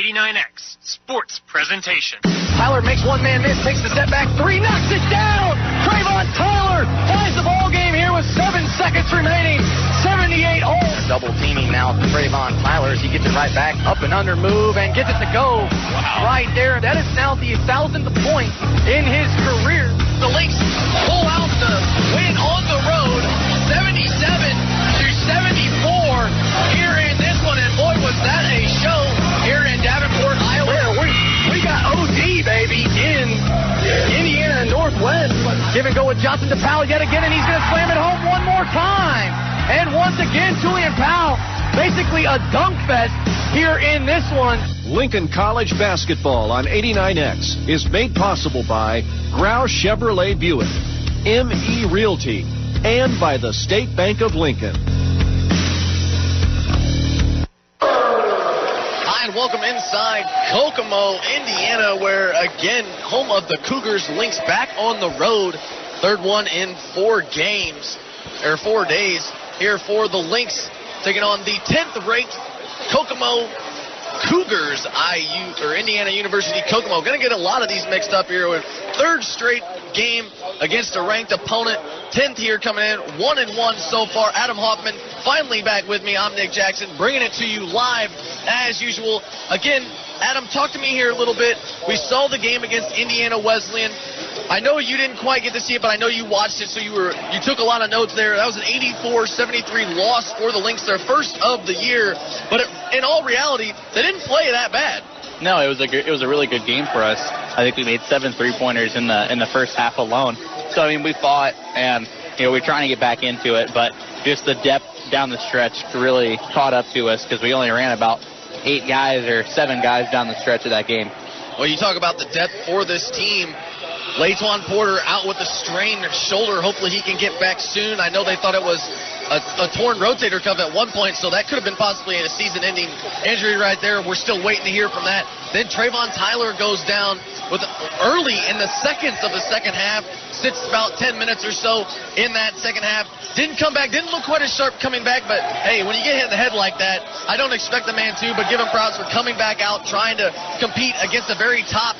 89X Sports Presentation. Tyler makes one-man miss, takes the step back, three, knocks it down! Trayvon Tyler ties the ball game here with 7 seconds remaining. 78 all. Double teaming now for Trayvon Tyler as he gets it right back, up and under move, and gets it to go. Wow. Right there. That is now the 1,000th point in his career. The Lynx pull out the win on the road, 77-74 here in this one, and boy, was that a show here in Davenport, Iowa. We got OD, baby, in Indiana Northwest. Give and go with Johnson to Powell yet again, and he's going to slam it home one more time. And once again, Julian Powell, basically a dunk fest here in this one. Lincoln College basketball on 89X is made possible by Grau Chevrolet Buick, ME Realty, and by the State Bank of Lincoln. Hi, and welcome inside Kokomo, Indiana, where, again, home of the Cougars. Lynx back on the road. Third one in 4 days here for the Lynx, taking on the 10th-ranked Kokomo Cougars, Indiana University Kokomo. Going to get a lot of these mixed up here with third straight game against a ranked opponent. 10th here coming in, 1-1 so far. Adam Hoffman finally back with me. I'm Nick Jackson, bringing it to you live as usual. Again, Adam, talk to me here a little bit. We saw the game against Indiana Wesleyan. I know you didn't quite get to see it, but I know you watched it, so you took a lot of notes there. That was an 84-73 loss for the Lynx, their first of the year. But in all reality, they didn't play that bad. No, it was a really good game for us. I think we made 7 3-pointers in the first half alone. So I mean, we fought, and we're trying to get back into it, but just the depth down the stretch really caught up to us because we only ran about 8 guys or 7 guys down the stretch of that game. Well, you talk about the depth for this team. Laytwan Porter out with a strained shoulder. Hopefully he can get back soon. I know they thought it was a torn rotator cuff at one point, so that could have been possibly a season-ending injury right there. We're still waiting to hear from that. Then Trayvon Tyler goes down early in the seconds of the second half. Sits about 10 minutes or so in that second half. Didn't come back. Didn't look quite as sharp coming back, but hey, when you get hit in the head like that, I don't expect the man to, but give him props for coming back out, trying to compete against a very top,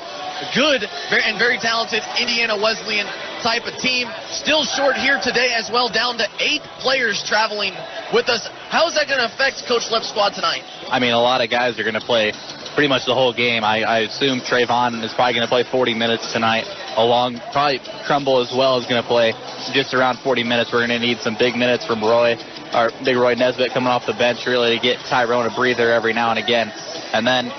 good, and very talented Indiana Wesleyan type of team. Still short here today as well, down to 8 players traveling with us. How is that going to affect Coach Lepp's squad tonight? I mean, a lot of guys are going to play pretty much the whole game. I assume Trayvon is probably going to play 40 minutes tonight. Probably Trumbull as well is going to play just around 40 minutes. We're going to need some big minutes from our big Roy Nesbitt coming off the bench, really to get Tyrone a breather every now and again. And then,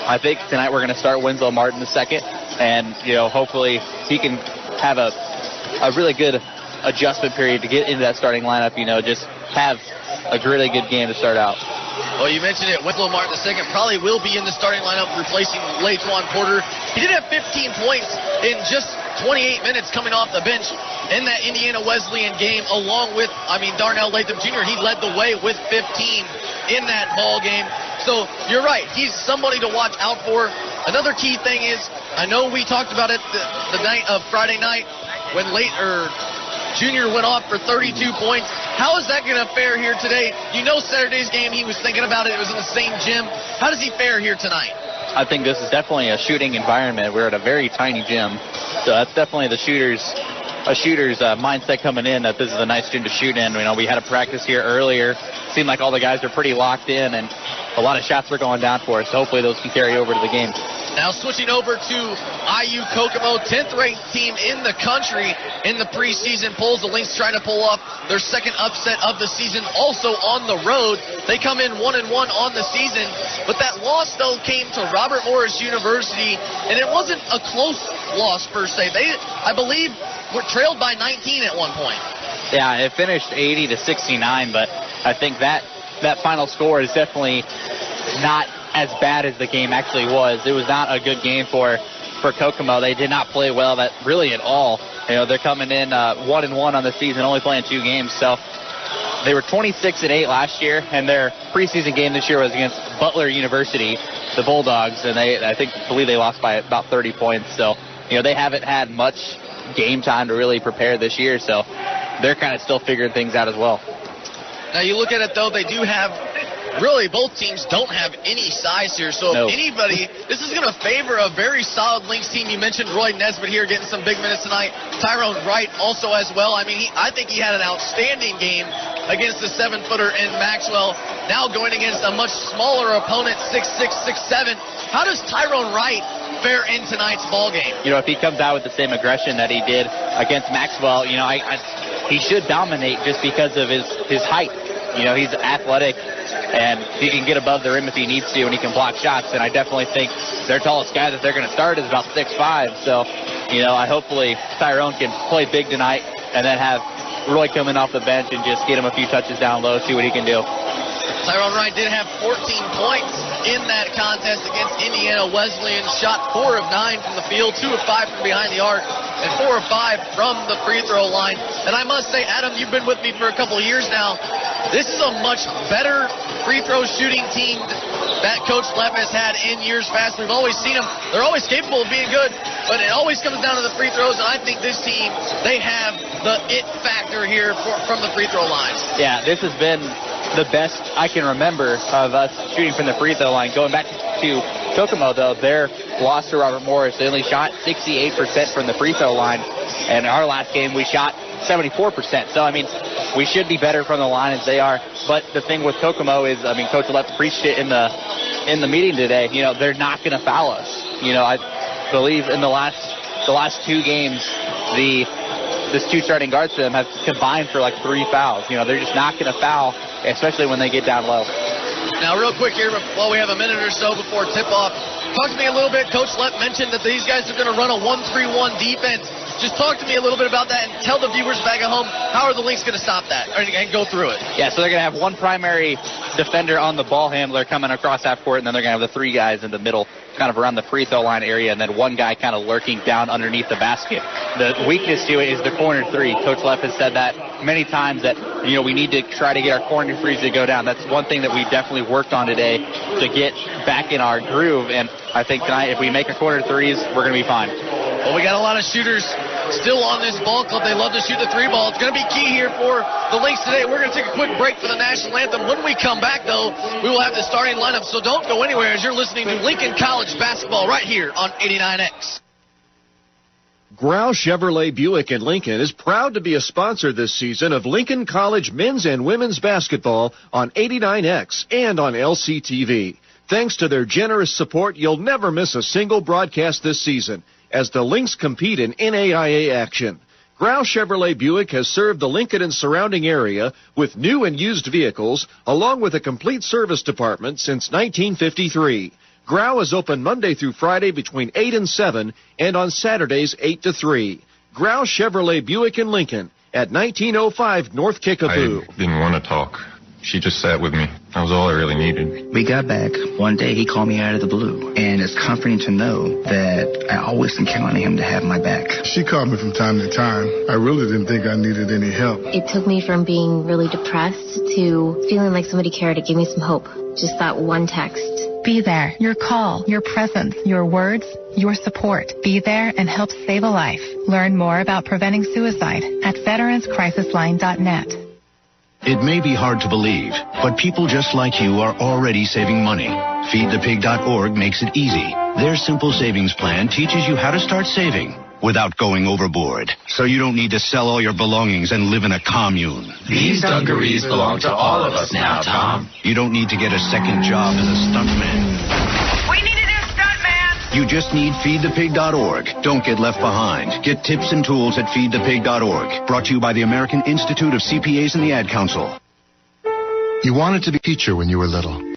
I think tonight we're going to start Winslow Martin the second, and hopefully he can have a really good adjustment period to get into that starting lineup. Just have a really good game to start out. Well, you mentioned it. Winslow Martin II probably will be in the starting lineup, replacing Laytwan Porter. He did have 15 points in just 28 minutes coming off the bench in that Indiana Wesleyan game, along with, Darnell Latham Jr. He led the way with 15 in that ball game. So you're right. He's somebody to watch out for. Another key thing is, I know we talked about it the night of Friday night when Junior went off for 32 points. How is that going to fare here today? Saturday's game, he was thinking about it. It was in the same gym. How does he fare here tonight? I think this is definitely a shooting environment. We're at a very tiny gym, so that's definitely a shooter's mindset coming in, that this is a nice gym to shoot in. We had a practice here earlier. Seemed like all the guys are pretty locked in, and a lot of shots were going down for us. So hopefully those can carry over to the game. Now switching over to IU Kokomo, 10th-ranked team in the country in the preseason polls. The Lynx trying to pull off their second upset of the season, also on the road. They come in 1-1 on the season, but that loss, though, came to Robert Morris University, and it wasn't a close loss per se. They, I believe, were trailed by 19 at one point. Yeah, it finished 80-69, but I think that final score is definitely not as bad as the game actually was. It was not a good game for Kokomo. They did not play well really at all. They're coming in 1-1 on the season, only playing 2 games. So they were 26-8 last year, and their preseason game this year was against Butler University, the Bulldogs, and I believe they lost by about 30 points. So they haven't had much game time to really prepare this year, so they're kind of still figuring things out as well. Now you look at it, though, they do have really both teams don't have any size here. So if anybody, this is going to favor a very solid Lynx team. You mentioned Roy Nesbitt here getting some big minutes tonight. Tyrone Wright also as well. I mean, I think he had an outstanding game against the 7-footer in Maxwell. Now going against a much smaller opponent, 6'6", 6'7". How does Tyrone Wright fare in tonight's ball game? You know, if he comes out with the same aggression that he did against Maxwell, you know, he should dominate just because of his height. You know, he's athletic, and he can get above the rim if he needs to, and he can block shots. And I definitely think their tallest guy that they're going to start is about 6'5". So, you know, hopefully Tyrone can play big tonight and then have Roy come in off the bench and just get him a few touches down low, see what he can do. Tyrone Wright did have 14 points in that contest against Indiana Wesleyan. Shot 4 of 9 from the field, 2 of 5 from behind the arc, and 4 of 5 from the free throw line. And I must say, Adam, you've been with me for a couple of years now. This is a much better free throw shooting team that Coach Leff has had in years past. We've always seen them. They're always capable of being good, but it always comes down to the free throws. And I think this team, they have the it factor here from the free throw lines. Yeah, this has been the best I can remember of us shooting from the free throw line. Going back to Kokomo, though, their loss to Robert Morris, they only shot 68% from the free throw line. And our last game, we shot 74%. So, I mean, we should be better from the line as they are. But the thing with Kokomo is, I mean, Coach Leff preached it in the meeting today. You know, they're not going to foul us. You know, I believe in the last 2 games, this 2 starting guards for them have combined for like 3 fouls. You know, they're just not going to foul, especially when they get down low. Now, real quick here, while we have a minute or so before tip-off, talk to me a little bit. Coach Leff mentioned that these guys are going to run a 1-3-1 defense. Just talk to me a little bit about that and tell the viewers back at home, how are the Lynx going to stop that and go through it? Yeah, so they're going to have one primary defender on the ball handler coming across half court, and then they're going to have the 3 guys in the middle, kind of around the free throw line area, and then 1 guy kind of lurking down underneath the basket. The weakness to it is the corner 3. Coach Leff has said that many times that, you know, we need to try to get our corner 3s to go down. That's one thing that we definitely worked on today to get back in our groove, and I think tonight if we make a corner 3s, we're going to be fine. Well, we got a lot of shooters still on this ball club. They love to shoot the 3 ball. It's going to be key here for the Lynx today. We're going to take a quick break for the national anthem. When we come back, though, we will have the starting lineup. So don't go anywhere as you're listening to Lincoln College basketball right here on 89X. Grau Chevrolet Buick in Lincoln is proud to be a sponsor this season of Lincoln College men's and women's basketball on 89X and on LCTV. Thanks to their generous support, you'll never miss a single broadcast this season as the Lynx compete in NAIA action. Grau Chevrolet Buick has served the Lincoln and surrounding area with new and used vehicles, along with a complete service department since 1953. Grau is open Monday through Friday between 8 and 7, and on Saturdays 8 to 3. Grau Chevrolet Buick in Lincoln at 1905 North Kickapoo. I didn't want to talk. She just sat with me. That was all I really needed. We got back. One day he called me out of the blue. And it's comforting to know that I always can count on him to have my back. She called me from time to time. I really didn't think I needed any help. It took me from being really depressed to feeling like somebody cared. It gave me some hope. Just that one text. Be there. Your call, your presence, your words, your support. Be there and help save a life. Learn more about preventing suicide at veteranscrisisline.net. It may be hard to believe, but people just like you are already saving money. FeedThePig.org makes it easy. Their simple savings plan teaches you how to start saving without going overboard. So you don't need to sell all your belongings and live in a commune. These dungarees belong to all of us now, Tom. You don't need to get a second job as a stuntman. We need a new stuntman! You just need FeedThePig.org. Don't get left behind. Get tips and tools at FeedThePig.org. Brought to you by the American Institute of CPAs and the Ad Council. You wanted to be a teacher when you were little.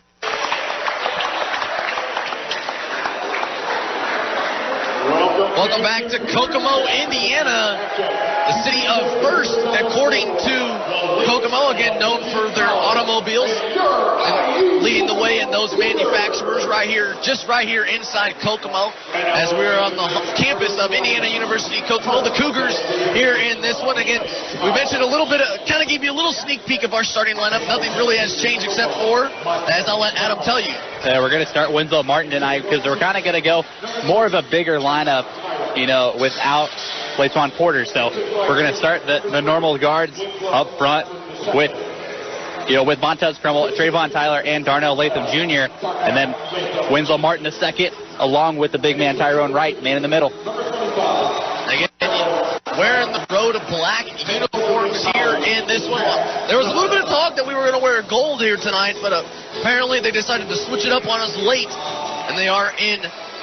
Welcome back to Kokomo, Indiana, the city of first, according to Kokomo, again known for their automobiles, and leading the way in those manufacturers right here, just right here inside Kokomo, as we're on the campus of Indiana University, Kokomo. The Cougars here in this one. Again, we mentioned a little bit, kind of gave you a little sneak peek of our starting lineup. Nothing really has changed except for, as I'll let Adam tell you. We're going to start Winslow Martin tonight because we're kind of going to go more of a bigger lineup, you know, without Layswan Porter. So we're going to start the normal guards up front with with Montez Crumble, Trayvon Tyler, and Darnell Latham Jr., and then Winslow Martin II, along with the big man Tyrone Wright, man in the middle. Again, wearing the road of black uniforms here in this one. There was a little bit of talk that we were going to wear gold here tonight, but apparently they decided to switch it up on us late, and they are in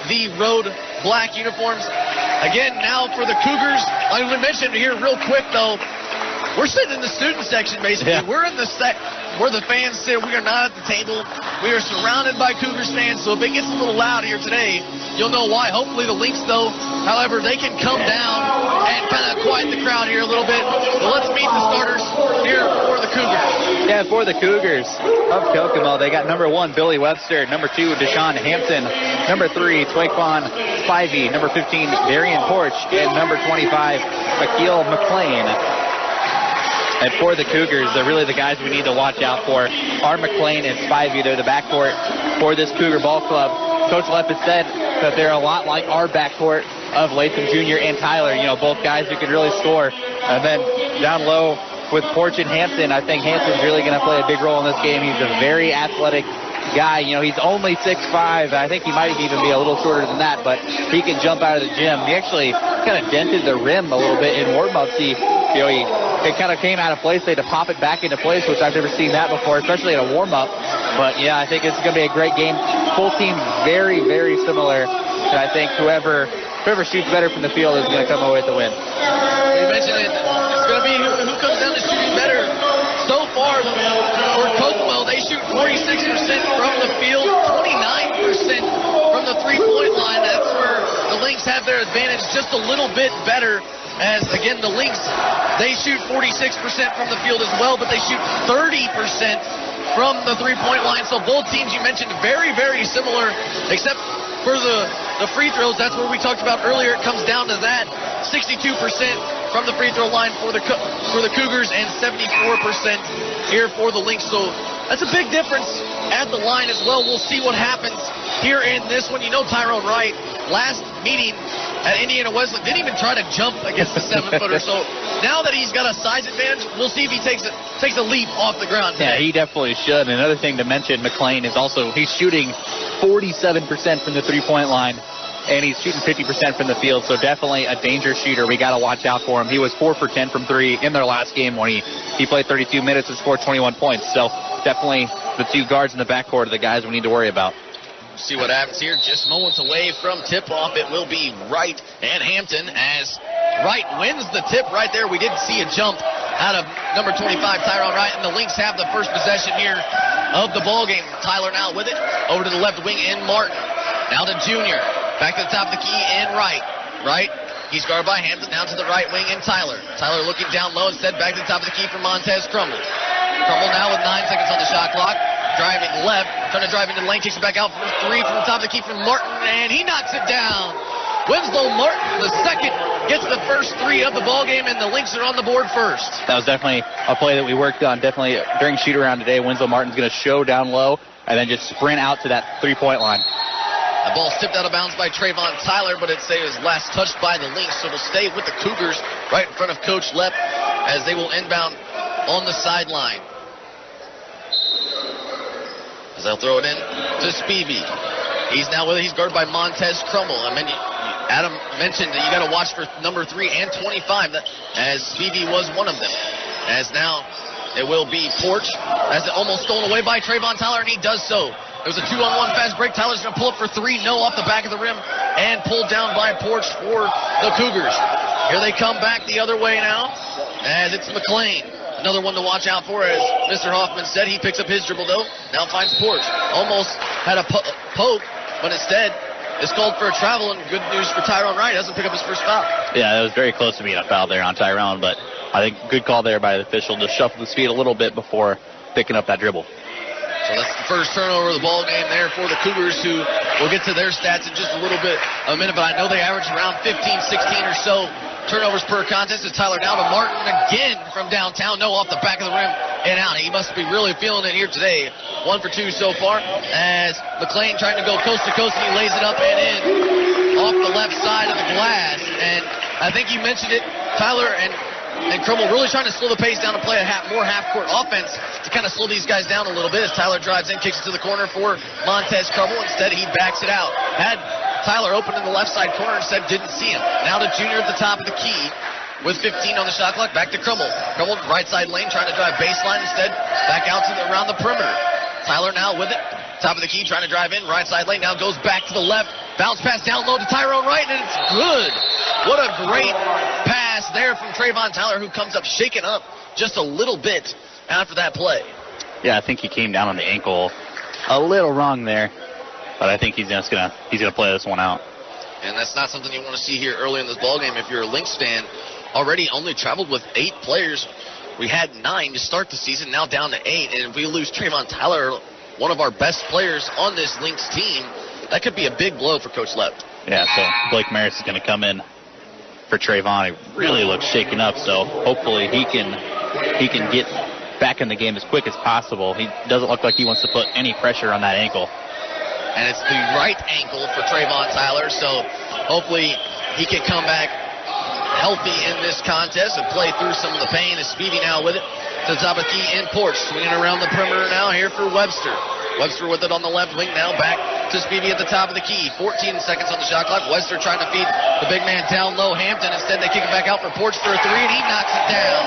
the road black uniforms. Again, now for the Cougars, like we mentioned here real quick, though, we're sitting in the student section, basically. Yeah. We're in the where the fans sit. We are not at the table. We are surrounded by Cougars fans, so if it gets a little loud here today, you'll know why. Hopefully the Lynx, though, however, they can come down and kind of quiet the crowd here a little bit. But let's meet the starters here for the Cougars. Yeah, for the Cougars of Kokomo, they got number 1, Billy Webster, number 2, Deshaun Hampton, number 3, Twaquan Spivey, number 15, Darian Porch, and number 25, Akil McLean. And for the Cougars, they're really the guys we need to watch out for are McLean and Spivey. They're the backcourt for this Cougar ball club. Coach Lepp has said that they're a lot like our backcourt of Latham Jr. and Tyler, both guys who can really score. And then down low with Porch and Hampton, I think Hampton's really going to play a big role in this game. He's a very athletic guy. He's only 6'5". I think he might even be a little shorter than that, but he can jump out of the gym. He actually kind of dented the rim a little bit in warm-ups. It kind of came out of place. They had to pop it back into place, which I've never seen that before, especially in a warm-up. But, yeah, I think it's going to be a great game. Full team very, very similar. And I think whoever shoots better from the field is going to come away with the win. We mentioned it. It's going to be who comes down to shooting better. So far, for Kokomo, they shoot 46% from the field, 29% from the three-point line. That's where the Lynx have their advantage just a little bit better. As, again, the Lynx, they shoot 46% from the field as well, but they shoot 30% from the three-point line. So both teams you mentioned very, very similar, except for the free throws. That's what we talked about earlier. It comes down to that. 62% from the free throw line for the Cougars and 74% here for the Lynx. So that's a big difference at the line as well. We'll see what happens here in this one. Tyrone Wright, last meeting at Indiana Wesleyan, didn't even try to jump against the 7-footer. So now that he's got a size advantage, we'll see if he takes a leap off the ground today. Yeah, he definitely should. And another thing to mention, McLean is also, he's shooting 47% from the three-point line, and he's shooting 50% from the field. So definitely a danger shooter. We got to watch out for him. He was 4 for 10 from 3 in their last game when he played 32 minutes and scored 21 points. So definitely the two guards in the backcourt are the guys we need to worry about. See what happens here. Just moments away from tip-off. It will be Wright and Hampton as Wright wins the tip right there. We did see a jump out of number 25, Tyrone Wright, and the Lynx have the first possession here of the ball game. Tyler now with it. Over to the left wing in Martin. Now to Junior. Back to the top of the key in Wright. Wright, he's guarded by Hampton. Down to the right wing in Tyler. Tyler looking down low instead. Back to the top of the key for Montez Crumble. Crumble now with 9 seconds on the shot clock. Driving left, trying to drive into the lane, kicks it back out for 3 from the top of the key from Martin, and he knocks it down. Winslow Martin, the second, gets the first 3 of the ball game, and the Lynx are on the board first. That was definitely a play that we worked on. Definitely during shoot-around today, Winslow Martin's going to show down low and then just sprint out to that three-point line. The ball's tipped out of bounds by Trayvon Tyler, but it was last touched by the Lynx, so it'll stay with the Cougars right in front of Coach Lepp as they will inbound on the sideline. As they'll throw it in to Spivey. He's now with it. He's guarded by Montez Crumble. Adam mentioned that you got to watch for number 3 and 25, as Spivey was one of them. As now it will be Porch, as it almost stolen away by Trayvon Tyler, and he does so. It was a 2-on-1 fast break. Tyler's going to pull up for 3. No, off the back of the rim, and pulled down by Porch for the Cougars. Here they come back the other way now, as it's McLean. Another one to watch out for, as Mr. Hoffman said. He picks up his dribble, though. Now finds Porch. Almost had a poke, but instead is called for a travel, and good news for Tyrone Wright. Doesn't pick up his first foul. Yeah, it was very close to being a foul there on Tyrone, but I think good call there by the official to shuffle the speed a little bit before picking up that dribble. So that's the first turnover of the ball game there for the Cougars, who will get to their stats in just a little bit of a minute, but I know they average around 15, 16 or so turnovers per contest. As Tyler now to Martin again from downtown. No, off the back of the rim and out. He must be really feeling it here today. 1 for 2 so far, as McLean trying to go coast to coast, and he lays it up and in off the left side of the glass. And I think you mentioned it, Tyler, and And Crummel really trying to slow the pace down and play a more half-court offense to kind of slow these guys down a little bit as Tyler drives in, kicks it to the corner for Montez Crummel. Instead, he backs it out. Had Tyler open in the left side corner, instead didn't see him. Now to Junior at the top of the key with 15 on the shot clock. Back to Crummel. Crummel right side lane trying to drive baseline. Instead, back out to around the perimeter. Tyler now with it. Top of the key trying to drive in. Right side lane now goes back to the left. Bounce pass down low to Tyrone Wright, and it's good. What a great pass there from Trayvon Tyler, who comes up shaken up just a little bit after that play. Yeah, I think he came down on the ankle a little wrong there, but I think he's gonna play this one out. And that's not something you want to see here early in this ballgame if you're a Lynx fan. Already only traveled with 8 players. We had 9 to start the season, now down to 8. And if we lose Trayvon Tyler, one of our best players on this Lynx team, that could be a big blow for Coach Lepp. Yeah, so Blake Maris is going to come in for Trayvon. He really looks shaken up, so hopefully he can get back in the game as quick as possible. He doesn't look like he wants to put any pressure on that ankle. And it's the right ankle for Trayvon Tyler, so hopefully he can come back healthy in this contest and play through some of the pain. Is Speedy now with it to the top of the key in Porch, swinging around the perimeter now here for Webster. Webster with it on the left wing now, back to Speedy at the top of the key. 14 seconds on the shot clock. Webster trying to feed the big man down low, Hampton. Instead, they kick it back out for Porch for a 3, and he knocks it down.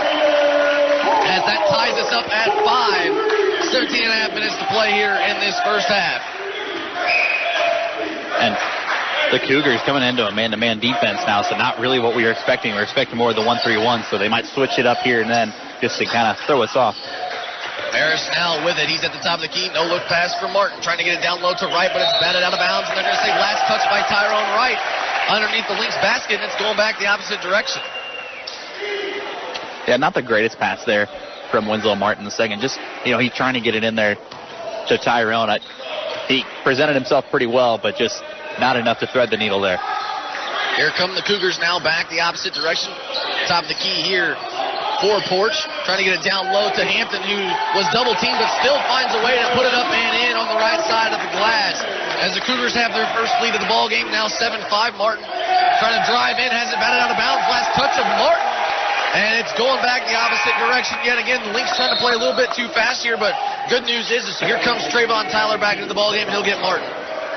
As that ties us up at 5. 17 and a half minutes to play here in this first half. And the Cougars coming into a man-to-man defense now, so not really what we were expecting. We were expecting more of the 1-3-1, so they might switch it up here and then just to kind of throw us off. Harris now with it. He's at the top of the key. No look pass for Martin. Trying to get it down low to Wright, but it's batted out of bounds. And they're going to say last touch by Tyrone Wright underneath the Lynx basket, and it's going back the opposite direction. Yeah, not the greatest pass there from Winslow Martin the second. Just, he's trying to get it in there to Tyrone. He presented himself pretty well, but just not enough to thread the needle there. Here come the Cougars now back the opposite direction. Top of the key here for Porch. Trying to get it down low to Hampton, who was double teamed but still finds a way to put it up and in on the right side of the glass. As the Cougars have their first lead of the ball game, now 7-5. Martin trying to drive in, has it batted out of bounds. Last touch of Martin. And it's going back the opposite direction yet again. The Lynx trying to play a little bit too fast here, but good news is here comes Trayvon Tyler back into the ballgame, and he'll get Martin.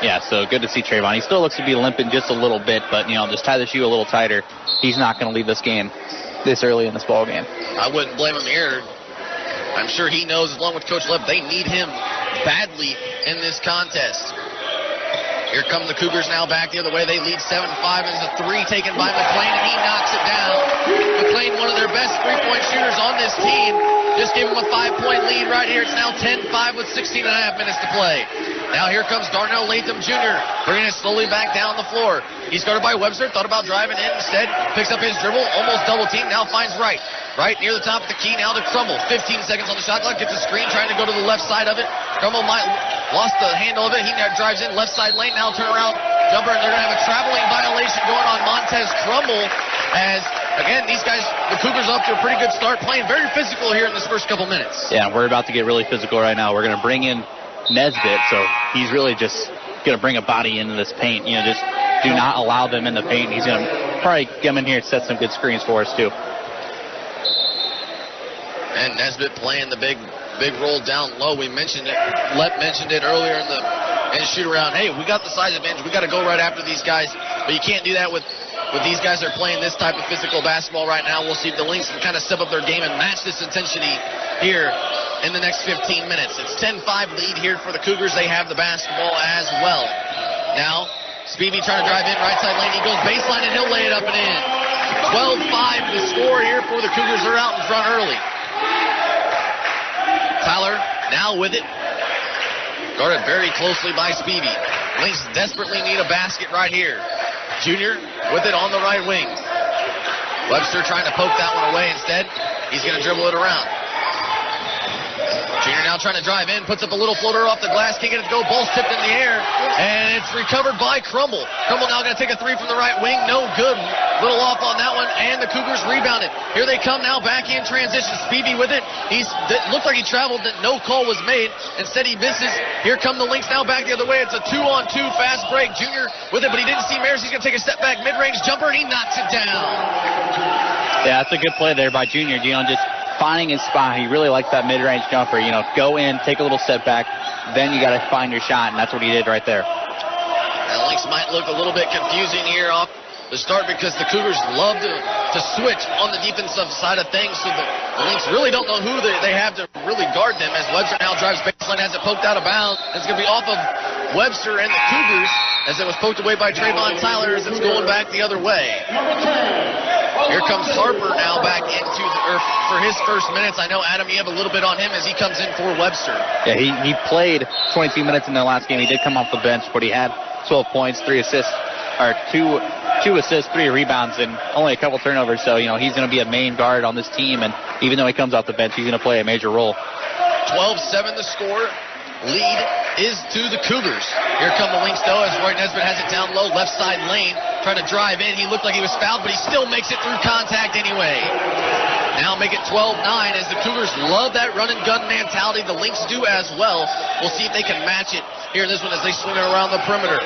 Yeah, so good to see Trayvon. He still looks to be limping just a little bit, but, just tie the shoe a little tighter. He's not going to leave this game this early in this ballgame. I wouldn't blame him here. I'm sure he knows, along with Coach Lepp, they need him badly in this contest. Here come the Cougars now back the other way. They lead 7-5. There's a 3 taken by McLean, and he knocks it down. McLean, one of their best three-point shooters on this team, just gave him a 5-point lead right here. It's now 10-5 with 16 and a half minutes to play. Now here comes Darnell Latham Jr., bringing it slowly back down the floor. He's guarded by Webster, thought about driving in instead, picks up his dribble, almost double team, now finds Wright. Right near the top of the key, now to Crummel. 15 seconds on the shot clock, gets a screen, trying to go to the left side of it. Crummel lost the handle of it. He now drives in left side lane, now turn around jumper, and they're going to have a traveling violation going on Montez Crummel. As, again, these guys, the Cougars are up to a pretty good start, playing very physical here in this first couple minutes. Yeah, we're about to get really physical right now. We're going to bring in Nesbitt, so he's really just going to bring a body into this paint. Just do not allow them in the paint. He's going to probably come in here and set some good screens for us, too. And Nesbitt playing the big roll down low. We mentioned it. Lepp mentioned it earlier in the shoot around. Hey, we got the size advantage. We got to go right after these guys. But you can't do that with these guys that are playing this type of physical basketball right now. We'll see if the Lynx can kind of step up their game and match this intensity here in the next 15 minutes. It's 10-5 lead here for the Cougars. They have the basketball as well. Now, Speedy trying to drive in right side lane. He goes baseline and he'll lay it up and in. 12-5 the score here for the Cougars. They're out in front early. Tyler now with it. Guarded very closely by Speedy. Lynx desperately need a basket right here. Junior with it on the right wing. Webster trying to poke that one away instead. He's going to dribble it around. Junior now trying to drive in, puts up a little floater off the glass, kicking it to go, ball's tipped in the air, and it's It's recovered by Crumble. Crumble now going to take a three from the right wing. No good. Little off on that one, and the Cougars rebounded. Here they come now, back in transition. Speedy with it. Looked like he traveled, that no call was made. Instead, he misses. Here come the Lynx now back the other way. It's a 2-on-2 fast break. Junior with it, but he didn't see Maris. He's going to take a step back, mid-range jumper, and he knocks it down. Yeah, that's a good play there by Junior. Just finding his spot. He really likes that mid-range jumper. Go in, take a little step back, then you got to find your shot, and that's what he did right there. The Lynx might look a little bit confusing here off the start because the Cougars love to switch on the defensive side of things, so the Lynx really don't know who they have to really guard them, as Webster now drives baseline, has it poked out of bounds. It's going to be off of Webster and the Cougars, as it was poked away by Trayvon Tyler as it's going back the other way. Here comes Harper now back into for his first minutes. I know, Adam, you have a little bit on him as he comes in for Webster. Yeah, he played 22 minutes in the last game. He did come off the bench, but he had 12 points, 3 assists, or two assists, 3 rebounds, and only a couple turnovers. So, he's going to be a main guard on this team, and even though he comes off the bench, he's going to play a major role. 12-7 the score. Lead is to the Cougars. Here come the Lynx, though, as Roy Nesbitt has it down low, left side lane, trying to drive in. He looked like he was fouled, but he still makes it through contact anyway. Now make it 12-9 as the Cougars love that run-and-gun mentality. The Lynx do as well. We'll see if they can match it here in this one as they swing it around the perimeter.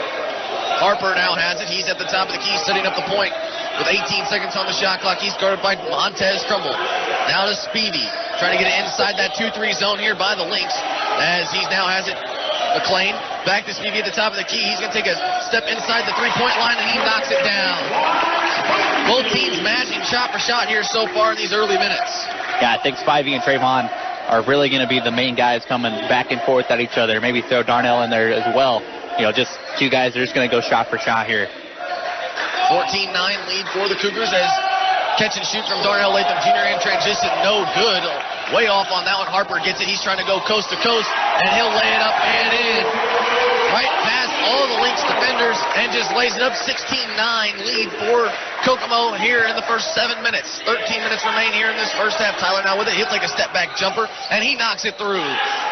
Harper now has it. He's at the top of the key, setting up the point. With 18 seconds on the shot clock, he's guarded by Montez Crumble. Now to Speedy, trying to get it inside that 2-3 zone here by the Lynx, as he now has it. McLean back to Speedy at the top of the key. He's going to take a step inside the three-point line, and he knocks it down. Both teams matching shot for shot here so far in these early minutes. Yeah, I think Spivey and Trayvon are really going to be the main guys coming back and forth at each other. Maybe throw Darnell in there as well. Just two guys that are just going to go shot for shot here. 14-9 lead for the Cougars as catch and shoot from Darnell Latham Jr. in transition. No good. Way off on that one. Harper gets it. He's trying to go coast to coast, and he'll lay it up and in. Right past all the Lynx defenders and just lays it up. 16-9 lead for Kokomo here in the first 7 minutes. 13 minutes remain here in this first half. Tyler now with it. He'll take a step-back jumper, and he knocks it through.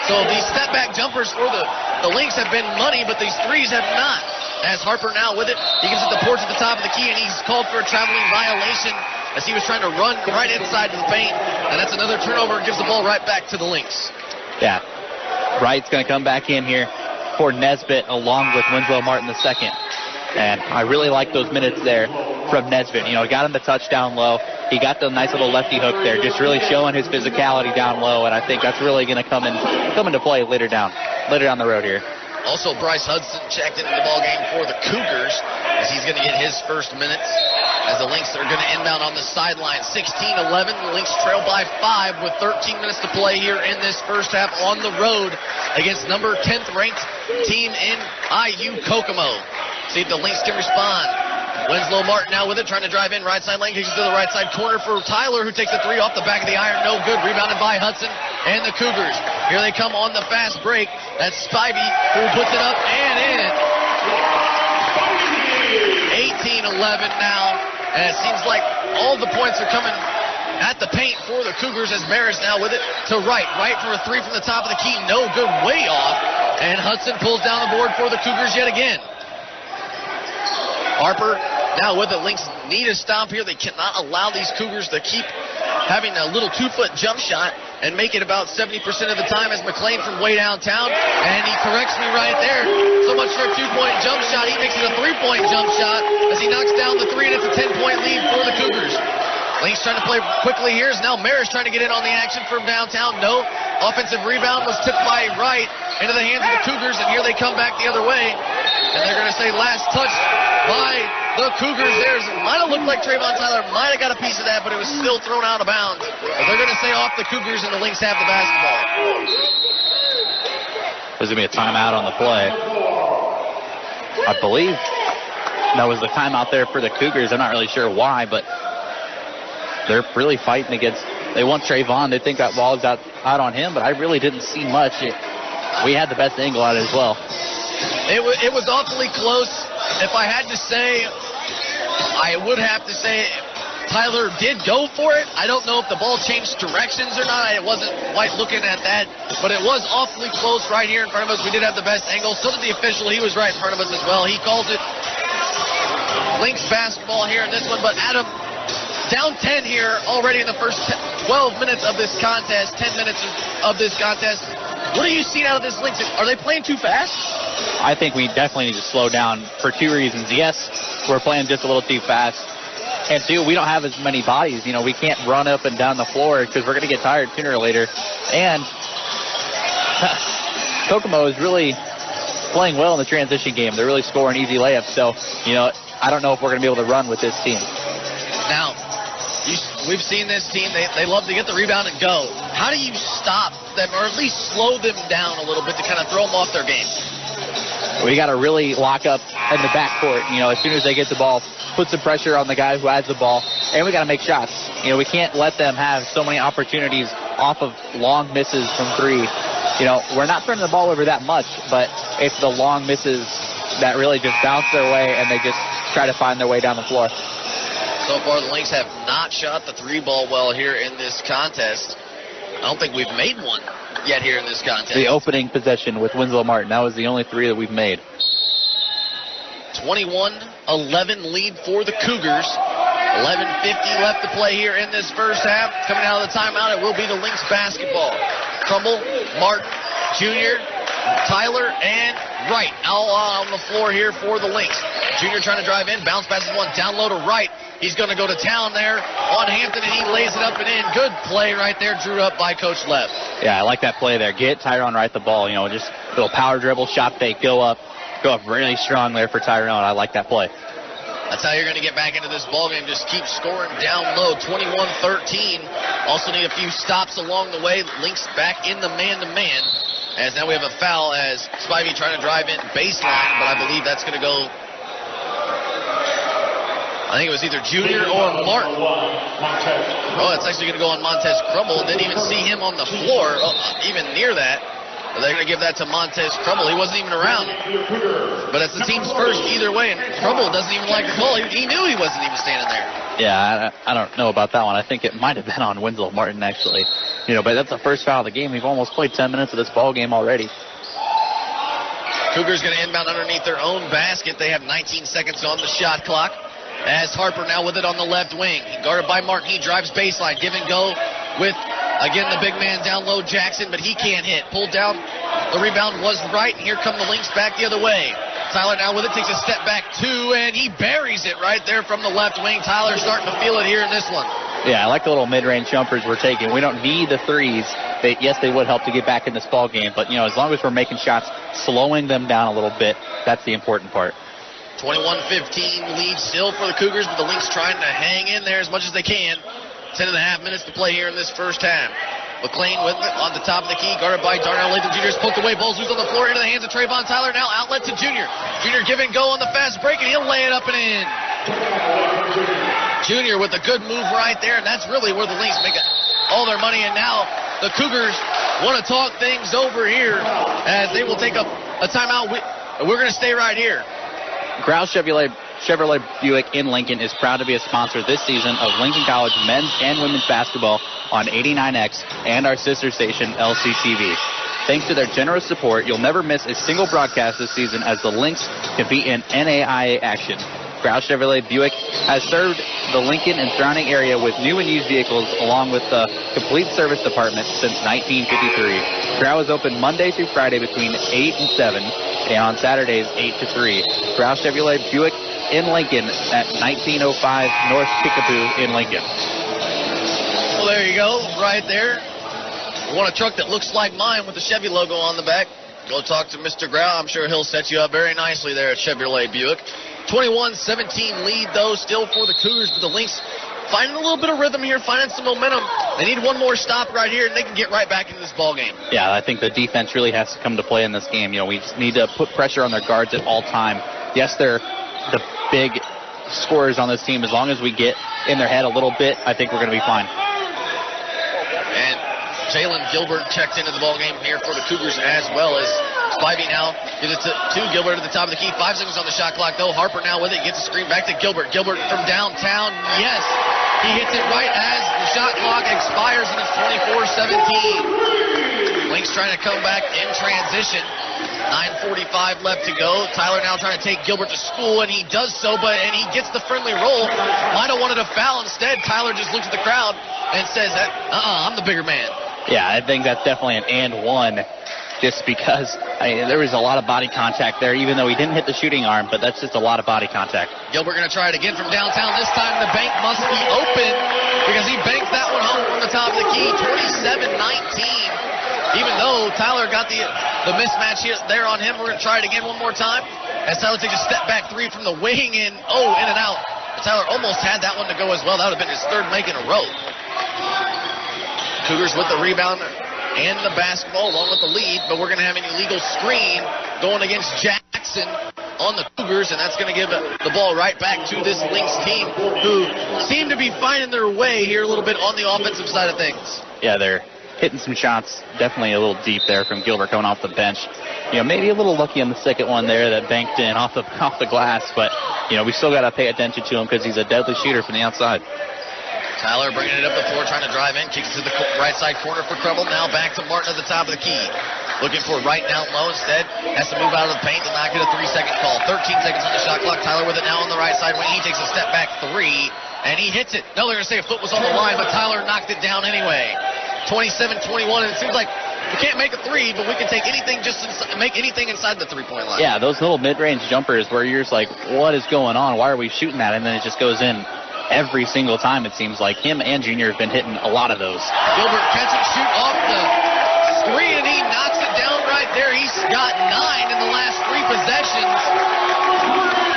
So these step-back jumpers for the Lynx have been money, but these threes have not. As Harper now with it, he gets at the porch at the top of the key, and he's called for a traveling violation as he was trying to run right inside of the paint. And that's another turnover, gives the ball right back to the Lynx. Yeah, Wright's going to come back in here for Nesbitt along with Winslow Martin II. And I really like those minutes there from Nesbitt. Got him the touchdown low. He got the nice little lefty hook there, just really showing his physicality down low. And I think that's really going to come into play later down the road here. Also, Bryce Hudson checked into the ball game for the Cougars as he's going to get his first minutes as the Lynx are going to inbound on the sideline. 16-11, the Lynx trail by 5 with 13 minutes to play here in this first half on the road against number 10th ranked team in IU Kokomo. See if the Lynx can respond. Winslow Martin now with it, trying to drive in right side lane, kicks it to the right side corner for Tyler, who takes a three off the back of the iron. No good. Rebounded by Hudson and the Cougars. Here they come on the fast break. That's Spivey who puts it up and in. 18-11 now, and it seems like all the points are coming at the paint for the Cougars as Maris now with it to Wright. Wright for a three from the top of the key. No good. Way off. And Hudson pulls down the board for the Cougars yet again. Harper now with it. Lynx need a stop here. They cannot allow these Cougars to keep having a little 2-foot jump shot and make it about 70% of the time as McLean from way downtown. And he corrects me right there. So much for a 2-point jump shot. He makes it a 3-point jump shot as he knocks down the 3, and it's a 10-point lead for the Cougars. Lynx trying to play quickly here. Is now Maris trying to get in on the action from downtown. No. Offensive rebound was tipped by Wright into the hands of the Cougars, and here they come back the other way. And they're going to say last touch by the Cougars. There might have looked like Trayvon Tyler might have got a piece of that, but it was still thrown out of bounds. But they're going to say off the Cougars, and the Lynx have the basketball. There's going to be a timeout on the play. I believe that was the timeout there for the Cougars. I'm not really sure why, but they're really fighting against. They want Trayvon. They think that ball is out on him, but I really didn't see much. We had the best angle at it as well. It was awfully close. If I had to say, I would have to say Tyler did go for it. I don't know if the ball changed directions or not. I wasn't quite looking at that, but it was awfully close right here in front of us. We did have the best angle. So did the official. He was right in front of us as well. He calls it Lynx basketball here in this one. But Adam, down 10 here already in the first 12 minutes of this contest, 10 minutes of this contest. What are you seeing out of this Lynx? Are they playing too fast? I think we definitely need to slow down for two reasons. Yes, we're playing just a little too fast. And two, we don't have as many bodies. You know, we can't run up and down the floor because we're going to get tired sooner or later. And Kokomo is really playing well in the transition game. They're really scoring easy layups. So, you know, I don't know if we're going to be able to run with this team. Now, we've seen this team. They love to get the rebound and go. How do you stop them or at least slow them down a little bit to kind of throw them off their game? We got to really lock up in the backcourt. You know, as soon as they get the ball, put some pressure on the guy who has the ball, and we got to make shots. You know, we can't let them have so many opportunities off of long misses from three. You know, we're not turning the ball over that much, but it's the long misses that really just bounce their way, and they just try to find their way down the floor. So far, the Lynx have not shot the three ball well here in this contest. I don't think we've made one yet here in this contest. The opening possession with Winslow Martin, that was the only three that we've made. 21-11 lead for the Cougars. 11:50 left to play here in this first half. Coming out of the timeout, it will be the Lynx basketball. Crumble, Martin, Jr., Tyler, and Wright all on the floor here for the Lynx. Jr. trying to drive in, bounce passes one, down low to Wright. He's going to go to town there on Hampton, and he lays it up and in. Good play right there, drew up by Coach Lev. Yeah, I like that play there. Get Tyrone Wright the ball. You know, just a little power dribble, shot fake, go up really strong there for Tyrone. I like that play. That's how you're going to get back into this ballgame. Just keep scoring down low. 21-13. Also need a few stops along the way. Lynx back in the man-to-man. As now we have a foul as Spivey trying to drive in baseline, but I believe that's going to go. I think it was either Junior or Martin. Oh, it's actually going to go on Montez Crumble. Didn't even see him on the floor, even near that. But they're going to give that to Montez Crumble. He wasn't even around. But it's the team's first either way, and Crumble doesn't even like the call. He knew he wasn't even standing there. Yeah, I don't know about that one. I think it might have been on Winslow Martin, actually. You know, but that's the first foul of the game. We've almost played 10 minutes of this ball game already. Cougars going to inbound underneath their own basket. They have 19 seconds on the shot clock. As Harper now with it on the left wing. Guarded by Martin. He drives baseline. Give and go with, again, the big man down low, Jackson, but he can't hit. Pulled down. The rebound was right, and here come the Lynx back the other way. Tyler now with it, takes a step back, two, and he buries it right there from the left wing. Tyler's starting to feel it here in this one. Yeah, I like the little mid-range jumpers we're taking. We don't need the threes. Yes, they would help to get back in this ball game, but, you know, as long as we're making shots, slowing them down a little bit, that's the important part. 21-15 lead still for the Cougars, but the Lynx trying to hang in there as much as they can. 10.5 minutes to play here in this first half. McLean with it on the top of the key, guarded by Darnell Latham Jr. Poked away, ball's loose on the floor, into the hands of Trayvon Tyler. Now outlet to Junior. Junior give and go on the fast break, and he'll lay it up and in. Junior with a good move right there, and that's really where the Lynx make all their money. And now the Cougars want to talk things over here as they will take a timeout. We're going to stay right here. Grouse Chevrolet Buick in Lincoln is proud to be a sponsor this season of Lincoln College men's and women's basketball on 89X and our sister station, LCTV. Thanks to their generous support, you'll never miss a single broadcast this season as the Lynx compete in NAIA action. Grouse Chevrolet Buick has served the Lincoln and surrounding area with new and used vehicles along with the complete service department since 1953. Grouse is open Monday through Friday between 8 and 7 and on Saturdays 8 to 3. Grouse Chevrolet Buick in Lincoln at 1905 North Kickapoo in Lincoln. Well, there you go, right there. You want a truck that looks like mine with the Chevy logo on the back? Go talk to Mr. Grau. I'm sure he'll set you up very nicely there at Chevrolet Buick. 21-17 lead, though, still for the Cougars, but the Lynx finding a little bit of rhythm here, finding some momentum. They need one more stop right here, and they can get right back into this ball game. Yeah, I think the defense really has to come to play in this game. You know, we just need to put pressure on their guards at all time. Yes, they're the big scorers on this team. As long as we get in their head a little bit, I think we're going to be fine. And Jalen Gilbert checked into the ball game here for the Cougars as well as Spivey now gives it to Gilbert at the top of the key. 5 seconds on the shot clock, though. Harper now with it, gets a screen back to Gilbert. Gilbert from downtown, yes. He hits it right as the shot clock expires, and it's 24-17. Lynx trying to come back in transition. 9:45 left to go. Tyler now trying to take Gilbert to school, and he does so, and he gets the friendly roll. Might have wanted a foul instead. Tyler just looks at the crowd and says, I'm the bigger man. Yeah, I think that's definitely an and one, just because there was a lot of body contact there, even though he didn't hit the shooting arm, but that's just a lot of body contact. Gilbert going to try it again from downtown. This time the bank must be open because he banked that one home from the top of the key, 27-19. Even though Tyler got the mismatch here there on him, we're going to try it again one more time as Tyler takes a step back three from the wing in and out. But Tyler almost had that one to go as well. That would have been his third make in a row. Cougars with the rebound and the basketball along with the lead, but we're going to have an illegal screen going against Jackson on the Cougars, and that's going to give the ball right back to this Lynx team who seem to be finding their way here a little bit on the offensive side of things. Yeah, they're hitting some shots, definitely a little deep there from Gilbert coming off the bench. Maybe a little lucky on the second one there that banked in off the glass, but, we still got to pay attention to him because he's a deadly shooter from the outside. Tyler bringing it up the floor, trying to drive in, kicks to the right side corner for Crumble. Now back to Martin at the top of the key. Looking for right down low instead. Has to move out of the paint to not get a 3-second call. 13 seconds on the shot clock. Tyler with it now on the right side wing. He takes a step back three, and he hits it. No, they're going to say a foot was on the line, but Tyler knocked it down anyway. 27-21, and it seems like we can't make a three, but we can take anything, make anything inside the three-point line. Yeah, those little mid-range jumpers where you're just like, what is going on? Why are we shooting that? And then it just goes in every single time, it seems like. Him and Junior have been hitting a lot of those. Gilbert catch and shoot off the screen, and he knocks it down right there. He's got 9 in the last 3 possessions.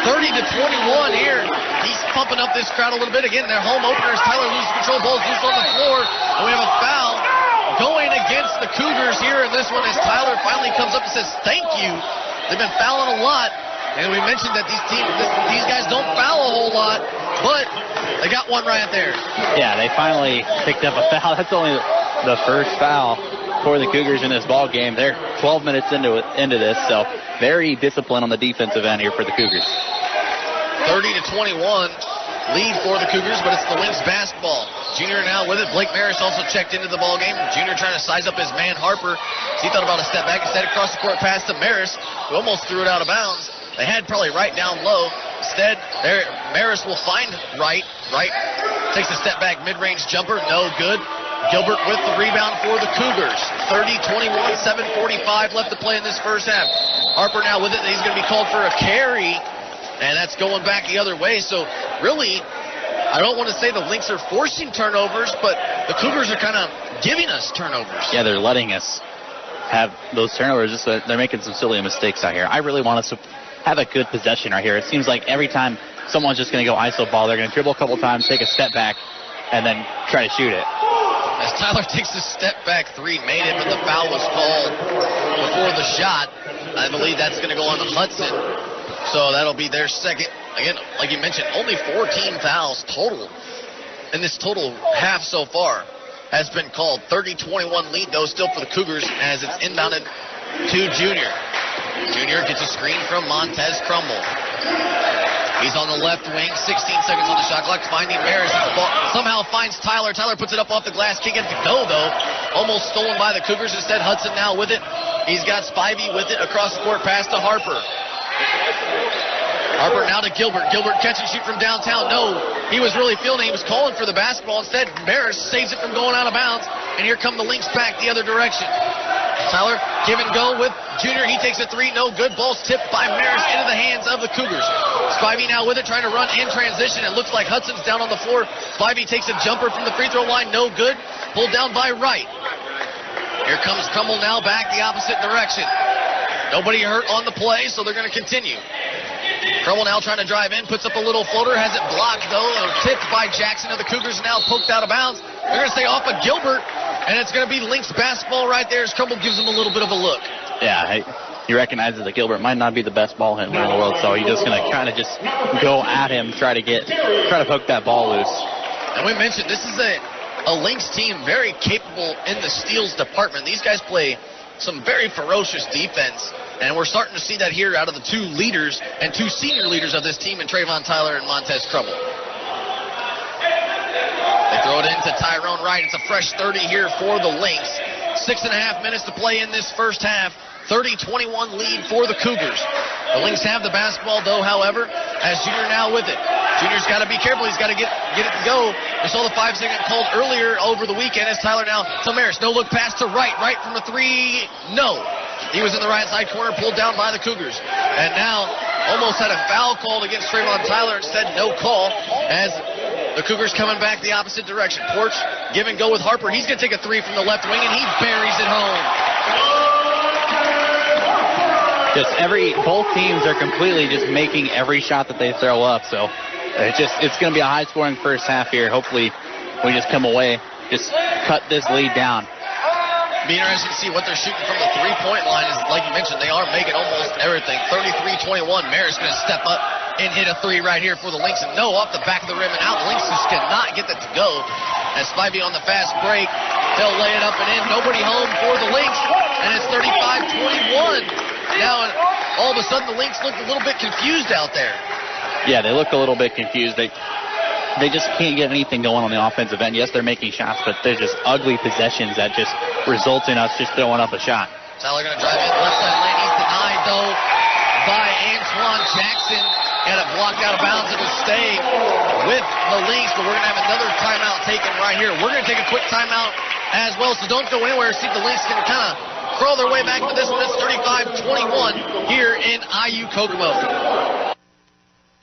30-21 here. He's pumping up this crowd a little bit. Again, their home openers. Tyler loses control. Ball's loose on the floor, and we have a foul going against the Cougars here. And this one is Tyler finally comes up and says, thank you. They've been fouling a lot. And we mentioned that these guys don't foul a whole lot, but they got one right there. Yeah, they finally picked up a foul. That's only the first foul for the Cougars in this ball game. They're 12 minutes into this, so very disciplined on the defensive end here for the Cougars. 30-21 lead for the Cougars, but it's the Lynx basketball. Junior now with it. Blake Maris also checked into the ball game. Junior trying to size up his man Harper. He thought about a step back. Instead, across the court pass to Maris, who almost threw it out of bounds. They had probably right down low. Instead, Maris will find Wright. Wright takes a step back mid-range jumper. No good. Gilbert with the rebound for the Cougars. 30-21, 7:45 left to play in this first half. Harper now with it. He's going to be called for a carry, and that's going back the other way. So, really, I don't want to say the Lynx are forcing turnovers, but the Cougars are kind of giving us turnovers. Yeah, they're letting us have those turnovers. Just they're making some silly mistakes out here. I really want us to have a good possession right here. It seems like every time someone's just going to go iso ball, they're going to dribble a couple times, take a step back, and then try to shoot it. As Tyler takes a step back three, made it, but the foul was called before the shot. I believe that's going to go on to Hudson. So that'll be their second. Again, like you mentioned, only 14 fouls total in this total half so far has been called. 30-21 lead, though, still for the Cougars as it's inbounded to Junior. Junior gets a screen from Montez Crumble. He's on the left wing, 16 seconds on the shot clock, finding Maris. Somehow finds Tyler. Tyler puts it up off the glass, can't get it to go, though. Almost stolen by the Cougars. Instead, Hudson now with it. He's got Spivey with it across the court, pass to Harper. Harper now to Gilbert. Gilbert catch and shoot from downtown. No, he was really feeling it. He was calling for the basketball. Instead, Maris saves it from going out of bounds. And here come the Lynx back the other direction. Tyler, give and go with Junior. He takes a three. No good. Ball's tipped by Maris into the hands of the Cougars. Spivey now with it, trying to run in transition. It looks like Hudson's down on the floor. Spivey takes a jumper from the free throw line. No good. Pulled down by Wright. Here comes Crumble now back the opposite direction. Nobody hurt on the play, so they're going to continue. Crumble now trying to drive in, puts up a little floater, has it blocked, though, tipped by Jackson of the Cougars, now poked out of bounds. They're going to stay off of Gilbert, and it's going to be Lynx basketball right there as Crumble gives him a little bit of a look. Yeah, he recognizes that Gilbert might not be the best ball handler in the world, so he's just going to kind of just go at him, try to poke that ball loose. And we mentioned this is a Lynx team very capable in the steals department. These guys play some very ferocious defense, and we're starting to see that here out of the two leaders and two senior leaders of this team in Trayvon Tyler and Montez Crumble. They throw it into Tyrone Wright. It's a fresh 30 here for the Lynx. 6.5 minutes to play in this first half. 30-21 lead for the Cougars. The Lynx have the basketball, though, however, as Junior now with it. Junior's got to be careful. He's got to get it to go. We saw the 5-second called earlier over the weekend as Tyler now to Maris. No look pass to Wright. Right from the three. No. He was in the right side corner, pulled down by the Cougars. And now almost had a foul called against Trayvon Tyler. Instead, no call as the Cougars coming back the opposite direction. Porch, give and go with Harper. He's going to take a three from the left wing, and he buries it home. Both teams are completely just making every shot that they throw up. So it's going to be a high-scoring first half here. Hopefully, we just come away, just cut this lead down. Be interesting to see what they're shooting from the three-point line. Is like you mentioned, they are making almost everything. 33-21. Maris going to step up and hit a three right here for the Lynx. And no, off the back of the rim and out. Lynx just cannot get that to go. As Spivey on the fast break, they'll lay it up and in. Nobody home for the Lynx. And it's 35-21. Now, all of a sudden, the Lynx look a little bit confused out there. Yeah, they look a little bit confused. They just can't get anything going on the offensive end. Yes, they're making shots, but they're just ugly possessions that just result in us just throwing up a shot. Tyler going to drive in left side lane. He's denied, though, by Antoine Jackson. Got it blocked out of bounds. It'll stay with the Lynx, but we're going to have another timeout taken right here. We're going to take a quick timeout as well, so don't go anywhere. See if the Lynx can kind of crawl their way back to this one. It's 35-21 here in IU Kokomo.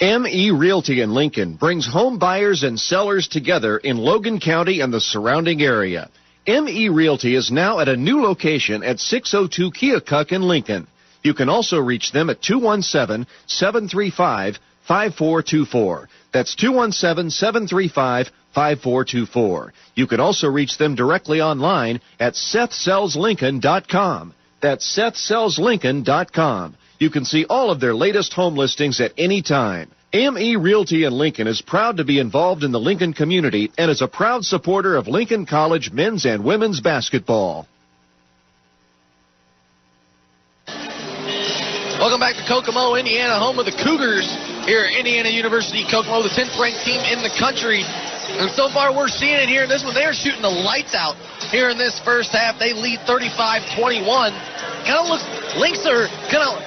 ME Realty in Lincoln brings home buyers and sellers together in Logan County and the surrounding area. ME Realty is now at a new location at 602 Keokuk in Lincoln. You can also reach them at 217-735-5424. That's 217-735-5424. You can also reach them directly online at SethSellsLincoln.com. That's SethSellsLincoln.com. You can see all of their latest home listings at any time. ME Realty in Lincoln is proud to be involved in the Lincoln community and is a proud supporter of Lincoln College men's and women's basketball. Welcome back to Kokomo, Indiana, home of the Cougars here at Indiana University, Kokomo, the 10th ranked team in the country. And so far we're seeing it here in this one. They are shooting the lights out here in this first half. They lead 35-21. Lynx are kind of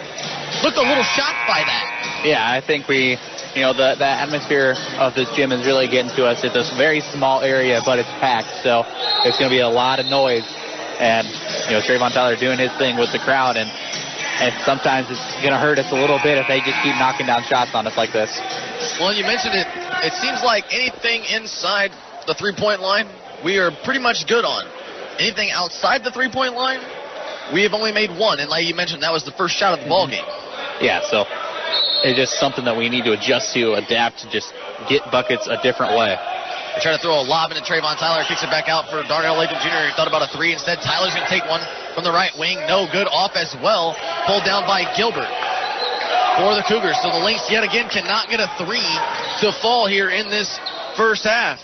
looked a little shocked by that. Yeah, I think the atmosphere of this gym is really getting to us. It's a very small area, but it's packed, so it's going to be a lot of noise. And, Trayvon Tyler doing his thing with the crowd, and sometimes it's going to hurt us a little bit if they just keep knocking down shots on us like this. Well, you mentioned it. It seems like anything inside the three-point line, we are pretty much good on. Anything outside the three-point line, we have only made one. And like you mentioned, that was the first shot of the ball game. Yeah, so it's just something that we need to adjust to, adapt to, just get buckets a different way. They try to throw a lob into Trayvon Tyler, kicks it back out for Darnell Latham Jr. He thought about a three. Instead, Tyler's going to take one from the right wing. No good, off as well. Pulled down by Gilbert for the Cougars. So the Lynx yet again cannot get a three to fall here in this first half.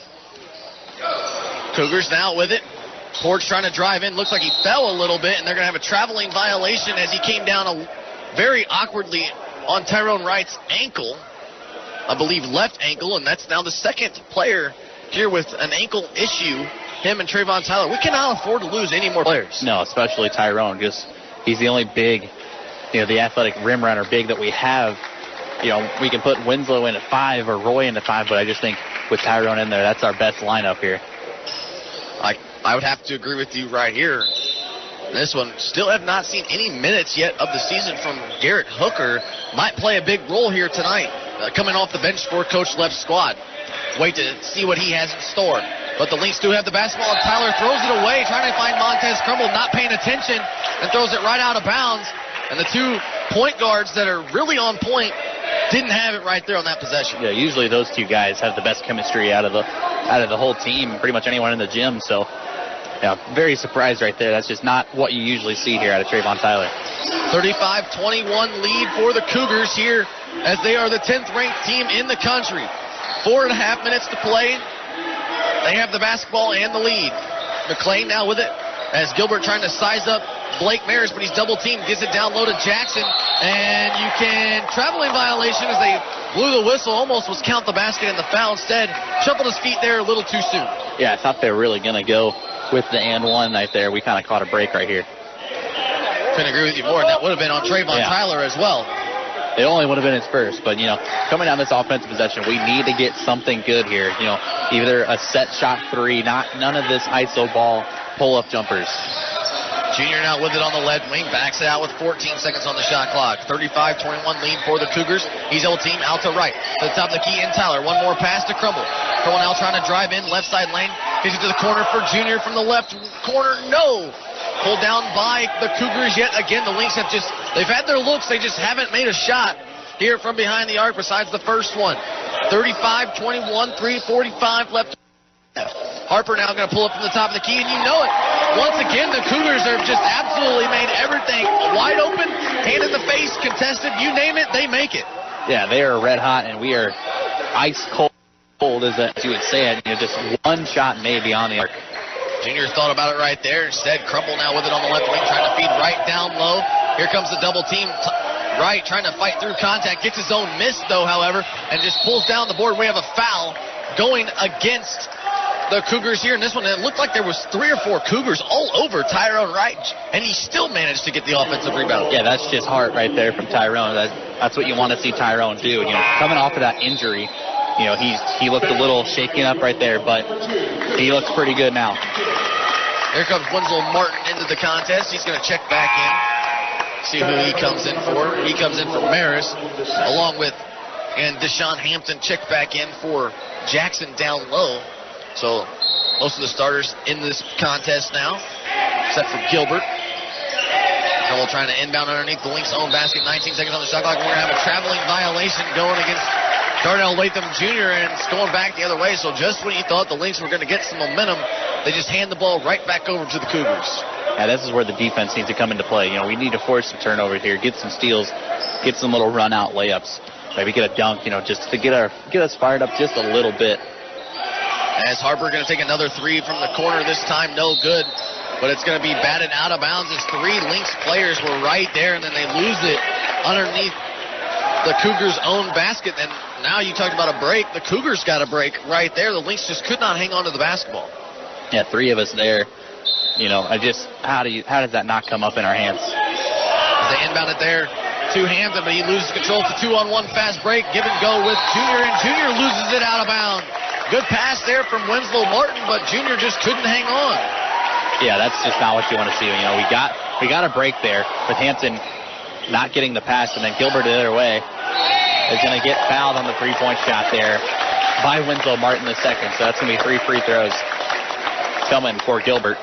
Cougars now with it. Porch trying to drive in. Looks like he fell a little bit, and they're going to have a traveling violation as he came down very awkwardly on Tyrone Wright's ankle. I believe left ankle, and that's now the second player here with an ankle issue, him and Trayvon Tyler. We cannot afford to lose any more players. No, especially Tyrone, because he's the only big, the athletic rim runner big that we have. We can put Winslow in at 5 or Roy in at 5, but I just think with Tyrone in there, that's our best lineup here. I would have to agree with you right here. This one, still have not seen any minutes yet of the season from Garrett Hooker. Might play a big role here tonight, coming off the bench for Coach Left's squad. Wait to see what he has in store. But the Lynx do have the basketball, and Tyler throws it away, trying to find Montez Crumble, not paying attention, and throws it right out of bounds. And the 2 point guards that are really on point didn't have it right there on that possession. Yeah, usually those 2 guys have the best chemistry out of the whole team, pretty much anyone in the gym. So, very surprised right there. That's just not what you usually see here out of Trayvon Tyler. 35-21 lead for the Cougars here as they are the 10th ranked team in the country. 4.5 minutes to play. They have the basketball and the lead. McClain now with it as Gilbert trying to size up Blake Maris, but he's double teamed. Gets it down low to Jackson, and you can travel in violation as they blew the whistle, almost was count the basket in the foul. Instead, shuffled his feet there a little too soon. Yeah, I thought they were really going to go with the and one right there. We kind of caught a break right here. Couldn't agree with you more. That would have been on Trayvon Tyler as well. It only would have been his first, but, coming down this offensive possession, we need to get something good here. Either a set shot three, none of this ISO ball pull-up jumpers. Junior now with it on the left wing, backs it out with 14 seconds on the shot clock. 35-21 lead for the Cougars. He's double team out to right. To the top of the key in Tyler. One more pass to Crumble. Crumble now trying to drive in, left side lane. Gives it to the corner for Junior from the left corner. No! Pulled down by the Cougars yet again. The Lynx have they've had their looks. They just haven't made a shot here from behind the arc besides the first one. 35-21, 3:45 left. Harper now going to pull up from the top of the key, and you know it. Once again, the Cougars have just absolutely made everything wide open, hand in the face, contested, you name it, they make it. Yeah, they are red hot, and we are ice cold, as you would say it. Just one shot maybe on the arc. Junior thought about it right there. Instead, Crumble now with it on the left wing, trying to feed right down low. Here comes the double team. Right, trying to fight through contact. Gets his own miss, though, however, and just pulls down the board. We have a foul going against the Cougars here in this one. It looked like there was 3 or 4 Cougars all over Tyrone Wright, and he still managed to get the offensive rebound. Yeah, that's just heart right there from Tyrone. That's what you want to see Tyrone do. Coming off of that injury, he looked a little shaken up right there, but he looks pretty good now. Here comes Winslow Martin into the contest. He's going to check back in, see who he comes in for. He comes in for Maris, along with Deshaun Hampton check back in for Jackson down low. So most of the starters in this contest now, except for Gilbert. Trouble trying to inbound underneath the Lynx' own basket. 19 seconds on the shot clock. We're going to have a traveling violation going against Darnell Latham Jr., and it's going back the other way. So just when you thought the Lynx were going to get some momentum, they just hand the ball right back over to the Cougars. Yeah, this is where the defense needs to come into play. We need to force some turnovers here, get some steals, get some little run-out layups, maybe get a dunk, just to get us fired up just a little bit. As Harper going to take another three from the corner, this time no good, but it's going to be batted out of bounds as 3 Lynx players were right there, and then they lose it underneath the Cougars' own basket. And now you talked about a break. The Cougars got a break right there. The Lynx just could not hang on to the basketball. Yeah, 3 of us there. How does that not come up in our hands? As they inbound it there to Hampton, but he loses control. It's a 2-on-1 fast break. Give and go with Junior, and Junior loses it out of bounds. Good pass there from Winslow Martin, but Junior just couldn't hang on. Yeah, that's just not what you want to see. We got a break there with Hampton not getting the pass, and then Gilbert the other way is going to get fouled on the three-point shot there by Winslow Martin the second. So that's going to be 3 free throws coming for Gilbert.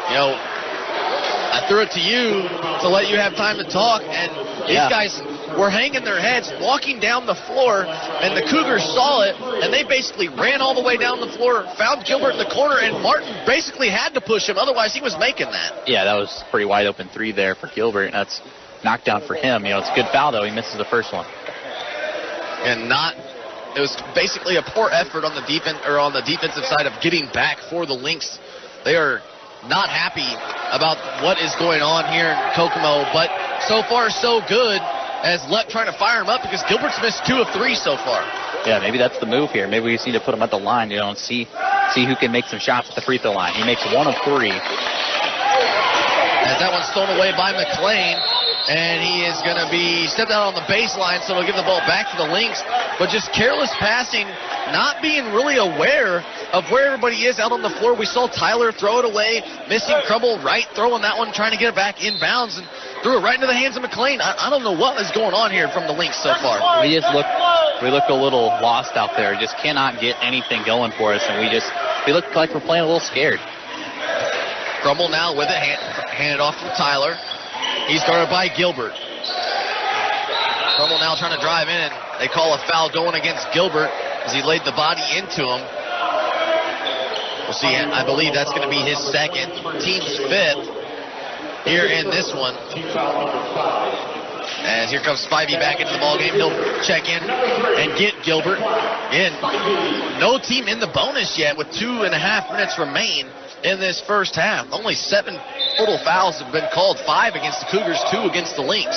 I threw it to you to let you have time to talk, and these guys were hanging their heads, walking down the floor, and the Cougars saw it, and they basically ran all the way down the floor, found Gilbert in the corner, and Martin basically had to push him, otherwise he was making that. Yeah, that was a pretty wide open 3 there for Gilbert, and that's knockdown for him. It's a good foul, though. He misses the first one. And it was basically a poor effort on the defensive side of getting back for the Lynx. They are not happy about what is going on here in Kokomo, but so far so good as Lep trying to fire him up because Gilbert's missed 2 of 3 so far. Yeah, maybe that's the move here. Maybe we just need to put him at the line, and see who can make some shots at the free throw line. He makes 1 of 3. As that one's stolen away by McLean, and he is going to be stepped out on the baseline, so he'll give the ball back to the Lynx. But just careless passing, not being really aware of where everybody is out on the floor. We saw Tyler throw it away, missing Crumble right, throwing that one, trying to get it back in bounds, and threw it right into the hands of McLean. I don't know what is going on here from the Lynx so far. We look a little lost out there. Just cannot get anything going for us, and we look like we're playing a little scared. Crumble now with it, handed off from Tyler. He's guarded by Gilbert. Crumble now trying to drive in. They call a foul going against Gilbert as he laid the body into him. We'll see. I believe that's going to be his second, team's 5th here in this one. As here comes Spivey back into the ballgame. He'll check in and get Gilbert. Again, no team in the bonus yet with 2.5 minutes remain in this first half. Only 7 total fouls have been called, 5 against the Cougars, 2 against the Lynx.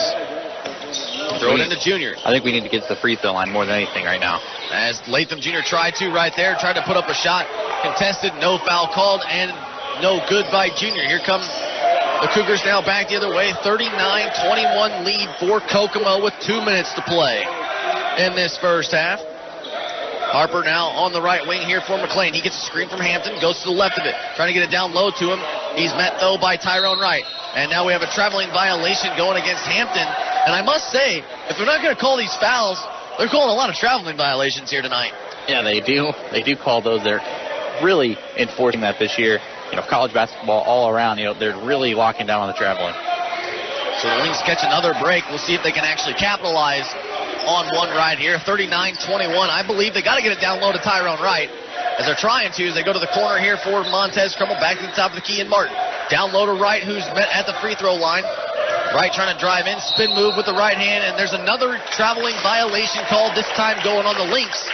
Throw it into Junior. I think we need to get to the free throw line more than anything right now. As Latham Jr. tried to right there, tried to put up a shot. Contested, no foul called, and no good by Junior. Here come the Cougars now back the other way. 39-21 lead for Kokomo with 2 minutes to play in this first half. Harper now on the right wing here for McLean. He gets a screen from Hampton, goes to the left of it, trying to get it down low to him. He's met, though, by Tyrone Wright. And now we have a traveling violation going against Hampton. And I must say, if they're not going to call these fouls, they're calling a lot of traveling violations here tonight. Yeah, they do. They do call those. They're really enforcing that this year. College basketball all around, they're really locking down on the traveling. So the Lynx catch another break. We'll see if they can actually capitalize on one right here. 39-21. I believe they got to get it down low to Tyrone Wright. As they're trying to, as they go to the corner here for Montez Crumble, back to the top of the key, and Martin. Down low to Wright, who's met at the free throw line. Wright trying to drive in, spin move with the right hand, and there's another traveling violation called, this time going on the Lynx.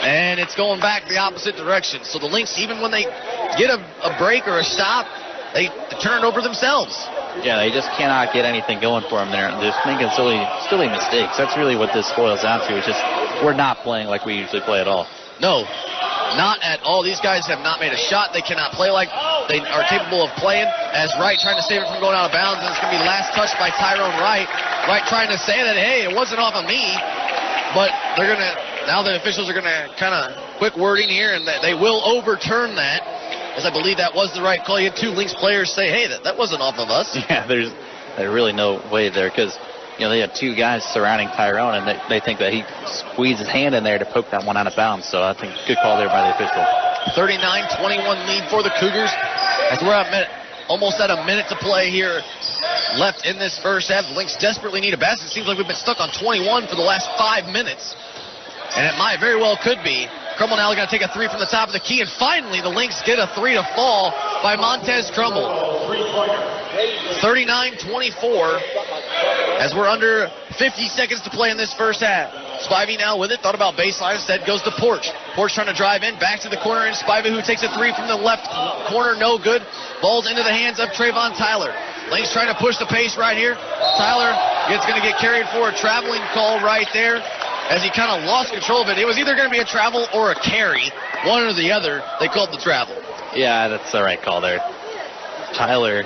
And it's going back the opposite direction. So the Lynx, even when they get a break or a stop, they turn it over themselves. Yeah, they just cannot get anything going for them there. They're just making silly mistakes. That's really what this boils down to. It's just we're not playing like we usually play at all. No, not at all. These guys have not made a shot. They cannot play like they are capable of playing. As Wright trying to save it from going out of bounds, and it's going to be last touch by Tyrone Wright. Wright trying to say that, hey, it wasn't off of me. But they're going to, now the officials are going to kind of quick wording here, and they will overturn that, as I believe that was the right call. You had two Lynx players say, hey, that wasn't off of us. Yeah, there's really no way there, because they had two guys surrounding Tyrone, and they think that he squeezed his hand in there to poke that one out of bounds. So I think good call there by the official. 39-21 lead for the Cougars. As we're almost at a minute to play here left in this first half. The Lynx desperately need a basket. It seems like we've been stuck on 21 for the last 5 minutes. And it might very well could be. Crumble now going to take a three from the top of the key. And finally, the Lynx get a three to fall by Montez Crumble. 39-24 as we're under 50 seconds to play in this first half. Spivey now with it. Thought about baseline. Instead goes to Porch. Porch trying to drive in. Back to the corner. And Spivey, who takes a three from the left corner. No good. Ball's into the hands of Trayvon Tyler. Lynx trying to push the pace right here. Tyler is going to get carried for a traveling call right there, as he kind of lost control of it. It was either going to be a travel or a carry. One or the other. They called the travel. Yeah, that's the right call there. Tyler,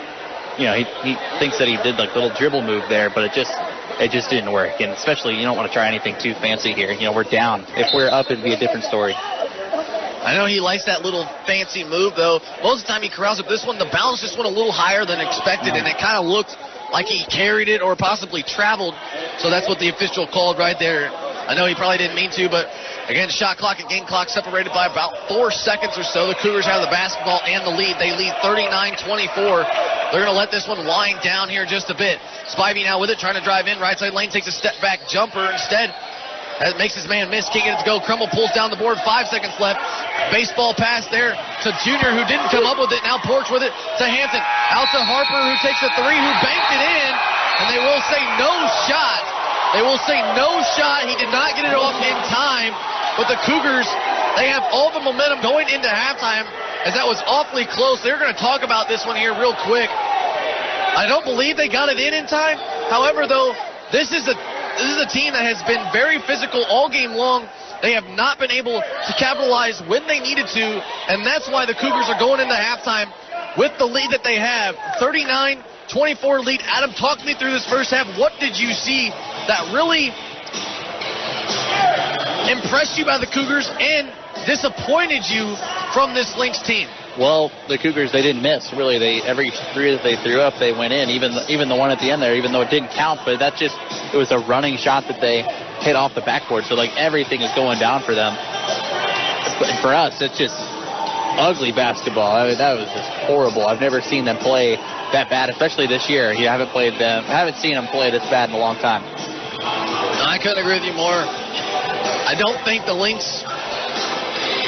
he thinks that he did like a little dribble move there, but it just didn't work. And especially, you don't want to try anything too fancy here. We're down. If we're up, it'd be a different story. I know he likes that little fancy move, though. Most of the time he corrals it. This one, the bounce just went a little higher than expected, and it kind of looked like he carried it or possibly traveled. So that's what the official called right there. I know he probably didn't mean to, but again, shot clock and game clock separated by about 4 seconds or so. The Cougars have the basketball and the lead. They lead 39-24. They're going to let this one wind down here just a bit. Spivey now with it, trying to drive in. Right side lane, takes a step back jumper instead. That makes his man miss. Can't get it to go. Crumble pulls down the board. 5 seconds left. Baseball pass there to Junior, who didn't come up with it. Now Porch with it to Hampton. Out to Harper, who takes a three, who banked it in. And they will say no shot. They will say no shot. He did not get it off in time. But the Cougars, they have all the momentum going into halftime, as that was awfully close. They're going to talk about this one here real quick. I don't believe they got it in time. However, though, this is a team that has been very physical all game long. They have not been able to capitalize when they needed to, and that's why the Cougars are going into halftime with the lead that they have. 39-24 lead. Adam, talk me through this first half. What did you see that really impressed you by the Cougars and disappointed you from this Lynx team? Well, the Cougars, they didn't miss, really. Every three that they threw up, they went in, even the one at the end there, even though it didn't count. But it was a running shot that they hit off the backboard. So, everything is going down for them. But for us, it's just ugly basketball. I mean, that was just horrible. I've never seen them play that bad, especially this year. I haven't seen them play this bad in a long time. I couldn't agree with you more. I don't think the Lynx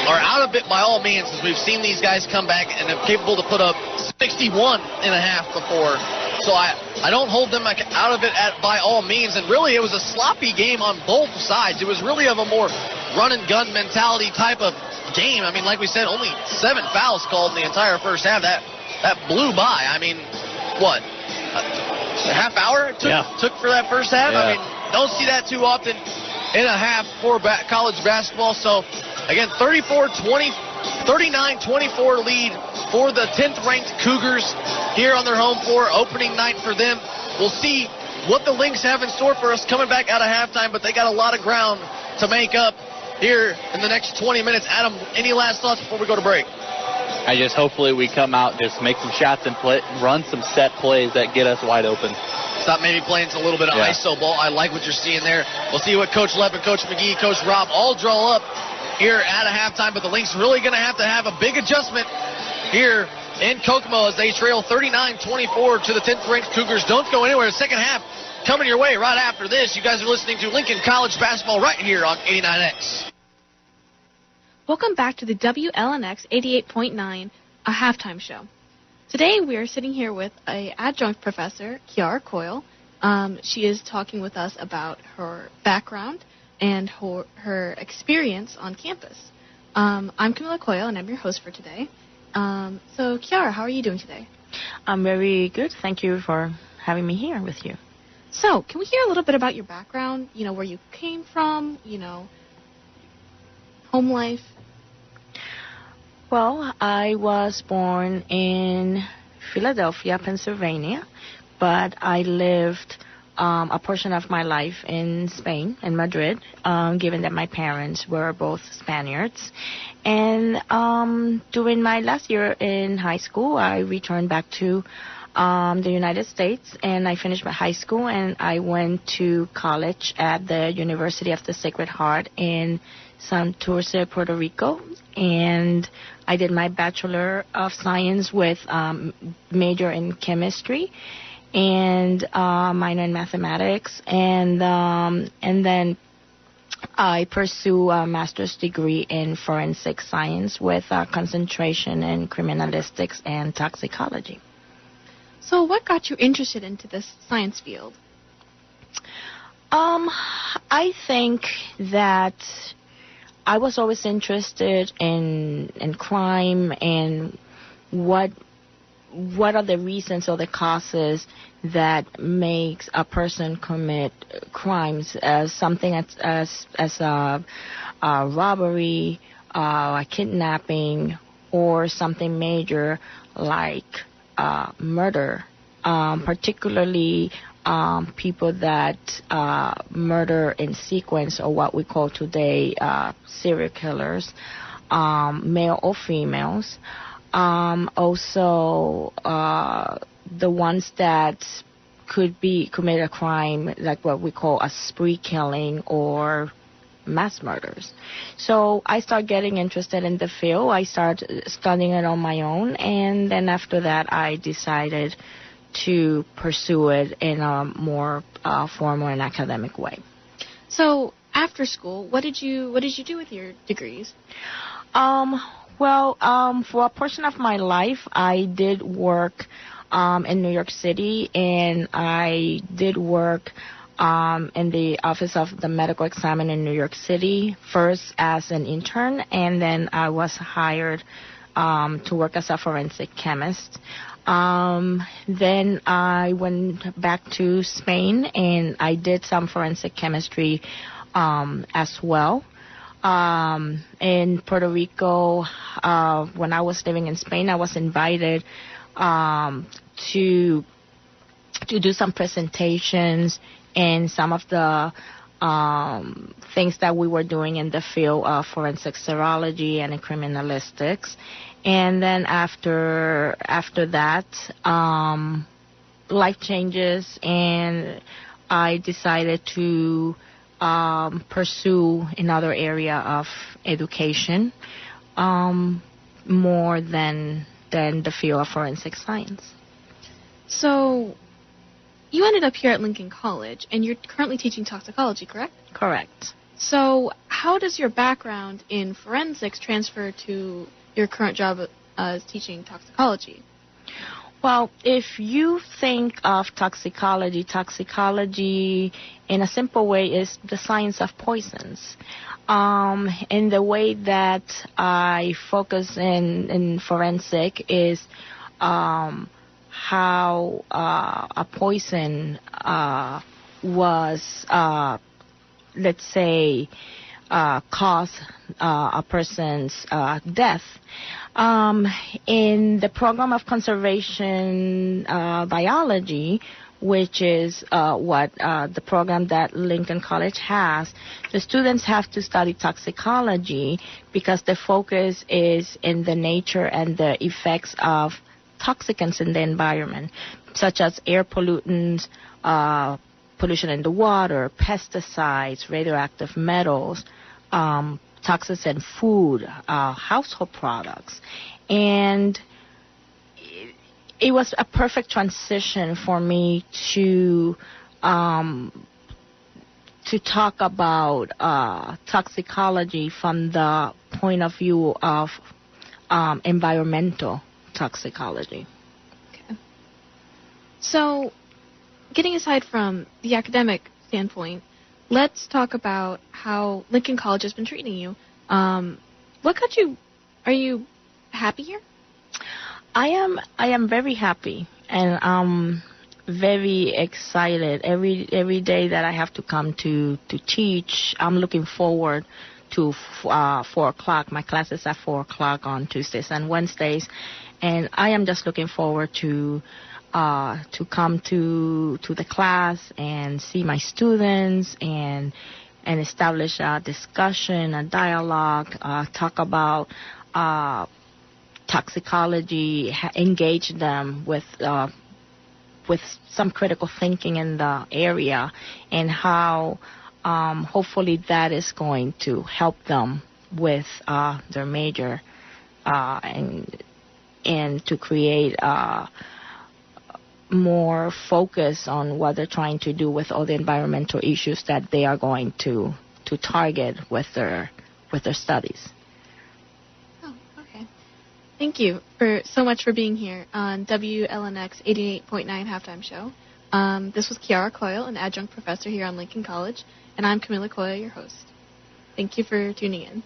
are out of it by all means, because we've seen these guys come back and are capable to put up 61 and a half before. So I don't hold them out of it by all means. And really, it was a sloppy game on both sides. It was really of a more run-and-gun mentality type of game. I mean, like we said, only 7 fouls called in the entire first half. That blew by. I mean, what? A half hour it took for that first half? Yeah. I mean, Don't see that too often in a half for college basketball. So, again, 39-24 lead for the 10th-ranked Cougars here on their home floor. Opening night for them. We'll see what the Lynx have in store for us coming back out of halftime, but they got a lot of ground to make up here in the next 20 minutes. Adam, any last thoughts before we go to break? I just hopefully we come out, just make some shots and run some set plays that get us wide open. Stop maybe playing a little bit of ISO ball. I like what you're seeing there. We'll see what Coach Lepp and Coach McGee, Coach Rob all draw up here at a halftime, but the Lynx really going to have a big adjustment here in Kokomo as they trail 39-24 to the 10th-ranked Cougars. Don't go anywhere. The second half coming your way right after this. You guys are listening to Lincoln College Basketball right here on 89X. Welcome back to the WLNX 88.9, a halftime show. Today we are sitting here with an adjunct professor, Kiara Coyle. She is talking with us about her background and her experience on campus. I'm Camila Coyle, and I'm your host for today. So, Kiara, how are you doing today? I'm very good. Thank you for having me here with you. So, can we hear a little bit about your background, where you came from, home life? Well, I was born in Philadelphia, Pennsylvania, but I lived a portion of my life in Spain, in Madrid, given that my parents were both Spaniards. And during my last year in high school, I returned back to the United States, and I finished my high school, and I went to college at the University of the Sacred Heart in Santurce, Puerto Rico, and I did my Bachelor of Science with major in chemistry and minor in mathematics, and then I pursue a master's degree in forensic science with a concentration in criminalistics and toxicology. So what got you interested into this science field? I think that I was always interested in crime and what are the reasons or the causes that makes a person commit crimes, as something as a robbery, a kidnapping, or something major like murder, particularly people that murder in sequence, or what we call today serial killers, male or females. Also, the ones that commit a crime like what we call a spree killing or mass murders. So I started getting interested in the field. I started studying it on my own, and then after that I decided to pursue it in a more formal and academic way. So after school, what did you do with your degrees? Well, for a portion of my life, I did work in New York City, and I did work in the Office of the Medical Examiner in New York City, first as an intern, and then I was hired to work as a forensic chemist. Then I went back to Spain, and I did some forensic chemistry as well. In Puerto Rico, when I was living in Spain, I was invited to do some presentations and some of the things that we were doing in the field of forensic serology and in criminalistics. And then after that, life changes, and I decided to pursue another area of education more than the field of forensic science. So you ended up here at Lincoln College, and you're currently teaching toxicology, correct? Correct. So how does your background in forensics transfer to your current job as teaching toxicology? Well, if you think of toxicology in a simple way is the science of poisons. And the way that I focus in forensic is how a poison was, let's say, cause a person's death. In the program of conservation biology, which is what the program that Lincoln College has, the students have to study toxicology because the focus is in the nature and the effects of toxicants in the environment, such as air pollutants, pollution in the water, pesticides, radioactive metals, toxins in food, household products. And it was a perfect transition for me to talk about toxicology from the point of view of environmental toxicology. Okay. So, getting aside from the academic standpoint, let's talk about how Lincoln College has been treating you. Are you happy here? I am very happy, and I'm very excited. Every day that I have to come to teach, I'm looking forward to 4 o'clock. My class is at 4 o'clock on Tuesdays and Wednesdays, and I am just looking forward to come to the class and see my students and establish a discussion, a dialogue, talk about toxicology, engage them with some critical thinking in the area, and how hopefully that is going to help them with their major and to create more focus on what they're trying to do with all the environmental issues that they are going to target with their studies. Oh, okay. Thank you so much for being here on WLNX 88.9 Halftime Show. This was Kiara Coyle, an adjunct professor here on Lincoln College, and I'm Camila Coyle, your host. Thank you for tuning in.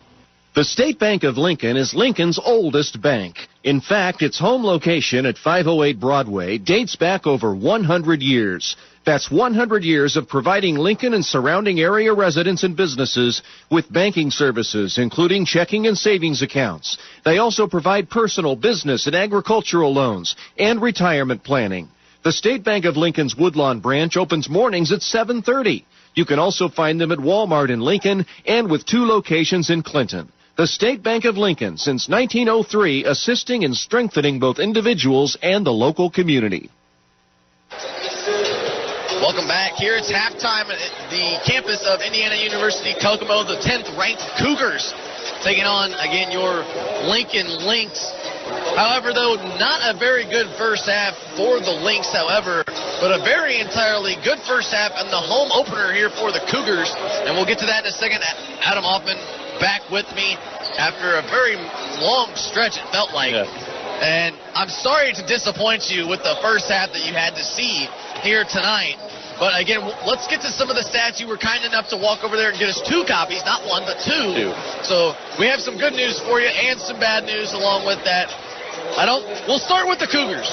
The State Bank of Lincoln is Lincoln's oldest bank. In fact, its home location at 508 Broadway dates back over 100 years. That's 100 years of providing Lincoln and surrounding area residents and businesses with banking services, including checking and savings accounts. They also provide personal, business, and agricultural loans and retirement planning. The State Bank of Lincoln's Woodlawn branch opens mornings at 7:30. You can also find them at Walmart in Lincoln and with 2 locations in Clinton. The State Bank of Lincoln, since 1903, assisting and strengthening both individuals and the local community. Welcome back. Here it's halftime at the campus of Indiana University Kokomo, the 10th-ranked Cougars, taking on, again, your Lincoln Lynx. However, though, not a very good first half for the Lynx, however, but a very entirely good first half and the home opener here for the Cougars. And we'll get to that in a second. Adam Hoffman back with me after a very long stretch, it felt like. Yeah. And I'm sorry to disappoint you with the first half that you had to see here tonight. But again, let's get to some of the stats. You were kind enough to walk over there and get us 2 copies, not 1, but 2. So we have some good news for you and some bad news along with that. We'll start with the Cougars.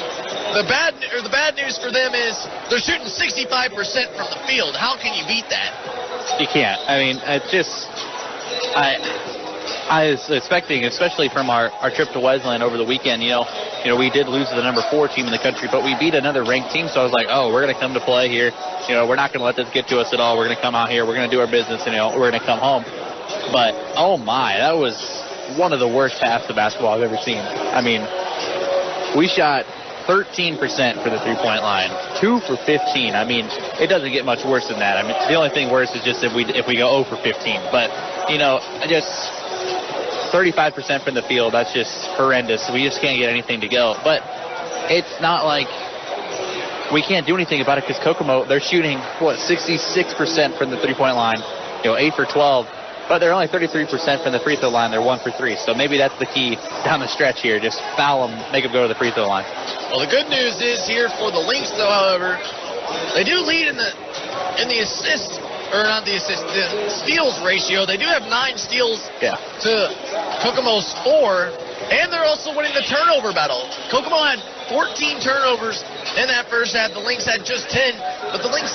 The bad news for them is they're shooting 65% from the field. How can you beat that? You can't. I mean, it's just, I was expecting, especially from our trip to Wesleyan over the weekend, you know, we did lose to the number 4 team in the country, but we beat another ranked team, so I was like, oh, we're going to come to play here. You know, we're not going to let this get to us at all. We're going to come out here. We're going to do our business, and, we're going to come home. But, oh, my, that was one of the worst halves of basketball I've ever seen. I mean, we shot 13% for the three-point line, 2 for 15. I mean, it doesn't get much worse than that. I mean, the only thing worse is just if we go 0 for 15. But, just 35% from the field, that's just horrendous. We just can't get anything to go. But it's not like we can't do anything about it because Kokomo, they're shooting, 66% from the three-point line, 8 for 12. But they're only 33% from the free throw line. They're 1 for 3. So maybe that's the key down the stretch here. Just foul them, make them go to the free throw line. Well, the good news is here for the Lynx, though, however, they do lead in the assists, or not the assists, the steals ratio. They do have 9 steals to Kokomo's 4, and they're also winning the turnover battle. Kokomo had 14 turnovers in that first half. The Lynx had just 10, but the Lynx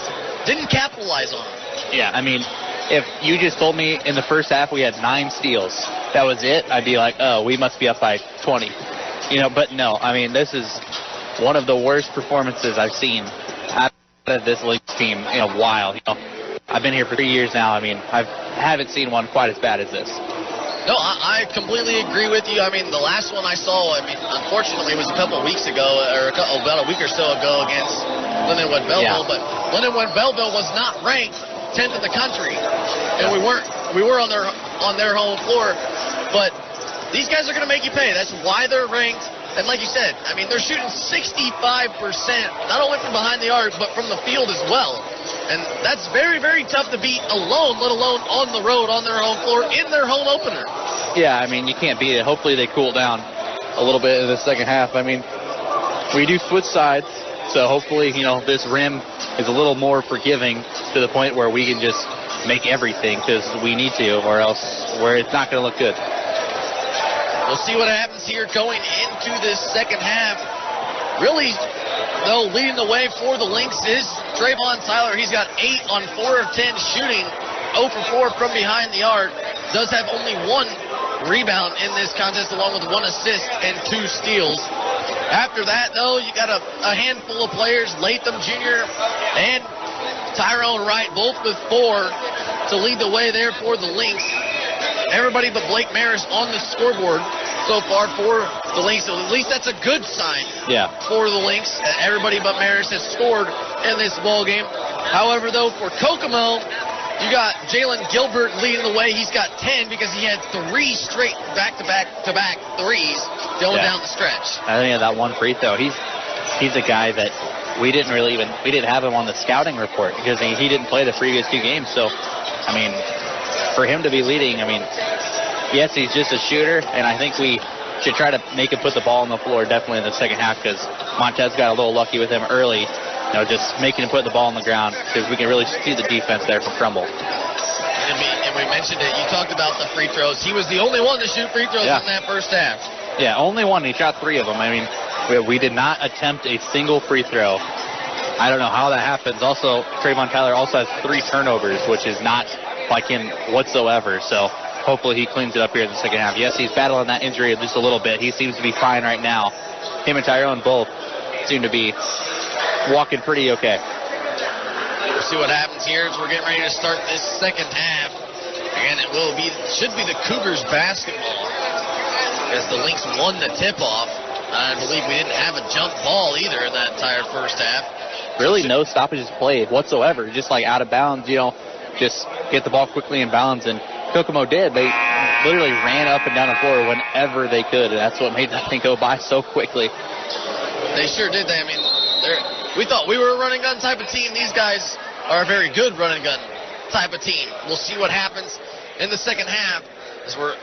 didn't capitalize on them. Yeah, I mean, if you just told me in the first half we had 9 steals, that was it, I'd be like, oh, we must be up by 20. But no, I mean, this is one of the worst performances I've seen out of this Lynx team in a while. I've been here for 3 years now. I mean, I haven't seen one quite as bad as this. No, I completely agree with you. I mean, the last one I saw, unfortunately, it was a couple weeks ago, or about a week or so ago against Lindenwood Belleville. Yeah. But Lindenwood Belleville was not ranked 10th in the country, and we were on their home floor. But these guys are going to make you pay. That's why they're ranked. And like you said, I mean, they're shooting 65%, not only from behind the arc, but from the field as well. And that's very, very tough to beat alone, let alone on the road, on their home floor, in their home opener. Yeah, I mean, you can't beat it. Hopefully they cool down a little bit in the second half. I mean, we do switch sides, so hopefully, this rim is a little more forgiving to the point where we can just make everything, because we need to, or else it's not going to look good. We'll see what happens here going into this second half. Really, though, leading the way for the Lynx is Trayvon Tyler. He's got 8 on 4 of 10 shooting, 0 for 4 from behind the arc. Does have only 1 rebound in this contest, along with 1 assist and 2 steals. After that, though, you got a handful of players, Latham Jr. and Tyrone Wright, both with 4 to lead the way there for the Lynx. Everybody but Blake Maris on the scoreboard so far for the Lynx. So at least that's a good sign for the Lynx. Everybody but Maris has scored in this ball game. However, though, for Kokomo, you got Jalen Gilbert leading the way. He's got 10 because he had 3 straight back-to-back threes going down the stretch. I think that 1 free throw. He's a guy that we didn't have him on the scouting report because he didn't play the previous 2 games. So, I mean, for him to be leading, I mean, yes, he's just a shooter, and I think we should try to make him put the ball on the floor definitely in the second half, because Montez got a little lucky with him early, just making him put the ball on the ground, because we can really see the defense there from Trumbull. And we mentioned it. You talked about the free throws. He was the only one to shoot free throws in that first half. Yeah, only one. He shot 3 of them. I mean, we did not attempt a single free throw. I don't know how that happens. Also, Trayvon Tyler also has 3 turnovers, which is not like him whatsoever. So hopefully he cleans it up here in the second half. Yes, he's battling that injury just a little bit. He seems to be fine right now. Him and Tyrone both seem to be walking pretty okay. We'll see what happens here as we're getting ready to start this second half. Again, should be the Cougars basketball, as the Lynx won the tip-off. I believe we didn't have a jump ball either in that entire first half. Really no stoppages played whatsoever. Just like out of bounds, just get the ball quickly in bounds, and Kokomo did. They literally ran up and down the floor whenever they could, and that's what made that thing go by so quickly. They sure did. I mean, we thought we were a running gun type of team. These guys are a very good running gun type of team. We'll see what happens in the second half, as we're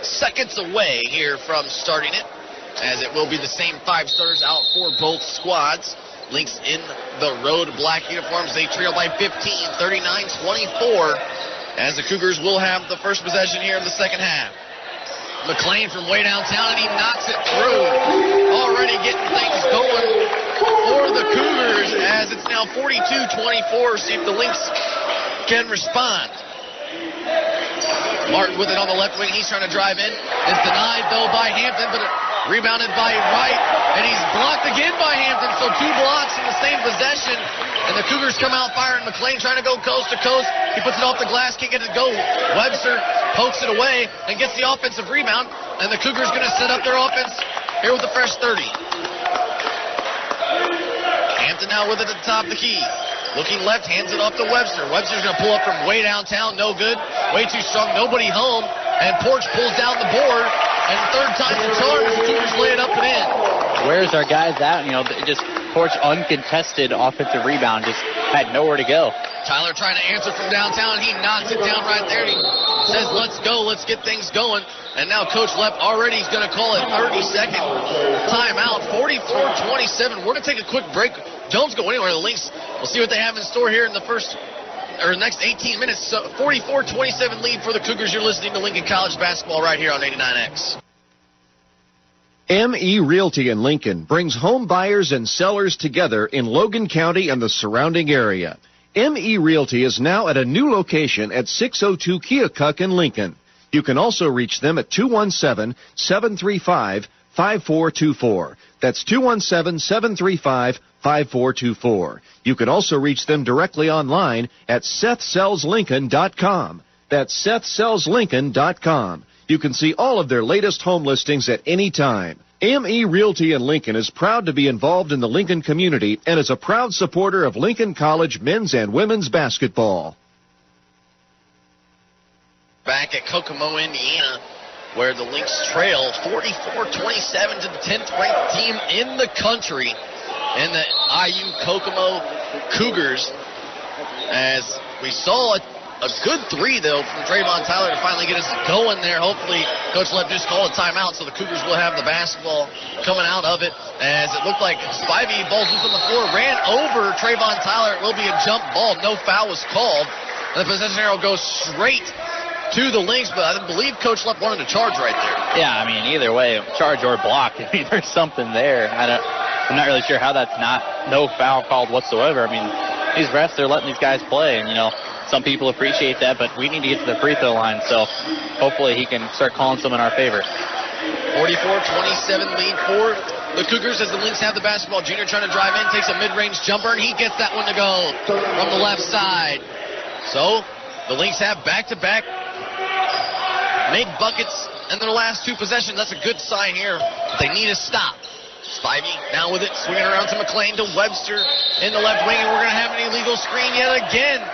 seconds away here from starting it, as it will be the same 5 starters out for both squads. Lynx in the road black uniforms. They trail by 15, 39-24, as the Cougars will have the first possession here in the second half. McLean from way downtown, and he knocks it through. Already getting things going for the Cougars, as it's now 42-24. See if the Lynx can respond. Martin with it on the left wing. He's trying to drive in. It's denied, though, by Hampton, but rebounded by Wright, and he's blocked again by Hampton. So 2 blocks in the same possession, and the Cougars come out firing. McLean trying to go coast to coast. He puts it off the glass, can't get it to go. Webster pokes it away and gets the offensive rebound, and the Cougars going to set up their offense here with a fresh 30. Hampton now with it at the top of the key. Looking left, hands it off to Webster. Webster's going to pull up from way downtown. No good. Way too strong. Nobody home. And Porch pulls down the board. And third time's the charm as the Cougars lay it up and in. Where's our guys at? Just Porch uncontested offensive rebound. Just had nowhere to go. Tyler trying to answer from downtown. He knocks it down right there. He says, let's go. Let's get things going. And now Coach Lepp already is going to call a 30-second timeout. 44-27. We're going to take a quick break. Don't go anywhere. The Lynx, we'll see what they have in store here in the next 18 minutes. So 44-27 lead for the Cougars. You're listening to Lincoln College basketball right here on 89X. ME Realty in Lincoln brings home buyers and sellers together in Logan County and the surrounding area. ME Realty is now at a new location at 602 Keokuk in Lincoln. You can also reach them at 217-735-5424. That's 217-735-5424. You can also reach them directly online at SethSellsLincoln.com. That's SethSellsLincoln.com. You can see all of their latest home listings at any time. ME Realty in Lincoln is proud to be involved in the Lincoln community and is a proud supporter of Lincoln College men's and women's basketball. Back at Kokomo, Indiana, where the Lynx trail 44-27 to the 10th ranked team in the country, in the IU Kokomo Cougars, as we saw a good three, though, from Trayvon Tyler to finally get us going there. Hopefully, Coach Lepp just called a timeout, so the Cougars will have the basketball coming out of it, as it looked like Spivey, balls loose on the floor, ran over Trayvon Tyler. It will be a jump ball. No foul was called. And the possession arrow goes straight to the Lynx, but I believe Coach Lepp wanted to charge right there. Yeah, I mean, either way, charge or block, I mean, there's something there. I'm not really sure how that's not no foul called whatsoever. I mean, these refs, they're letting these guys play, and, some people appreciate that, but we need to get to the free throw line, so hopefully he can start calling some in our favor. 44-27 lead for the Cougars as the Lynx have the basketball. Junior trying to drive in, takes a mid-range jumper, and he gets that one to go from the left side. So the Lynx have back-to-back made buckets in their last two possessions. That's a good sign here. They need a stop. Spivey now with it, swinging around to McLean, to Webster in the left wing, and we're going to have an illegal screen yet again.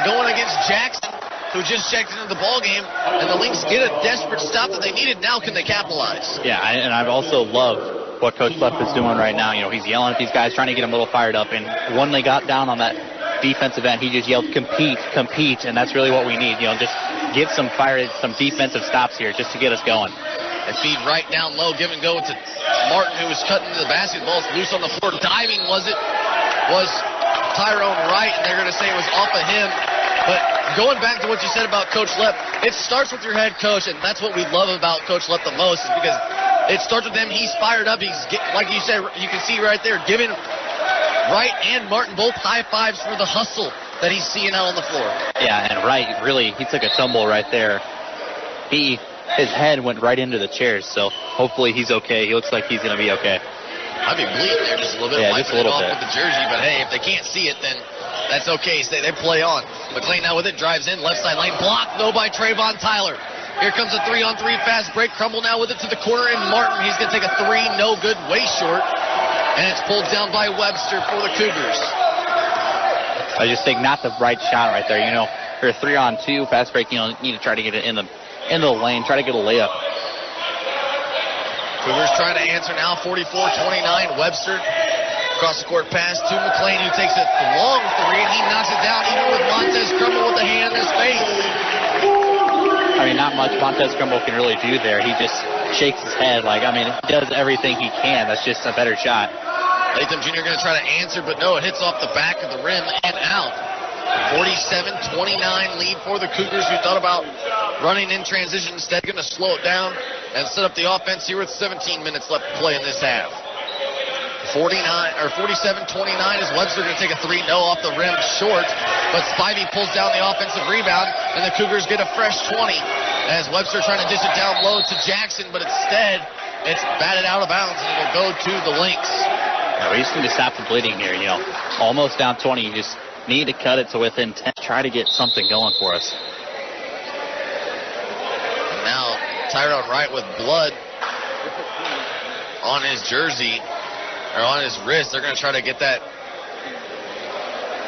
Going against Jackson, who just checked into the ball game, and the Lynx get a desperate stop that they needed. Now can they capitalize? Yeah, and I also love what Coach Lepp is doing right now. He's yelling at these guys, trying to get them a little fired up, and when they got down on that defensive end, he just yelled, compete, and that's really what we need. Just get some defensive stops here just to get us going. They feed right down low, give and go to Martin, who was cutting to the basketball. It's loose on the floor. Diving was Tyrone Wright, and they're going to say it was off of him. But going back to what you said about Coach Lepp, it starts with your head coach, and that's what we love about Coach Lepp the most, is because it starts with him. He's fired up. He's, like you said, you can see right there, giving Wright and Martin both high fives for the hustle that he's seeing out on the floor. Yeah, and Wright, really, he took a tumble right there. His head went right into the chairs, so hopefully he's okay. He looks like he's going to be okay. I'd be bleeding there just a little bit, wiping it off with the jersey, but hey, if they can't see it, then that's okay. They play on. McLean now with it, drives in, left side lane, blocked though by Trayvon Tyler. Here comes a 3-on-3 fast break. Crumble now with it to the corner, and Martin, he's going to take a three, no good, way short, and it's pulled down by Webster for the Cougars. I just think not the right shot right there. For a 3-on-2 fast break, need to try to get it in the lane, try to get a layup. Cougars trying to answer now, 44-29. Webster across the court pass to McLean, who takes a long three, and he knocks it down even with Montez Crumble with the hand in his face. I mean, not much Montez Crumble can really do there. He just shakes his head he does everything he can. That's just a better shot. Latham Jr. going to try to answer, but no, it hits off the back of the rim and out. 47-29 lead for the Cougars, who thought about running in transition. Instead, going to slow it down and set up the offense here with 17 minutes left to play in this half. 47-29 is Webster going to take a three, no, off the rim, short, but Spivey pulls down the offensive rebound, and the Cougars get a fresh 20 as Webster trying to dish it down low to Jackson, but instead it's batted out of bounds, and it'll go to the Lynx. Yeah, we just need to stop the bleeding here. Almost down 20. You just need to cut it to within 10. Try to get something going for us. And now Tyrone Wright with blood on his jersey, or on his wrist. They're going to try to get that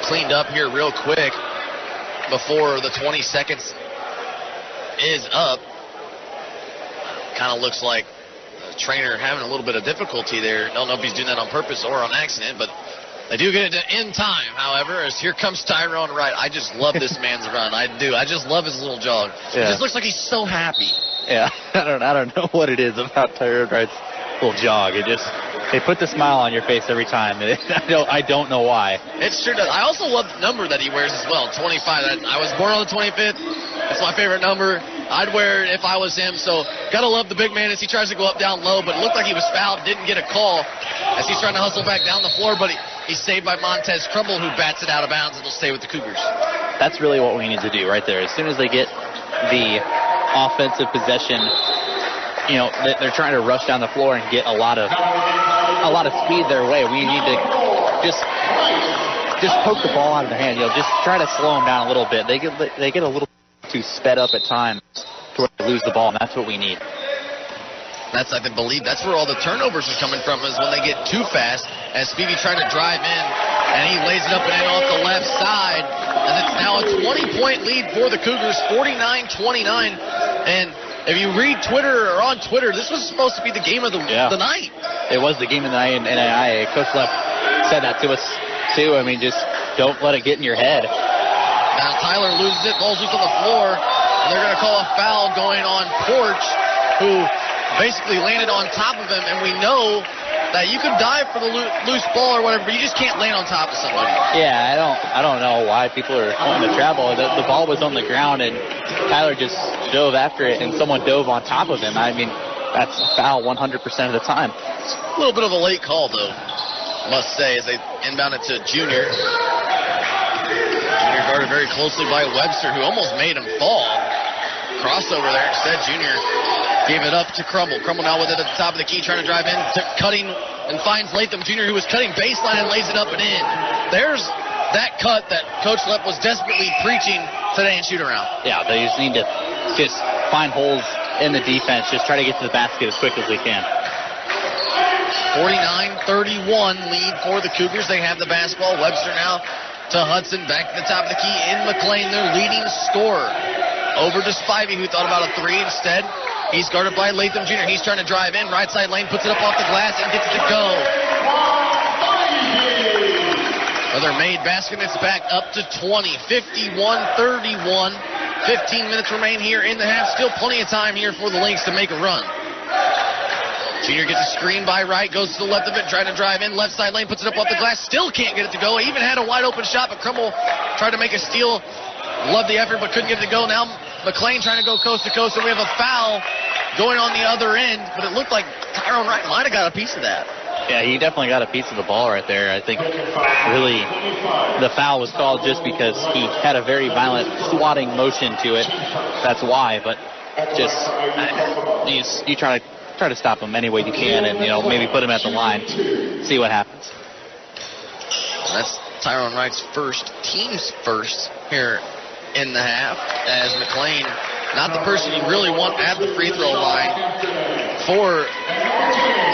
cleaned up here real quick before the 20 seconds is up. Kind of looks like the trainer having a little bit of difficulty there. Don't know if he's doing that on purpose or on accident, but they do get it in time, however, as here comes Tyrone Wright. I just love this man's run. I do. I just love his little jog. Yeah. It just looks like he's so happy. Yeah, I don't know what it is about Tyrone Wright's little jog. They put the smile on your face every time. I don't know why. It sure does. I also love the number that he wears as well, 25. I was born on the 25th. That's my favorite number. I'd wear it if I was him. So gotta love the big man as he tries to go up down low, but it looked like he was fouled, didn't get a call as he's trying to hustle back down the floor. But He's saved by Montez Crumble, who bats it out of bounds and will stay with the Cougars. That's really what we need to do right there. As soon as they get the offensive possession, they're trying to rush down the floor and get a lot of speed their way. We need to just poke the ball out of their hand. Just try to slow them down a little bit. They get a little too sped up at times to where they lose the ball, and that's what we need. I believe that's where all the turnovers are coming from, is when they get too fast. As Speedy trying to drive in, and he lays it up and in off the left side. And it's now a 20-point lead for the Cougars, 49-29. And if you read Twitter or on Twitter, this was supposed to be the game of the night. It was the game of the night, and Coach Leff said that to us too. Just don't let it get in your head. Now Tyler loses it, ball's loose on the floor, and they're going to call a foul going on Porch, who basically landed on top of him, and we know that you can dive for the loose ball or whatever, but you just can't land on top of somebody. Yeah, I don't know why people are wanting to travel. The ball was on the ground, and Tyler just dove after it, and someone dove on top of him. That's a foul 100% of the time. A little bit of a late call, though, I must say, as they inbound it to Junior. Junior guarded very closely by Webster, who almost made him fall. Crossover there. Instead, Junior gave it up to Crumble. Crumble now with it at the top of the key, trying to drive in, cutting, and finds Latham Jr., who was cutting baseline and lays it up and in. There's that cut that Coach Lepp was desperately preaching today in shoot-around. Yeah, they just need to find holes in the defense, just try to get to the basket as quick as they can. 49-31 lead for the Cougars. They have the basketball. Webster now to Hudson, back to the top of the key in McLean, their leading scorer. Over to Spivey, who thought about a three. Instead, he's guarded by Latham Jr. He's trying to drive in. Right side lane, puts it up off the glass and gets it to go. Another made basket. It's back up to 20. 51-31. 15 minutes remain here in the half. Still plenty of time here for the Lynx to make a run. Junior gets a screen by right, goes to the left of it, trying to drive in. Left side lane, puts it up off the glass. Still can't get it to go. Even had a wide open shot, but Crumble tried to make a steal. Loved the effort, but couldn't get it to go. Now McLean trying to go coast to coast, and we have a foul going on the other end, but it looked like Tyrone Wright might have got a piece of that. Yeah, he definitely got a piece of the ball right there. I think really the foul was called just because he had a very violent swatting motion to it. That's why, but just you try to stop him any way you can, and maybe put him at the line, see what happens. That's Tyrone Wright's team's first here in the half, as McLean, not the person you really want at the free throw line for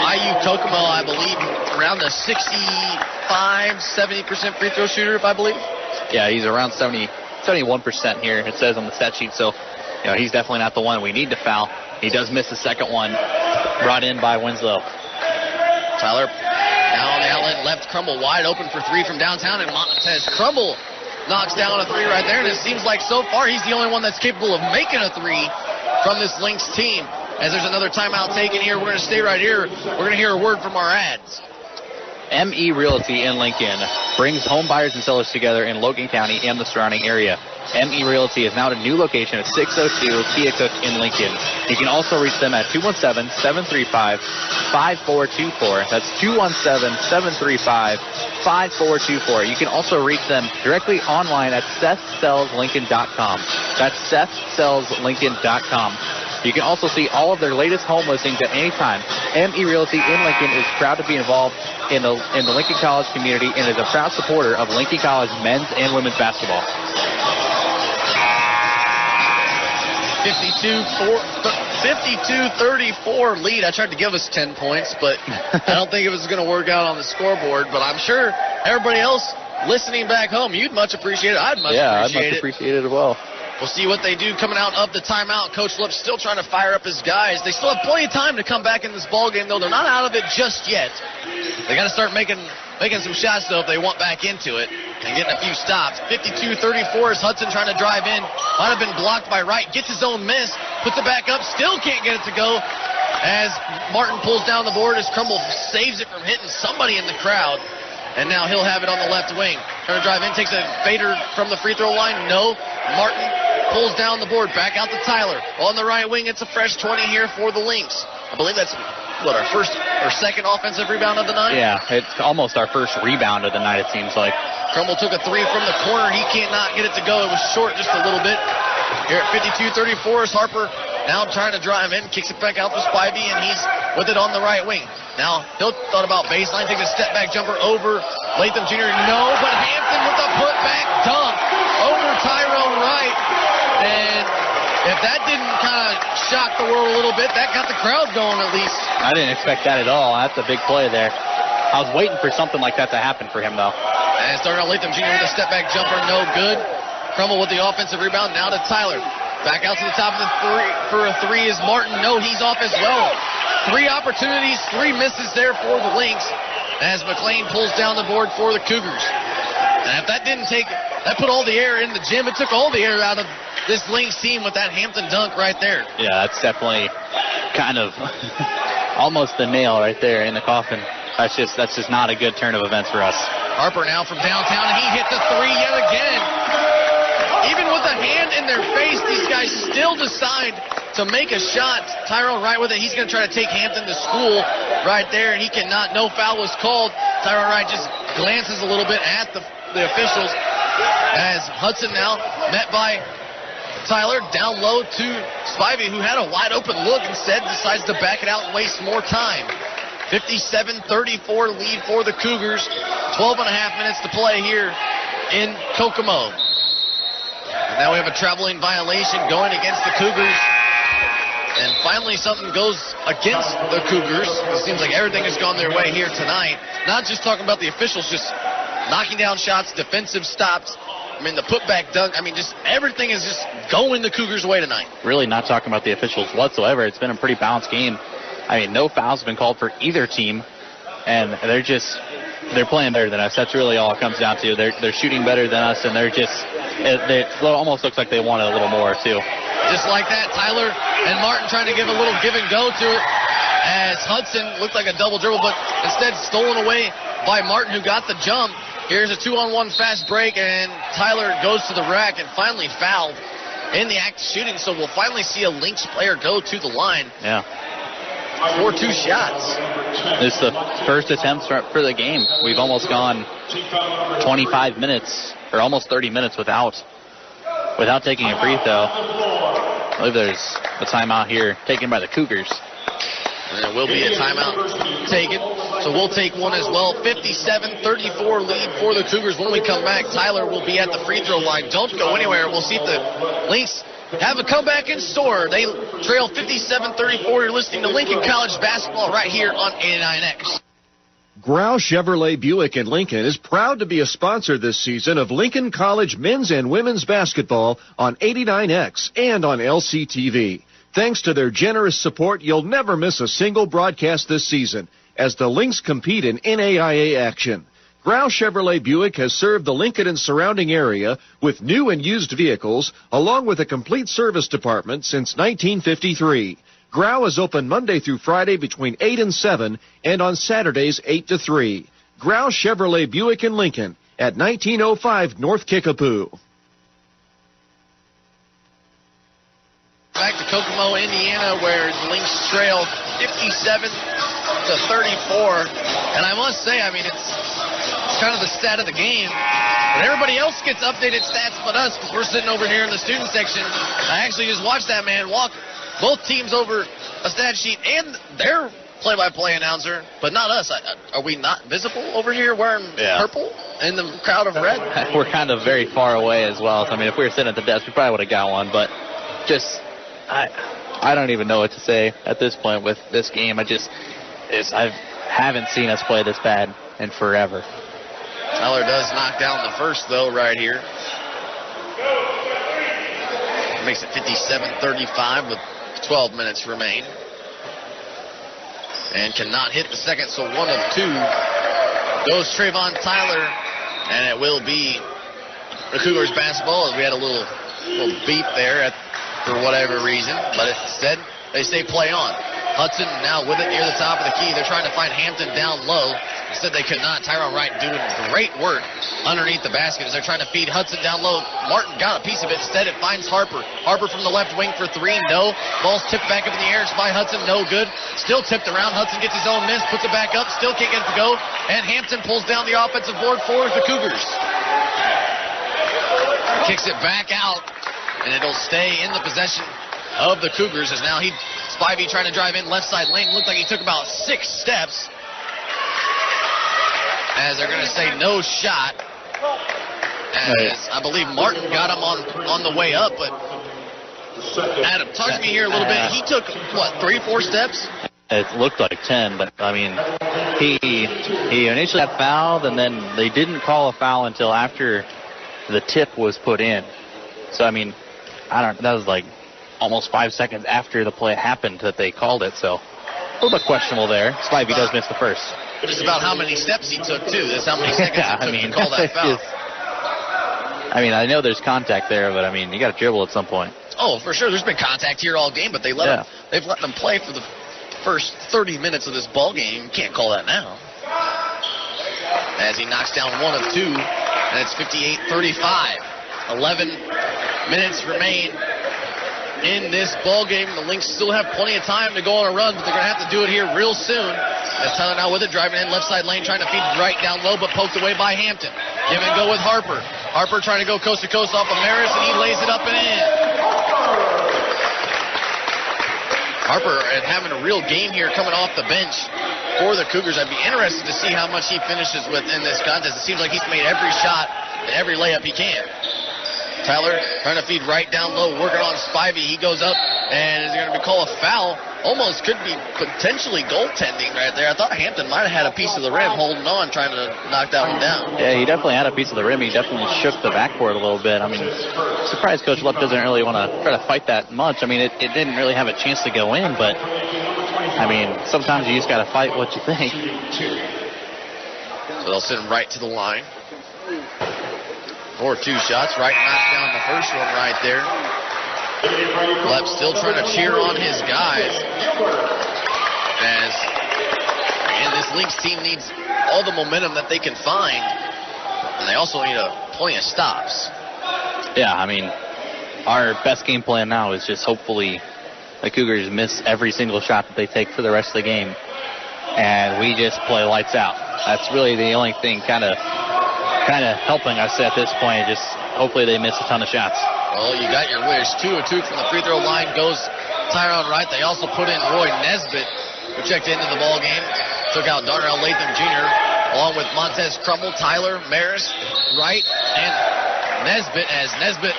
IU Kokomo, I believe, around the 65-70% free throw shooter, if I believe. Yeah, he's around 71% here, it says on the stat sheet, so he's definitely not the one we need to foul. He does miss the second one, brought in by Winslow. Tyler now on the outlet left, Crumble wide open for three from downtown, and Montez Crumble knocks down a three right there, and it seems like so far he's the only one that's capable of making a three from this Lynx team. As there's another timeout taken here, we're going to stay right here. We're going to hear a word from our ads. ME Realty in Lincoln brings home buyers and sellers together in Logan County and the surrounding area. ME Realty is now at a new location at 602 Kia Cook in Lincoln. You can also reach them at 217-735-5424. That's 217-735-5424. You can also reach them directly online at SethSellsLincoln.com. That's SethSellsLincoln.com. You can also see all of their latest home listings at any time. ME Realty in Lincoln is proud to be involved in the Lincoln College community and is a proud supporter of Lincoln College men's and women's basketball. 52-34 lead. I tried to give us 10 points, but I don't think it was going to work out on the scoreboard. But I'm sure everybody else listening back home, you'd much appreciate it. I'd much appreciate it as well. We'll see what they do coming out of the timeout. Coach Lipp's still trying to fire up his guys. They still have plenty of time to come back in this ball game, though. They're not out of it just yet. They got to start making some shots, though, if they want back into it and getting a few stops. 52-34 is Hudson trying to drive in. Might have been blocked by Wright. Gets his own miss. Puts it back up. Still can't get it to go as Martin pulls down the board as Crumble saves it from hitting somebody in the crowd. And now he'll have it on the left wing. Trying to drive in. Takes a fader from the free throw line. No. Martin pulls down the board. Back out to Tyler. On the right wing, it's a fresh 20 here for the Lynx. I believe that's, our first or second offensive rebound of the night? Yeah, it's almost our first rebound of the night, it seems like. Crumble took a three from the corner. He cannot get it to go. It was short just a little bit. Here at 52-34 is Harper now trying to drive in. Kicks it back out to Spivey, and he's with it on the right wing. Now, Hill thought about baseline, takes a step-back jumper over Latham Jr. No, but Hampton with a put-back dunk over Tyrone Wright. And if that didn't kind of shock the world a little bit, that got the crowd going at least. I didn't expect that at all. That's a big play there. I was waiting for something like that to happen for him, though. And starting out Latham Jr. with a step-back jumper, no good. Crumble with the offensive rebound, now to Tyler. Back out to the top of the three for a three is Martin. No, he's off as well. 3 opportunities, 3 misses there for the Lynx as McLean pulls down the board for the Cougars. And if that didn't take, that put all the air in the gym. It took all the air out of this Lynx team with that Hampton dunk right there. Yeah, that's definitely kind of almost the nail right there in the coffin. That's just not a good turn of events for us. Harper now from downtown, and he hit the three yet again. Even with a hand in their face, these guys still decide to make a shot. Tyrone Wright with it. He's going to try to take Hampton to school right there, and he cannot. No foul was called. Tyrone Wright just glances a little bit at the officials as Hudson now met by Tyler down low to Spivey, who had a wide open look, instead decides to back it out and waste more time. 57-34 lead for the Cougars. 12 and a half minutes to play here in Kokomo. And now we have a traveling violation going against the Cougars. And finally something goes against the Cougars. It seems like everything has gone their way here tonight. Not just talking about the officials, just knocking down shots, defensive stops. I mean, the putback dunk. I mean, just everything is just going the Cougars' way tonight. Really not talking about the officials whatsoever. It's been a pretty balanced game. I mean, no fouls have been called for either team, and they're playing better than us. That's really all it comes down to. They're shooting better than us, and it almost looks like they want it a little more too. Just like that, Tyler and Martin trying to give a little give and go to it as Hudson looked like a double dribble, but instead stolen away by Martin, who got the jump. Here's a 2-on-1 fast break, and Tyler goes to the rack and finally fouled in the act of shooting. So we'll finally see a Lynx player go to the line. Yeah. For 2 shots. It's the first attempt for the game. We've almost gone 25 minutes, or almost 30 minutes without taking a free throw. I believe there's a timeout here taken by the Cougars. And there will be a timeout taken, so we'll take one as well. 57-34 lead for the Cougars. When we come back, Tyler will be at the free throw line. Don't go anywhere. We'll see if the Lynx have a comeback in store. They trail 57-34. You're listening to Lincoln College basketball right here on 89X. Grau Chevrolet Buick in Lincoln is proud to be a sponsor this season of Lincoln College men's and women's basketball on 89X and on LCTV. Thanks to their generous support, you'll never miss a single broadcast this season as the Lynx compete in NAIA action. Grau Chevrolet Buick has served the Lincoln and surrounding area with new and used vehicles, along with a complete service department since 1953. Grau is open Monday through Friday between 8 and 7, and on Saturdays 8 to 3. Grau Chevrolet Buick in Lincoln at 1905 North Kickapoo. Back to Kokomo, Indiana, where the Lynx trail 57-34. And I must say, I mean, it's kind of the stat of the game. But everybody else gets updated stats but us, because we're sitting over here in the student section. I actually just watched that man walk both teams over a stat sheet and their play-by-play announcer, but not us. Are we not visible over here wearing purple in the crowd of red? We're kind of very far away as well. So, I mean, if we were sitting at the desk, we probably would have got one. But just, I don't even know what to say at this point with this game. I haven't seen us play this bad in forever. Tyler does knock down the first, though, right here. Makes it 57-35 with 12 minutes remain. And cannot hit the second, so 1 of 2 goes Trayvon Tyler, and it will be the Cougars basketball, as we had a little beep there for whatever reason, but instead they say play on. Hudson now with it near the top of the key. They're trying to find Hampton down low. Instead, they could not. Tyrone Wright doing great work underneath the basket as they're trying to feed Hudson down low. Martin got a piece of it. Instead, it finds Harper. Harper from the left wing for three. No. Ball's tipped back up in the air. It's by Hudson. No good. Still tipped around. Hudson gets his own miss. Puts it back up. Still can't get it to go. And Hampton pulls down the offensive board for the Cougars. Kicks it back out. And it'll stay in the possession of the Cougars as now Spivey trying to drive in left side lane. Looked like he took about 6 steps. As they're going to say no shot. As I believe Martin got him on the way up. But Adam, talk to me here a little bit. He took, 3-4 steps? It looked like 10, but, I mean, he initially got fouled, and then they didn't call a foul until after the tip was put in. So, I mean, that was like almost 5 seconds after the play happened that they called it, so a little bit questionable there. Spivey does miss the first. Just about how many steps he took, too. That's how many seconds it took to call that foul. I know there's contact there, but, you got to dribble at some point. Oh, for sure. There's been contact here all game, but they've let them play for the first 30 minutes of this ball game. You can't call that now. As he knocks down 1 of 2, and it's 58-35. 11 minutes remain in this ball game. The Lynx still have plenty of time to go on a run, but they're going to have to do it here real soon. As Tyler now with it, driving in left side lane, trying to feed right down low, but poked away by Hampton. Give and go with Harper. Harper trying to go coast to coast off of Maris, and he lays it up and in. Harper having a real game here coming off the bench for the Cougars. I'd be interested to see how much he finishes with in this contest. It seems like he's made every shot and every layup he can. Tyler trying to feed right down low, working on Spivey. He goes up, and is going to be called a foul. Almost could be potentially goaltending right there. I thought Hampton might have had a piece of the rim holding on, trying to knock that one down. Yeah, he definitely had a piece of the rim. He definitely shook the backboard a little bit. Surprised Coach Lupp doesn't really want to try to fight that much. It didn't really have a chance to go in, but, sometimes you just got to fight what you think. So they'll send him right to the line. Or 2 shots. Wright knocks down the first one right there. Lepp still trying to cheer on his guys. And this Lynx team needs all the momentum that they can find. And they also need plenty of stops. Yeah, our best game plan now is just hopefully the Cougars miss every single shot that they take for the rest of the game. And we just play lights out. That's really the only thing kind of helping us at this point. Just hopefully they miss a ton of shots. Well, you got your wish. 2 of 2 from the free throw line goes Tyrone Wright. They also put in Roy Nesbitt, who checked into the ball game. Took out Darnell Latham Jr. along with Montez Crumble, Tyler, Maris, Wright, and Nesbitt. As Nesbitt,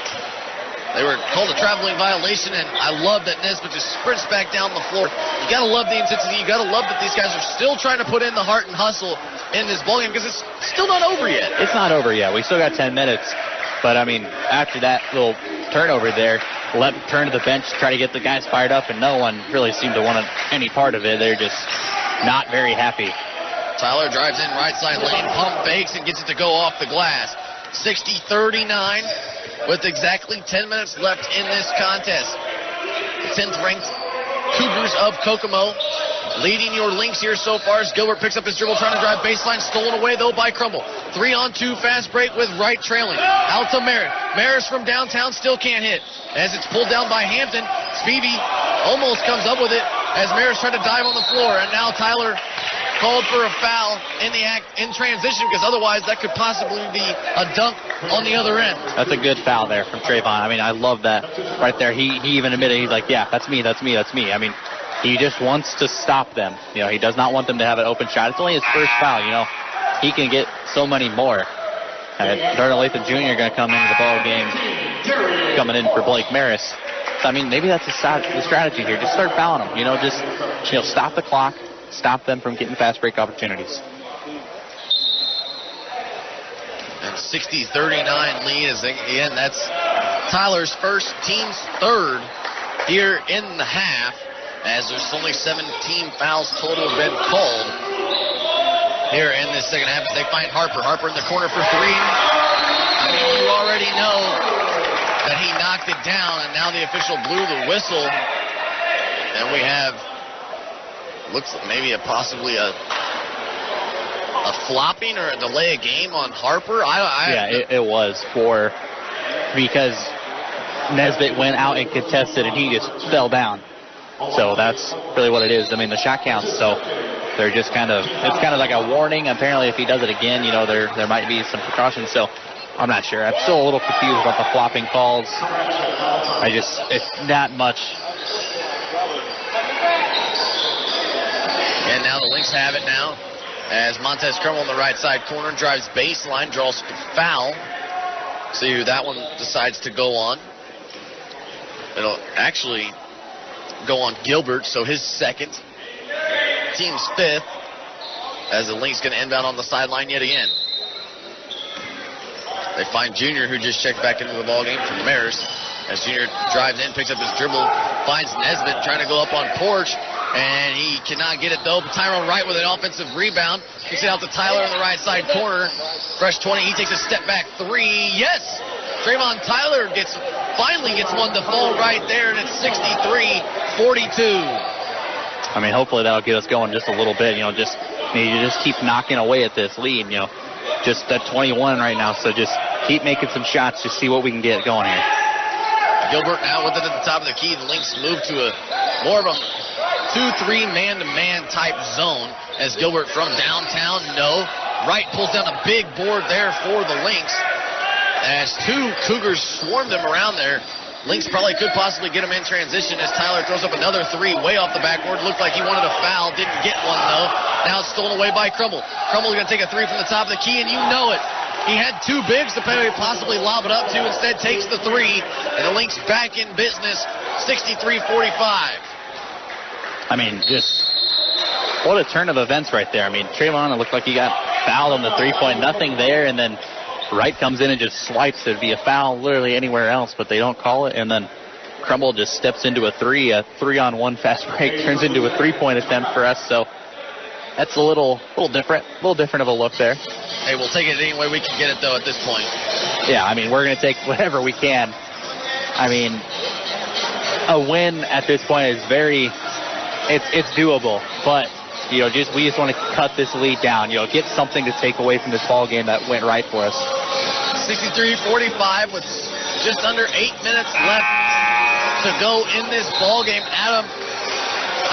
they were called a traveling violation, and I love that Nesbitt just sprints back down the floor. You got to love the intensity. You got to love that these guys are still trying to put in the heart and hustle in this ball game because it's still not over yet. It's not over yet. We still got 10 minutes. But, after that little turnover there, Lepp turned to the bench, try to get the guys fired up, and no one really seemed to want any part of it. They're just not very happy. Tyler drives in right side lane, pump fakes, and gets it to go off the glass. 60-39 with exactly 10 minutes left in this contest. The 10th ranked Cougars of Kokomo leading your Lynx here so far as Gilbert picks up his dribble, trying to drive baseline, stolen away though by Crumble. 3-on-2 fast break with Wright trailing. Out to Maris. Maris from downtown still can't hit. As it's pulled down by Hampton, Spivey almost comes up with it as Maris tried to dive on the floor, and now Tyler called for a foul in transition because otherwise that could possibly be a dunk on the other end. That's a good foul there from Trayvon. I love that right there. He even admitted, he's like, yeah, that's me. He just wants to stop them. He does not want them to have an open shot. It's only his first foul. He can get so many more. Darnell Latham Jr. going to come into the ball game, coming in for Blake Maris. So, maybe that's the strategy here. Just start fouling them. Just stop the clock, stop them from getting fast break opportunities. And 60-39 lead is, again, that's Tyler's first, team's third here in the half, as there's only 17 fouls total been called here in this second half as they find Harper. Harper in the corner for 3. You already know that he knocked it down, and now the official blew the whistle. And we have looks like maybe possibly a flopping or a delay of game on Harper. It was because Nesbitt went out and contested, and he just fell down. So that's really what it is. I mean, the shot counts, so they're just it's kind of like a warning. Apparently, if he does it again, there might be some precautions. So I'm not sure. I'm still a little confused about the flopping calls. It's not much. And now the Lynx have it now as Montez Crumble on the right side corner drives baseline, draws foul. See who that one decides to go on. It'll actually go on Gilbert, so his second. Team's fifth, as the Lynx going to inbound on the sideline yet again. They find Junior, who just checked back into the ballgame from Marist. As Junior drives in, picks up his dribble, finds Nesbitt trying to go up on Porch, and he cannot get it though. Tyrone Wright with an offensive rebound. Kicks it out to Tyler in the right side corner. Fresh 20, he takes a step back three. Yes! Trayvon Tyler finally gets one to fall right there, and it's 63-42. I mean, hopefully that'll get us going just a little bit. You just keep knocking away at this lead. Just at 21 right now, so just keep making some shots to see what we can get going here. Gilbert now with it at the top of the key. The Lynx move to more of a 2-3 man-to-man type zone as Gilbert from downtown. No. Wright pulls down a big board there for the Lynx. As two Cougars swarm them around there. Lynx probably could possibly get him in transition as Tyler throws up another three way off the backboard. Looked like he wanted a foul. Didn't get one, though. Now it's stolen away by Crumble. Crumble's going to take a three from the top of the key, and you know it. He had two bigs to possibly lob it up to. Instead, takes the three, and the Lynx back in business, 63-45. I mean, just what a turn of events right there. I mean, Trayvon, it looked like he got fouled on the three-point. Nothing there, and then Wright comes in and just swipes. It'd be a foul literally anywhere else, but they don't call it. And then Crumble just steps into a 3-on-1 fast break, turns into a three-point attempt for us. So that's a little different of a look there. Hey, we'll take it any way we can get it, though, at this point. Yeah, I mean, we're going to take whatever we can. I mean, a win at this point is it's doable, but we just want to cut this lead down. Get something to take away from this ball game that went right for us. 63-45 with just under 8 minutes left to go in this ball game. Adam,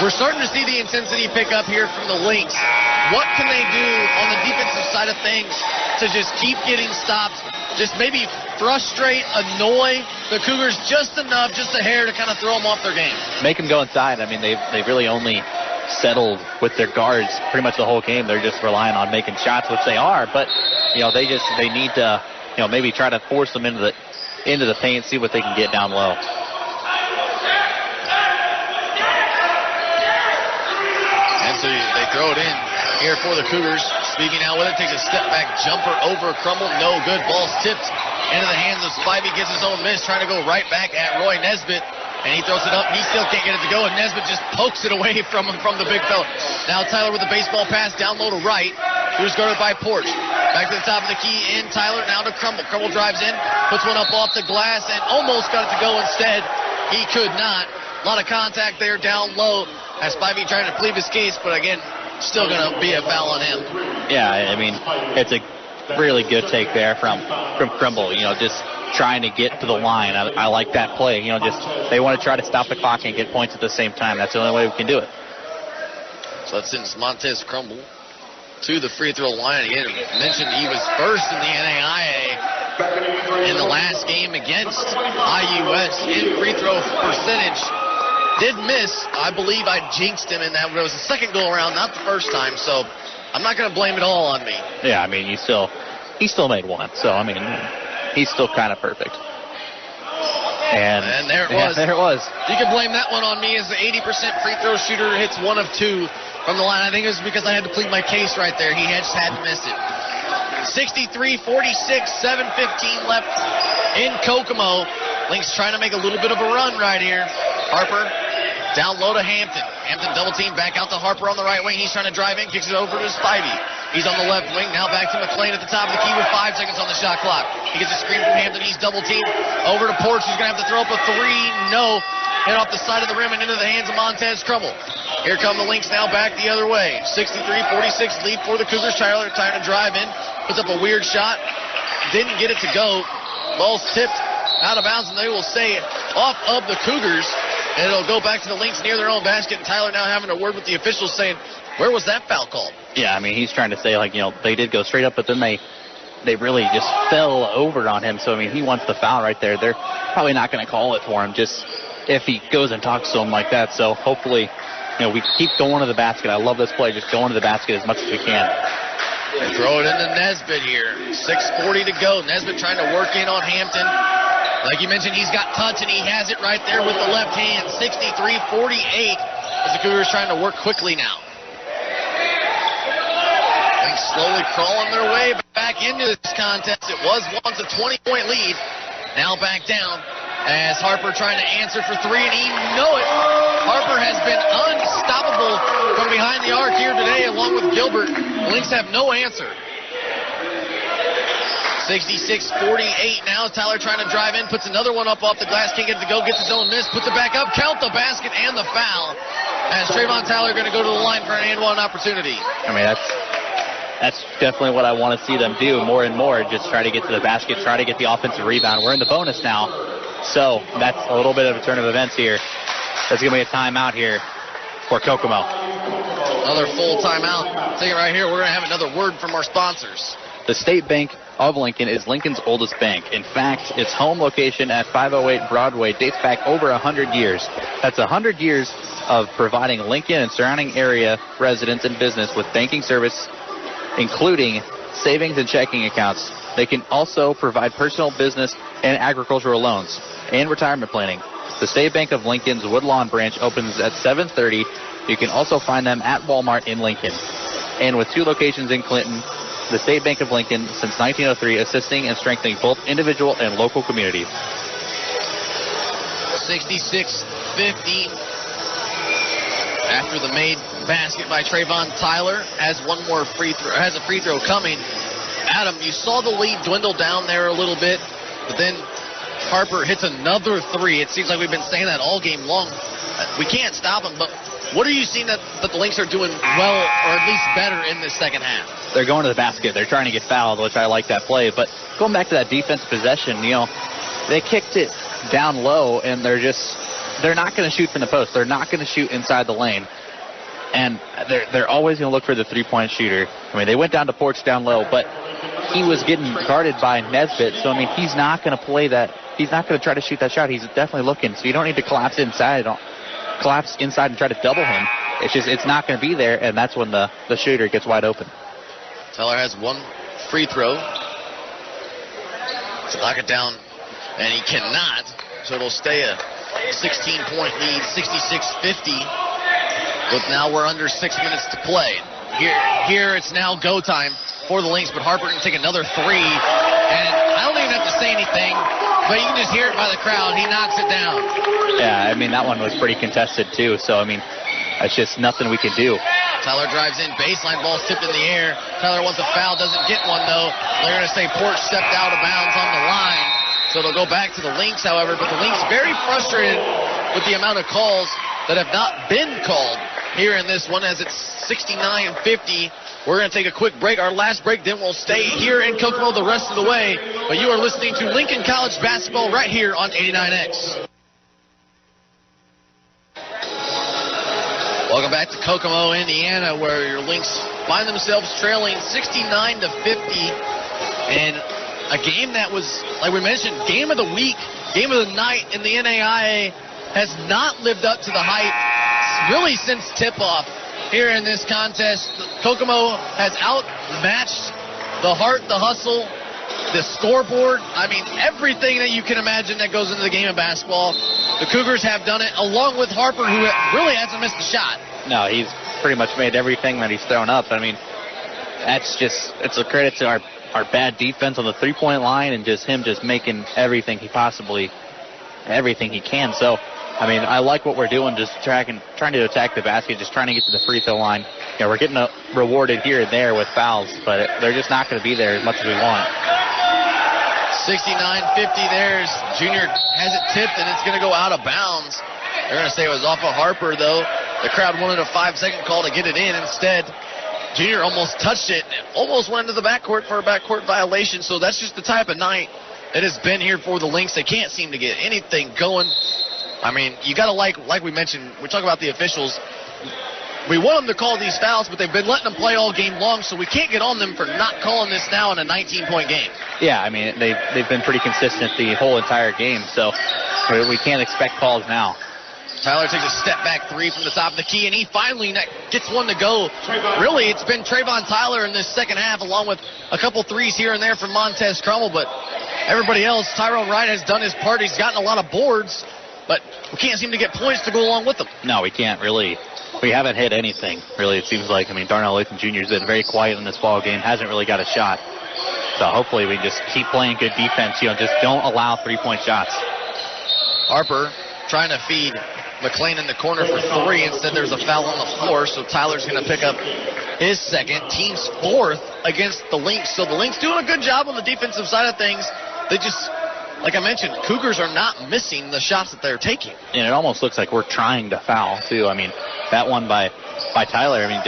we're starting to see the intensity pick up here from the Lynx. What can they do on the defensive side of things to just keep getting stops, just maybe frustrate, annoy the Cougars just enough, just a hair to kind of throw them off their game? Make them go inside. I mean, they really only settled with their guards pretty much the whole game. They're just relying on making shots, which they are, but they need to maybe try to force them into the paint, see what they can get down low. And so they throw it in here for the Cougars. Speaking out with it, takes a step back jumper over Crumble. No good. Ball's tipped into the hands of Spivey. Gets his own miss, trying to go right back at Roy Nesbitt. And he throws it up. He still can't get it to go. And Nesbitt just pokes it away from the big fella. Now Tyler with the baseball pass down low to Wright, who's guarded by Porch. Back to the top of the key in Tyler. Now to Crumble. Crumble drives in, puts one up off the glass, and almost got it to go instead. He could not. A lot of contact there down low as Spivey trying to plead his case, but again, still going to be a foul on him. Yeah, I mean, it's a really good take there from Crumble. Just trying to get to the line. I like that play. They want to try to stop the clock and get points at the same time. That's the only way we can do it. So that sends Montez Crumble to the free throw line. Again, mentioned he was first in the NAIA in the last game against IUS in free throw percentage. Did miss. I believe I jinxed him in that. It was the second go around, not the first time. So I'm not going to blame it all on me. Yeah, I mean, he still made one. So, I mean, he's still kind of perfect. And there it was. There it was. You can blame that one on me as the 80% free throw shooter hits 1 of 2 from the line. I think it was because I had to plead my case right there. He just had to miss it. 63-46, 7:15 left in Kokomo. Lynx trying to make a little bit of a run right here. Harper down low to Hampton. Hampton double team back out to Harper on the right wing. He's trying to drive in, kicks it over to Spivey. He's on the left wing. Now back to McLean at the top of the key with 5 seconds on the shot clock. He gets a screen from Hampton. He's double teamed over to Porch. He's going to have to throw up a 3. No. Hit off the side of the rim and into the hands of Montez Crumble. Here come the Lynx now back the other way. 63-46 lead for the Cougars. Tyler trying to drive in. Puts up a weird shot. Didn't get it to go. Ball's tipped out of bounds, and they will say off of the Cougars. And it'll go back to the Lynx near their own basket. And Tyler now having a word with the officials saying, where was that foul called? Yeah, I mean, he's trying to say, they did go straight up, but then they really just fell over on him. So, I mean, he wants the foul right there. They're probably not going to call it for him just if he goes and talks to him like that. So, hopefully, we keep going to the basket. I love this play, just going to the basket as much as we can. They throw it into Nesbitt here. 6:40 to go. Nesbitt trying to work in on Hampton. Like you mentioned, he's got touch, and he has it right there with the left hand. 63-48 as the Cougars trying to work quickly now. Lynx slowly crawling their way back into this contest. It was once a 20-point lead. Now back down as Harper trying to answer for three, and he know it. Harper has been unstoppable from behind the arc here today, along with Gilbert. The Lynx have no answer. 66-48 now. Tyler trying to drive in, puts another one up off the glass, can't get it to go, gets his own miss, puts it back up, count the basket and the foul. As Trayvon Tyler going to go to the line for an and one opportunity. I mean, that's definitely what I want to see them do more and more, just try to get to the basket, try to get the offensive rebound. We're in the bonus now, so that's a little bit of a turn of events here. There's going to be a timeout here for Kokomo. Another full timeout. Take it right here. We're going to have another word from our sponsors. The State Bank of Lincoln is Lincoln's oldest bank. In fact, its home location at 508 Broadway dates back over 100 years. That's 100 years of providing Lincoln and surrounding area residents and business with banking service, including savings and checking accounts. They can also provide personal, business, and agricultural loans and retirement planning. The State Bank of Lincoln's Woodlawn branch opens at 7:30. You can also find them at Walmart in Lincoln. And with 2 locations in Clinton, the State Bank of Lincoln since 1903, assisting and strengthening both individual and local communities. 66-50. After the made basket by Trayvon Tyler, has one more free throw, has a free throw coming. Adam, you saw the lead dwindle down there a little bit, but then Harper hits another three. It seems like we've been saying that all game long. We can't stop them, but what are you seeing that the Lynx are doing well, or at least better in this second half? They're going to the basket. They're trying to get fouled, which I like that play. But going back to that defensive possession, they kicked it down low, and they're not going to shoot from the post. They're not going to shoot inside the lane. And they're always going to look for the three-point shooter. I mean, they went down to Porch down low, but he was getting guarded by Nesbitt. So, I mean, he's not going to play that. He's not going to try to shoot that shot. He's definitely looking. So you don't need to collapse inside and try to double him. It's not going to be there, and that's when the shooter gets wide open. Teller has one free throw to knock it down, and he cannot. So it'll stay a 16-point lead, 66-50. But now we're under 6 minutes to play. Here it's now go time for the Lynx, but Harper can take another three. And I don't even have to say anything, but you can just hear it by the crowd. He knocks it down. Yeah, I mean, that one was pretty contested, too. So, I mean, that's just nothing we can do. Tyler drives in, baseline, ball's tipped in the air. Tyler wants a foul, doesn't get one, though. They're going to say Porch stepped out of bounds on the line. So it'll go back to the Lynx, however. But the Lynx very frustrated with the amount of calls that have not been called here in this one, as it's 69-50. We're going to take a quick break. Our last break, then we'll stay here in Kokomo the rest of the way. But you are listening to Lincoln College basketball right here on 89X. Welcome back to Kokomo, Indiana, where your Lynx find themselves trailing 69-50. And a game that was, like we mentioned, game of the week, game of the night in the NAIA has not lived up to the hype really since tip-off here in this contest. Kokomo has outmatched the heart, the hustle, the scoreboard. I mean, everything that you can imagine that goes into the game of basketball. The Cougars have done it, along with Harper, who really hasn't missed a shot. No, he's pretty much made everything that he's thrown up. I mean, it's a credit to our bad defense on the three-point line and just him just making everything he can. So, I mean, I like what we're doing, just trying to attack the basket, just trying to get to the free throw line. We're getting rewarded here and there with fouls, but they're just not going to be there as much as we want. 69-50 there. Junior has it tipped, and it's going to go out of bounds. They're going to say it was off of Harper, though. The crowd wanted a 5-second call to get it in. Instead, Junior almost touched it and almost went into the backcourt for a backcourt violation. So that's just the type of night it has been here for the Lynx. They can't seem to get anything going. I mean, you got to like we mentioned, we talk about the officials. We want them to call these fouls, but they've been letting them play all game long, so we can't get on them for not calling this now in a 19-point game. Yeah, I mean, they've been pretty consistent the whole entire game, so we can't expect calls now. Tyler takes a step-back three from the top of the key, and he finally gets one to go. Really, it's been Trayvon Tyler in this second half, along with a couple threes here and there from Montez Crummell, but everybody else, Tyrone Wright has done his part. He's gotten a lot of boards, but we can't seem to get points to go along with them. No, we can't really. We haven't hit anything, really, it seems like. I mean, Darnell Latham Jr. has been very quiet in this ball game, hasn't really got a shot. So hopefully we just keep playing good defense, just don't allow three-point shots. Harper trying to feed McLean in the corner for three. Instead, there's a foul on the floor, so Tyler's going to pick up his second. Team's fourth against the Lynx. So the Lynx doing a good job on the defensive side of things. They just, like I mentioned, Cougars are not missing the shots that they're taking. And it almost looks like we're trying to foul, too. I mean, that one by Tyler, I mean,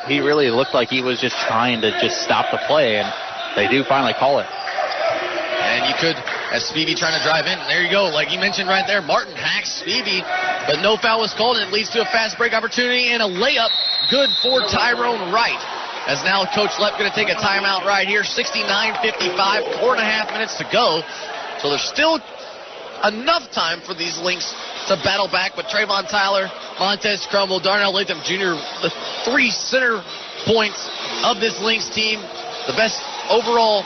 he really looked like he was just trying to just stop the play, and they do finally call it. And you could, as Spivey trying to drive in, there you go, like you mentioned right there, Martin hacks Spivey, but no foul was called, and it leads to a fast break opportunity and a layup good for Tyrone Wright. As now Coach Lepp going to take a timeout right here, 69-55, 4.5 minutes to go. So there's still enough time for these Lynx to battle back, but Trayvon Tyler, Montez Crummell, Darnell Latham Jr., the three center points of this Lynx team, the best overall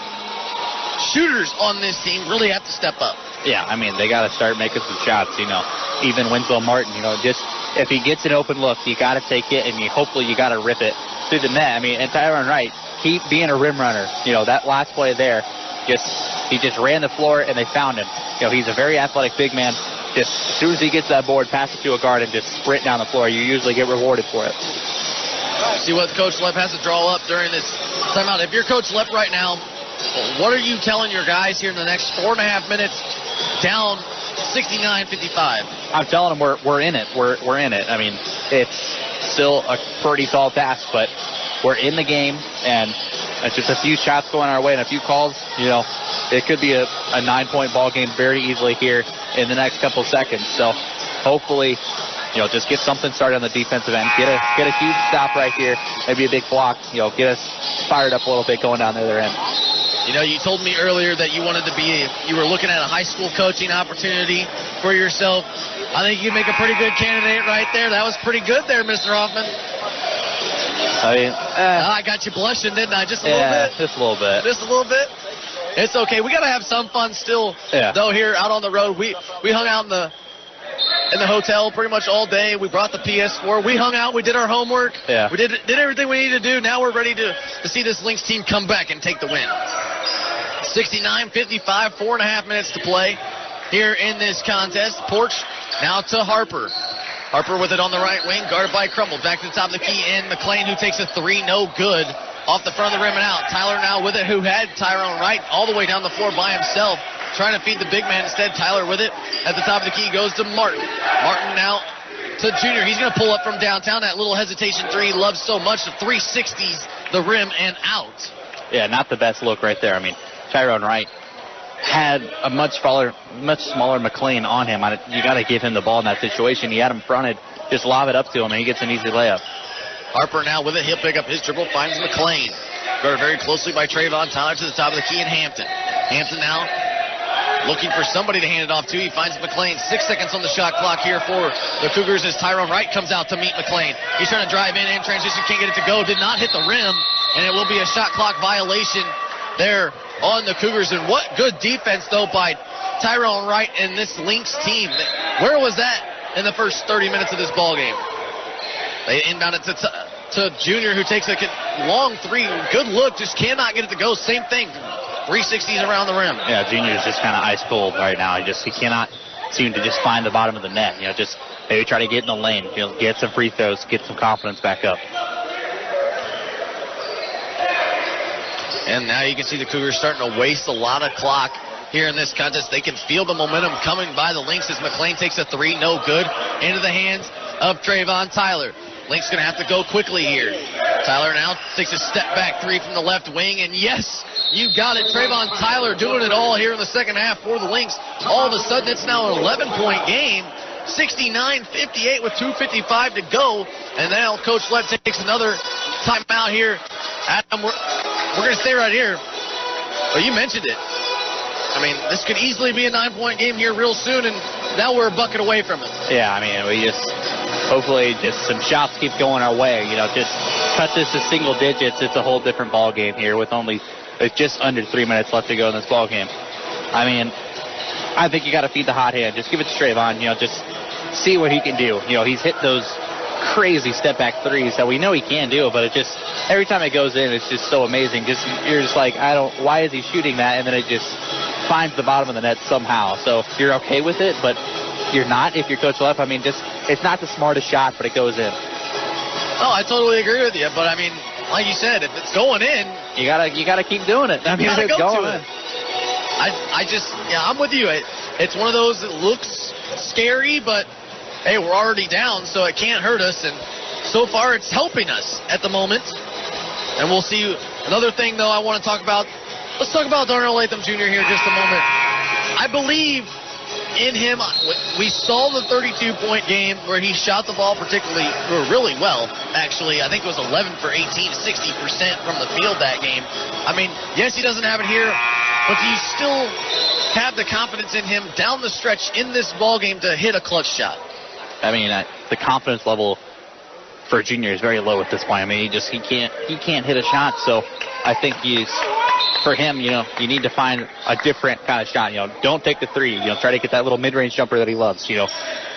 shooters on this team, really have to step up. Yeah, I mean, they got to start making some shots, Even Winslow Martin, just if he gets an open look, you got to take it, and hopefully you got to rip it through the net. I mean, and Tyrone Wright, keep being a rim runner. That last play there, he just ran the floor, and they found him. He's a very athletic big man. Just as soon as he gets that board, pass it to a guard and just sprint down the floor. You usually get rewarded for it. See what Coach Lepp has to draw up during this timeout. If you're Coach Lepp right now, what are you telling your guys here in the next 4.5 minutes, down 69-55? I'm telling them we're in it. We're in it. I mean, it's still a pretty tall task, but we're in the game, and it's just a few shots going our way and a few calls. It could be a 9-point ball game very easily here in the next couple seconds. So hopefully, just get something started on the defensive end. Get a huge stop right here. Maybe a big block. Get us fired up a little bit going down the other end. You told me earlier that you were looking at a high school coaching opportunity for yourself. I think you make a pretty good candidate right there. That was pretty good there, Mr. Hoffman. I mean, I got you blushing, didn't I? Just a little bit? Just a little bit. Just a little bit? It's okay. We got to have some fun still, though, here out on the road. We hung out in the hotel pretty much all day. We brought the PS4. We hung out. We did our homework. Yeah. We did everything we needed to do. Now we're ready to see this Lynx team come back and take the win. 69-55, 4.5 minutes to play here in this contest. Porch now to Harper. Harper with it on the right wing, guarded by Crummell. Back to the top of the key, and McLean, who takes a three, no good. Off the front of the rim and out. Tyler now with it, who had Tyrone Wright all the way down the floor by himself, trying to feed the big man instead. Tyler with it at the top of the key goes to Martin. Martin now to Junior. He's going to pull up from downtown. That little hesitation three he loves so much. The 360s, the rim and out. Yeah, not the best look right there. I mean, Tyrone Wright had a much smaller McLean on him. You got to give him the ball in that situation. He had him fronted. Just lob it up to him, and he gets an easy layup. Harper now with it. He'll pick up his dribble, finds McLean. Guarded very closely by Trayvon Tyler to the top of the key in Hampton. Hampton now looking for somebody to hand it off to. He finds McLean. 6 seconds on the shot clock here for the Cougars as Tyrone Wright comes out to meet McLean. He's trying to drive in transition, can't get it to go. Did not hit the rim, and it will be a shot clock violation there on the Cougars. And what good defense, though, by Tyrone Wright and this Lynx team. Where was that in the first 30 minutes of this ball game? They inbound it to Junior, who takes a long three. Good look, just cannot get it to go. Same thing. 360s around the rim. Yeah, Junior's just kind of ice cold right now. He cannot seem to just find the bottom of the net. Just maybe try to get in the lane. Get some free throws, get some confidence back up. And now you can see the Cougars starting to waste a lot of clock here in this contest. They can feel the momentum coming by the Lynx as McLean takes a three, no good. Into the hands of Trayvon Tyler. Link's going to have to go quickly here. Tyler now takes a step back three from the left wing, and yes, you got it. Trayvon Tyler doing it all here in the second half for the Lynx. All of a sudden, it's now an 11-point game. 69-58 with 2:55 to go. And now Coach Lett takes another timeout here. Adam, we're going to stay right here. Well, you mentioned it. I mean, this could easily be a 9-point game here real soon, and now we're a bucket away from it. Yeah, I mean, we just hopefully just some shots keep going our way. You know, just cut this to single digits. It's a whole different ball game here with it's just under 3 minutes left to go in this ball game. I mean, I think you got to feed the hot hand. Just give it to Trayvon. You know, just see what he can do. You know, he's hit those crazy step-back threes that we know he can do, but it just, every time it goes in, it's just so amazing. You're just like, why is he shooting that? And then it just finds the bottom of the net somehow. So you're okay with it, but you're not if you're Coach Leff. I mean, it's not the smartest shot, but it goes in. Oh, I totally agree with you, but I mean, like you said, if it's going in, you gotta keep doing it. I mean, it's going in. I'm with you. It's one of those that looks scary, but hey, we're already down, so it can't hurt us, and so far it's helping us at the moment. And we'll see. Another thing, though, I want to talk about. Let's talk about Darnell Latham Jr. here just a moment. I believe in him. We saw the 32-point game where he shot the ball really well, actually. I think it was 11 for 18, 60% from the field that game. I mean, yes, he doesn't have it here, but do you still have the confidence in him down the stretch in this ball game to hit a clutch shot? I mean, the confidence level for Junior is very low at this point. I mean, he can't hit a shot. So I think for him, you know, you need to find a different kind of shot. You know, don't take the three. You know, try to get that little mid-range jumper that he loves. You know,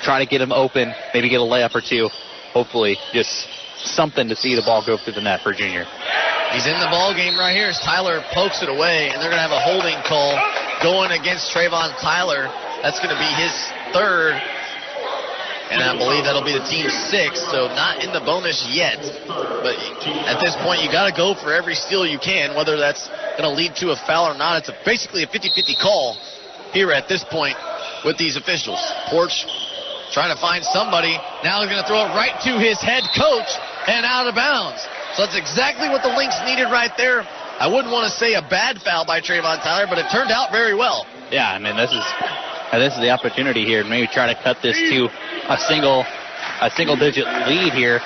try to get him open, maybe get a layup or two. Hopefully, just something to see the ball go through the net for Junior. He's in the ball game right here as Tyler pokes it away, and they're going to have a holding call going against Trayvon Tyler. That's going to be his third. And I believe that'll be the team's sixth, so not in the bonus yet. But at this point, you got to go for every steal you can, whether that's going to lead to a foul or not. It's basically a 50-50 call here at this point with these officials. Porch trying to find somebody. Now he's going to throw it right to his head coach and out of bounds. So that's exactly what the Lynx needed right there. I wouldn't want to say a bad foul by Trayvon Tyler, but it turned out very well. Yeah, I mean, this is the opportunity here. Maybe try to cut this to a single-digit lead here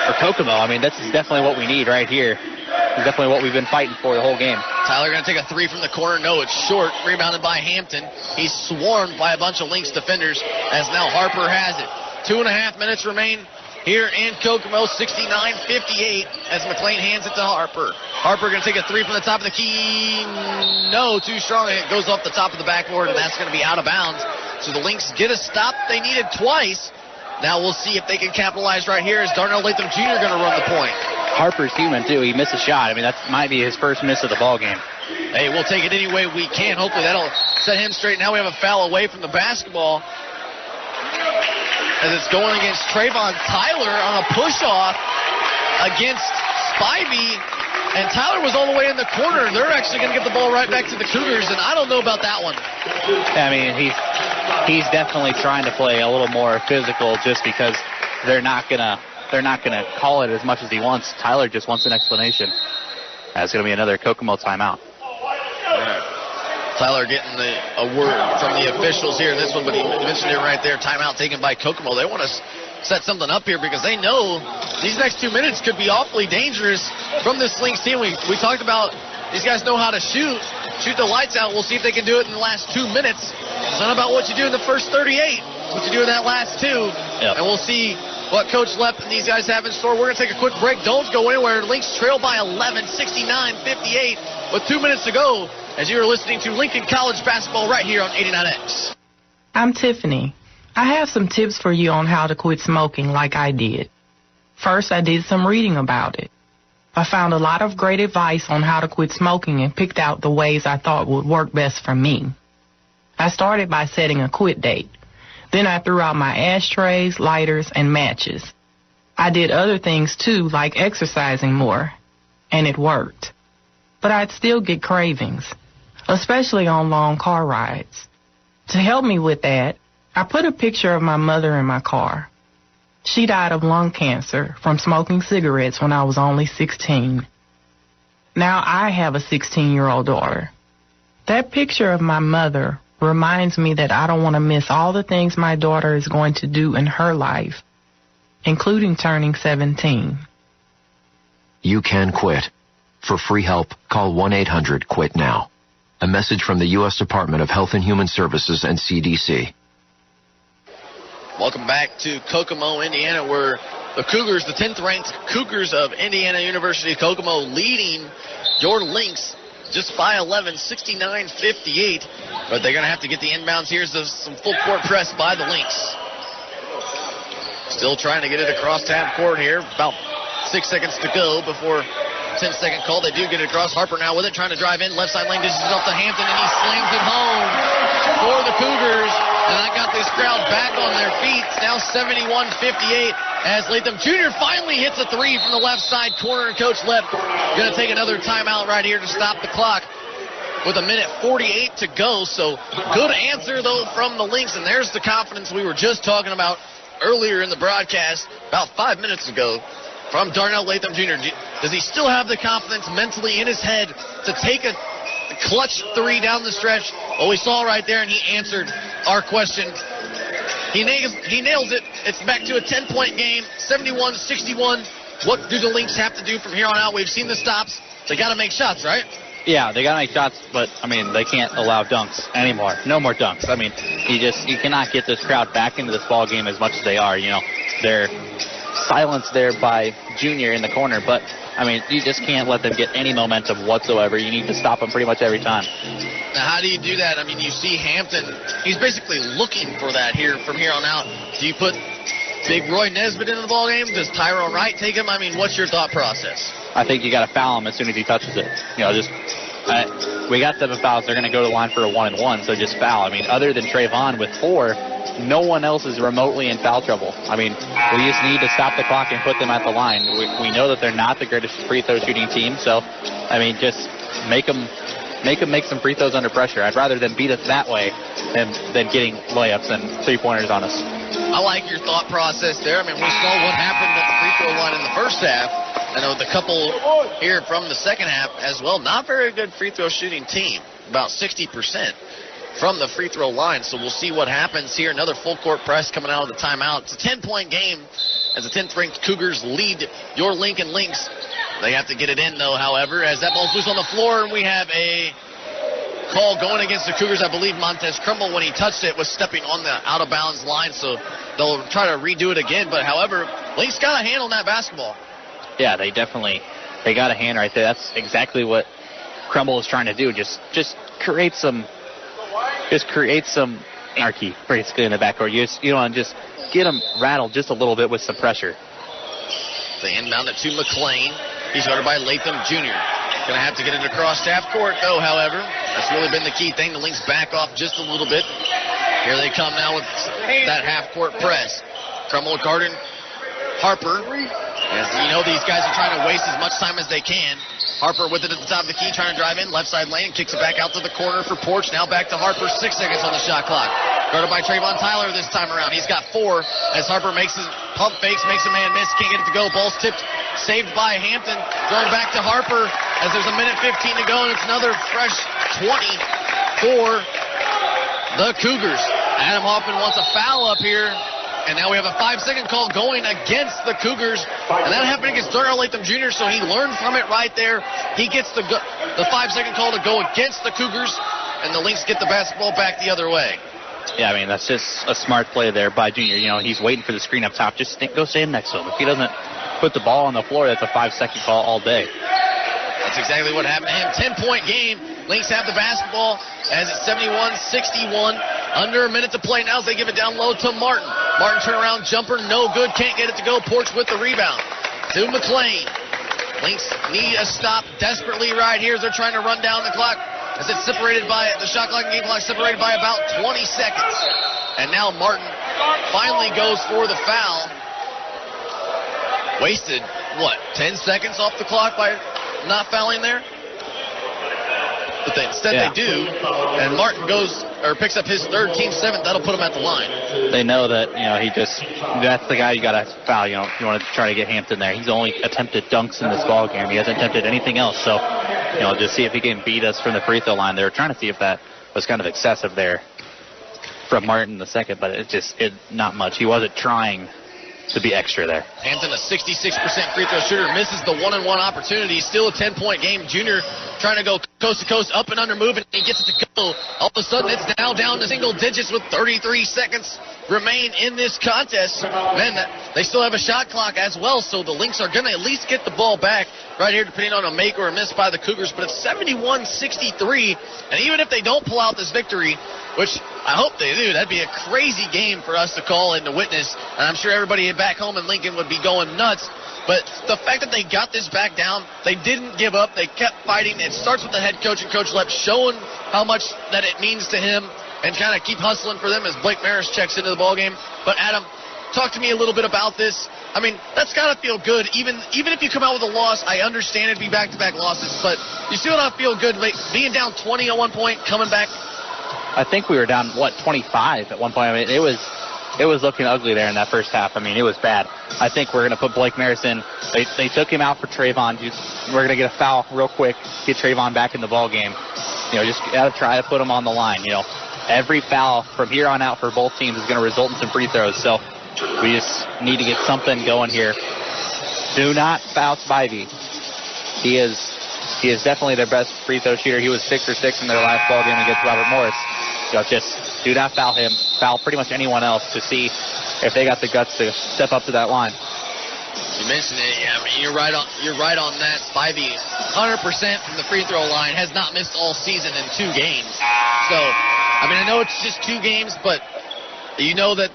for Kokomo. I mean, this is definitely what we need right here. It's definitely what we've been fighting for the whole game. Tyler going to take a three from the corner. No, it's short. Rebounded by Hampton. He's swarmed by a bunch of Lynx defenders as now Harper has it. 2.5 minutes remain here in Kokomo, 69-58 as McLean hands it to Harper. Harper going to take a three from the top of the key. No, too strong. It goes off the top of the backboard, and that's going to be out of bounds. So the Lynx get a stop they needed twice. Now we'll see if they can capitalize right here as Darnell Latham Jr. going to run the point. Harper's human, too. He missed a shot. I mean, that might be his first miss of the ball game. Hey, we'll take it any way we can. Hopefully that'll set him straight. Now we have a foul away from the basketball as it's going against Trayvon Tyler on a push-off against Spivey. And Tyler was all the way in the corner. They're actually going to get the ball right back to the Cougars, and I don't know about that one. I mean, he's definitely trying to play a little more physical just because they're not gonna call it as much as he wants. Tyler just wants an explanation. That's going to be another Kokomo timeout. Tyler getting a word from the officials here in this one, but he mentioned it right there. Timeout taken by Kokomo. They want to set something up here because they know these next 2 minutes could be awfully dangerous from this Lynx team. We talked about these guys know how to shoot the lights out. We'll see if they can do it in the last 2 minutes. It's not about what you do in the first 38, what you do in that last two. Yep. And we'll see what Coach Lepp and these guys have in store. We're going to take a quick break. Don't go anywhere. Lynx trail by 11, 69-58 with 2 minutes to go as you are listening to Lincoln College basketball right here on 89X. I'm Tiffany. I have some tips for you on how to quit smoking like I did. First, I did some reading about it. I found a lot of great advice on how to quit smoking and picked out the ways I thought would work best for me. I started by setting a quit date. Then I threw out my ashtrays, lighters, and matches. I did other things too, like exercising more, and it worked. But I'd still get cravings, especially on long car rides. To help me with that, I put a picture of my mother in my car. She died of lung cancer from smoking cigarettes when I was only 16. Now I have a 16-year-old daughter. That picture of my mother reminds me that I don't want to miss all the things my daughter is going to do in her life, including turning 17. You can quit. For free help, call 1-800-QUIT-NOW. A message from the U.S. Department of Health and Human Services and CDC. Welcome back to Kokomo, Indiana, where the Cougars, the 10th-ranked Cougars of Indiana University, Kokomo, leading your Lynx just by 11, 69-58. But they're going to have to get the inbounds. Here's some full-court press by the Lynx. Still trying to get it across half court here. About 6 seconds to go before 10-second call. They do get it across. Harper now with it, trying to drive in. Left side lane, dishes it off to Hampton, and he slams it home for the Cougars. And I got this crowd back on their feet. It's now 71-58 as Latham Jr. finally hits a three from the left side corner. And Coach Lepp going to take another timeout right here to stop the clock with 1:48 to go. So good answer, though, from the Lynx. And there's the confidence we were just talking about earlier in the broadcast about 5 minutes ago from Darnell Latham Jr. Does he still have the confidence mentally in his head to take a clutch three down the stretch? Well, we saw right there, and he answered our question. He nails it. It's back to a 10-point game, 71-61. What do the Lynx have to do from here on out? We've seen the stops. They got to make shots, right? Yeah, they got to make shots, but, I mean, they can't allow dunks anymore. No more dunks. I mean, you cannot get this crowd back into this ball game as much as they are. You know, they're silenced there by Junior in the corner, but, I mean, you just can't let them get any momentum whatsoever. You need to stop them pretty much every time. Now, how do you do that? I mean, you see Hampton, he's basically looking for that here from here on out. Do you put Big Roy Nesbitt into the ball game? Does Tyrone Wright take him? I mean, what's your thought process? I think you got to foul him as soon as he touches it. You know, we got 7 fouls. They're going to go to the line for a 1-and-1, so just foul. I mean, other than Trayvon with 4, no one else is remotely in foul trouble. I mean, we just need to stop the clock and put them at the line. We know that they're not the greatest free throw shooting team, so, I mean, just make them make some free throws under pressure. I'd rather them beat us that way than getting layups and three-pointers on us. I like your thought process there. I mean, we saw what happened at the free throw line in the first half. I know the couple here from the second half as well. Not very good free throw shooting team, about 60% from the free throw line. So we'll see what happens here. Another full court press coming out of the timeout. It's a 10-point game as the 10th ranked Cougars lead your Lincoln Lynx. They have to get it in, though, however, as that ball's loose on the floor, and we have a call going against the Cougars. I believe Montez Crumble, when he touched it, was stepping on the out-of-bounds line, so they'll try to redo it again. But, however, Lynx got a hand on that basketball. Yeah, they got a hand right there. That's exactly what Crumble is trying to do. Just create some anarchy basically in the backcourt. You know, and just get them rattled just a little bit with some pressure. They inbound it to McLean. He's guarded by Latham Jr. Going to have to get it across half court, though, however. That's really been the key thing. The Lynx back off just a little bit. Here they come now with that half-court press. Crumble guarding Harper. As you know, these guys are trying to waste as much time as they can. Harper with it at the top of the key, trying to drive in. Left side lane, kicks it back out to the corner for Porch. Now back to Harper, 6 seconds on the shot clock. Guarded by Trayvon Tyler this time around. He's got 4 as Harper makes his pump fakes, makes a man miss, can't get it to go. Ball's tipped, saved by Hampton. Going back to Harper as there's 1:15 to go, and it's another fresh 20 for the Cougars. Adam Hoffman wants a foul up here. And now we have a 5-second call going against the Cougars. And that happened against Darnell Latham Jr., so he learned from it right there. He gets the 5-second call to go against the Cougars, and the Lynx get the basketball back the other way. Yeah, I mean, that's just a smart play there by Junior. You know, he's waiting for the screen up top. Just go stand next to him. If he doesn't put the ball on the floor, that's a 5-second call all day. That's exactly what happened to him. 10-point game. Lynx have the basketball as it's 71-61. Under a minute to play now as they give it down low to Martin. Martin turnaround jumper, no good. Can't get it to go. Porch with the rebound. To McLean. Lynx need a stop desperately right here as they're trying to run down the clock. As it's separated by the shot clock and game clock separated by about 20 seconds. And now Martin finally goes for the foul. Wasted, 10 seconds off the clock by not fouling there? but instead they do. And Martin picks up his third, team seventh. That'll put him at the line. They know that, that's the guy you got to foul. You want to try to get Hampton there. He's only attempted dunks in this ball game. He hasn't attempted anything else. So, just see if he can beat us from the free throw line. They were trying to see if that was kind of excessive there from Martin the second, but not much. He wasn't trying to be extra there. Hampton, a 66% free throw shooter, misses the one-on-one opportunity. Still a 10-point game. Junior trying to go coast to coast, up and under move, and he gets it to go. All of a sudden, it's now down to single digits with 33 seconds remain in this contest. Man, they still have a shot clock as well, so the Lynx are going to at least get the ball back right here, depending on a make or a miss by the Cougars. But it's 71-63, and even if they don't pull out this victory, which I hope they do, that'd be a crazy game for us to call and to witness, and I'm sure everybody back home in Lincoln would be going nuts. But the fact that they got this back down, they didn't give up, they kept fighting. It starts with the head coach and Coach Lepp showing how much that it means to him and kind of keep hustling for them as Blake Maris checks into the ballgame. But Adam, talk to me a little bit about this. I mean, that's got to feel good. Even if you come out with a loss, I understand it'd be back-to-back losses, but you still don't feel good being down 20 at one point, coming back. I think we were down, 25 at one point. I mean, it was looking ugly there in that first half. I mean, it was bad. I think we're going to put Blake Maris in. They took him out for Trayvon. We're going to get a foul real quick, get Trayvon back in the ball game. Just got to try to put him on the line. Every foul from here on out for both teams is going to result in some free throws. So we just need to get something going here. Do not foul Spivey. He is definitely their best free throw shooter. He was 6 or 6 in their last ball game against Robert Morris. Just do not foul him. Foul pretty much anyone else to see if they got the guts to step up to that line. You mentioned it. Yeah, I mean, you're right on that. Spivey, 100% from the free throw line, has not missed all season in 2 games. So, I mean, I know it's just 2 games, but you know that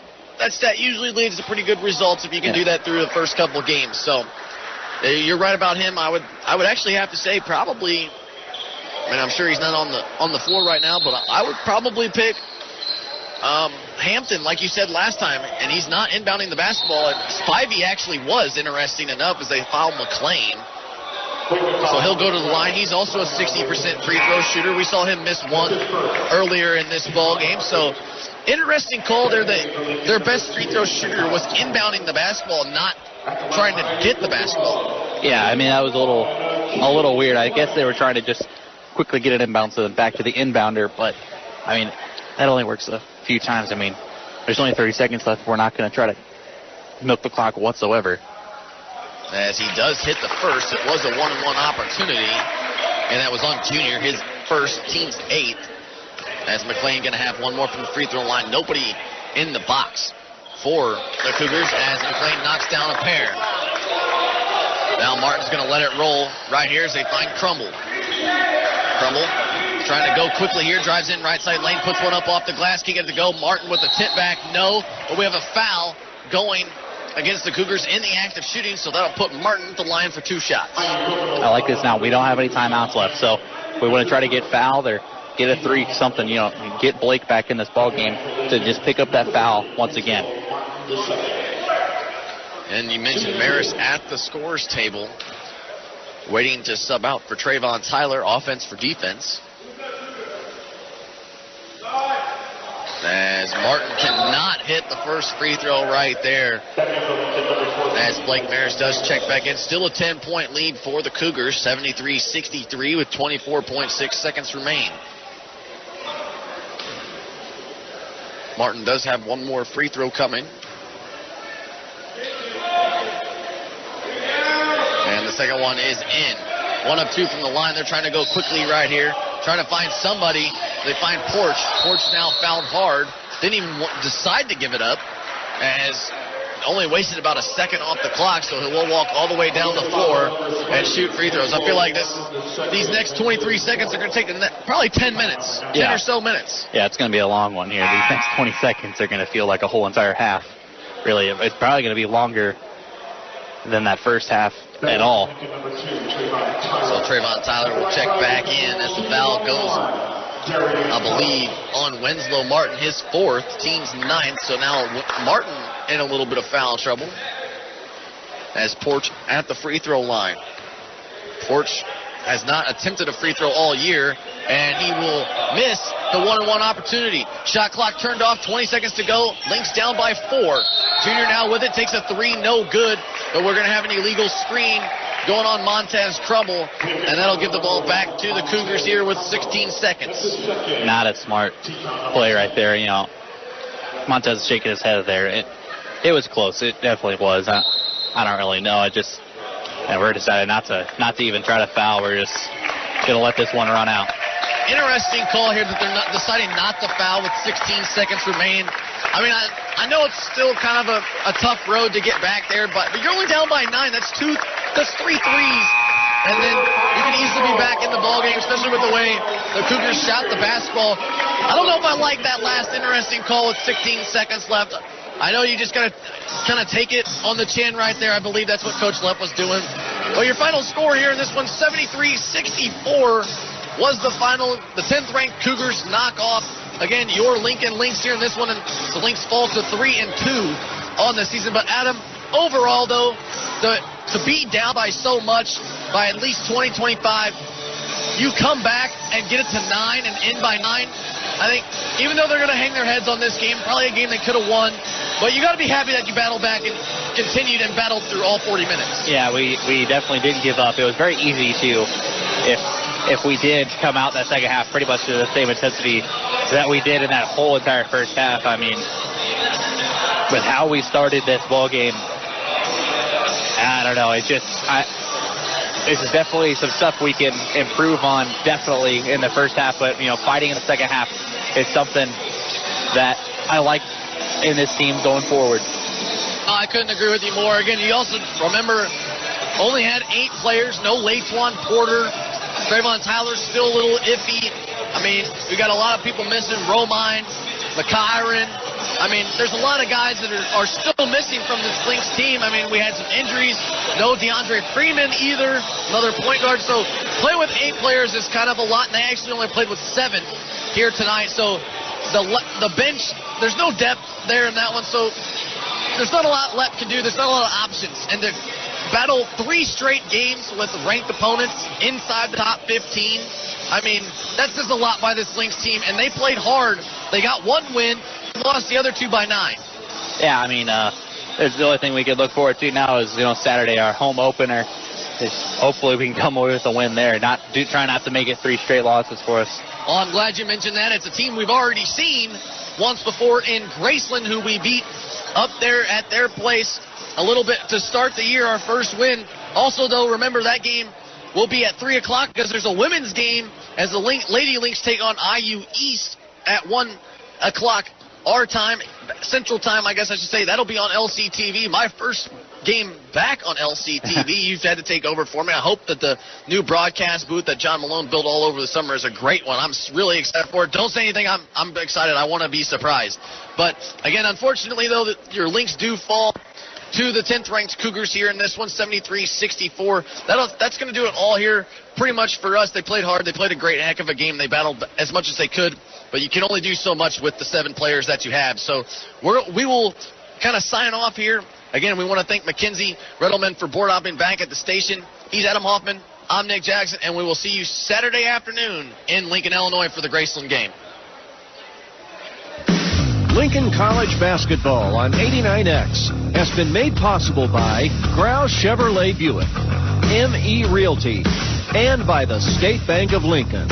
usually leads to pretty good results if you can do that through the first couple of games. So, you're right about him. I would actually have to say probably. I mean, I'm sure he's not on the floor right now, but I would probably pick Hampton, like you said last time, and he's not inbounding the basketball. And Spivey actually was, interesting enough, as they fouled McLean. So he'll go to the line. He's also a 60% free throw shooter. We saw him miss 1 earlier in this ball game. So interesting call there. Their best free throw shooter was inbounding the basketball, not trying to get the basketball. Yeah, I mean, that was a little weird. I guess they were trying to just quickly get it inbound, so then back to the inbounder. But, I mean, that only works a few times. I mean, there's only 30 seconds left. We're not going to try to milk the clock whatsoever. As he does hit the first, it was a one-on-one opportunity, and that was on Junior, his first, team's 8th. As McLean going to have one more from the free throw line. Nobody in the box for the Cougars as McLean knocks down a pair. Now Martin's going to let it roll right here as they find Crumble. Crumble trying to go quickly here, drives in right side lane, puts one up off the glass, can't get it to go. Martin with a tip back, no, but we have a foul going against the Cougars in the act of shooting, so that'll put Martin at the line for 2 shots. I like this now. We don't have any timeouts left, so we want to try to get fouled or get a 3, something, get Blake back in this ball game to just pick up that foul once again. And you mentioned Maris at the scores table, waiting to sub out for Trayvon Tyler, offense for defense. As Martin cannot hit the first free throw right there. As Blake Maris does check back in. Still a 10-point lead for the Cougars, 73-63 with 24.6 seconds remain. Martin does have one more free throw coming. And the second one is in. 1 of 2 from the line. They're trying to go quickly right here. Trying to find somebody. They find Porch. Porch now fouled hard. Didn't even decide to give it up, as only wasted about a second off the clock, so he'll walk all the way down the floor and shoot free throws. I feel like these next 23 seconds are going to take probably 10 minutes, 10 or so minutes. Yeah, it's going to be a long one here. These next 20 seconds are going to feel like a whole entire half. Really, it's probably going to be longer than that first half at all. So Trayvon Tyler will check back in as the foul goes, I believe, on Winslow Martin, his 4th, team's 9th. So now Martin in a little bit of foul trouble as Porch at the free throw line. Porch has not attempted a free throw all year, and he will miss the 1-on-1 opportunity. Shot clock turned off, 20 seconds to go. Lynx down by 4. Junior now with it, takes a 3, no good, but we're going to have an illegal screen going on Montez Crumble, and that'll give the ball back to the Cougars here with 16 seconds. Not a smart play right there. You know, Montez is shaking his head there. It was close. It definitely was. I don't really know. We're decided not to even try to foul. We're just going to let this one run out. Interesting call here that they're not deciding not to foul with 16 seconds remaining. I mean, I know it's still kind of a tough road to get back there, but you're only down by 9. That's 3 threes. And then you can easily be back in the ballgame, especially with the way the Cougars shot the basketball. I don't know if I like that last interesting call with 16 seconds left. I know you just got to kind of take it on the chin right there. I believe that's what Coach Lepp was doing. Well, your final score here in this one, 73-64, was the final. The 10th-ranked Cougars knock off, again, your Lincoln Lynx here in this one. And the Lynx fall to 3-2 on the season. But, Adam, overall, though, to be down by so much, by at least 20, 25, you come back and get it to 9 and end by 9. I think even though they're going to hang their heads on this game, probably a game they could have won, but you got to be happy that you battled back and continued and battled through all 40 minutes. Yeah, we definitely didn't give up. It was very easy to, if we did come out that second half pretty much to the same intensity that we did in that whole entire first half. I mean, with how we started this ball game, I don't know. This is definitely some stuff we can improve on, definitely, in the first half. But, you know, fighting in the second half is something that I like in this team going forward. I couldn't agree with you more. Again, you also remember only had 8 players, no Latewan Porter. Trayvon Tyler's still a little iffy. I mean, we got a lot of people missing. Romine, McIron. I mean, there's a lot of guys that are still missing from this Lynx team. I mean, we had some injuries. No DeAndre Freeman either, another point guard. So playing with 8 players is kind of a lot, and they actually only played with 7 here tonight. So the bench, there's no depth there in that one. So there's not a lot Lep can do. There's not a lot of options. And to battle 3 straight games with ranked opponents inside the top 15, I mean, that says a lot by this Lynx team. And they played hard. They got 1 win. Lost the other 2 by 9. Yeah, I mean, the only thing we could look forward to now is, you know, Saturday, our home opener. Hopefully we can come away with a win there. Try not to make it 3 straight losses for us. Well, I'm glad you mentioned that. It's a team we've already seen once before in Graceland, who we beat up there at their place a little bit to start the year, our first win. Also, though, remember that game will be at 3 o'clock because there's a women's game as the Lady Lynx take on IU East at 1 o'clock. Our time, Central Time, I guess I should say. That'll be on LCTV. My first game back on LCTV. You've had to take over for me. I hope that the new broadcast booth that John Malone built all over the summer is a great one. I'm really excited for it. Don't say anything. I'm excited. I want to be surprised. But, again, unfortunately, though, your Lynx do fall to the 10th-ranked Cougars here in this one, 73-64. That's going to do it all here pretty much for us. They played hard. They played a great heck of a game. They battled as much as they could, but you can only do so much with the 7 players that you have. So we will kind of sign off here. Again, we want to thank Mackenzie Redelman for board hopping back at the station. He's Adam Hoffman. I'm Nick Jackson, and we will see you Saturday afternoon in Lincoln, Illinois for the Graceland game. Lincoln College basketball on 89X has been made possible by Grouse Chevrolet Buick, ME Realty, and by the State Bank of Lincoln.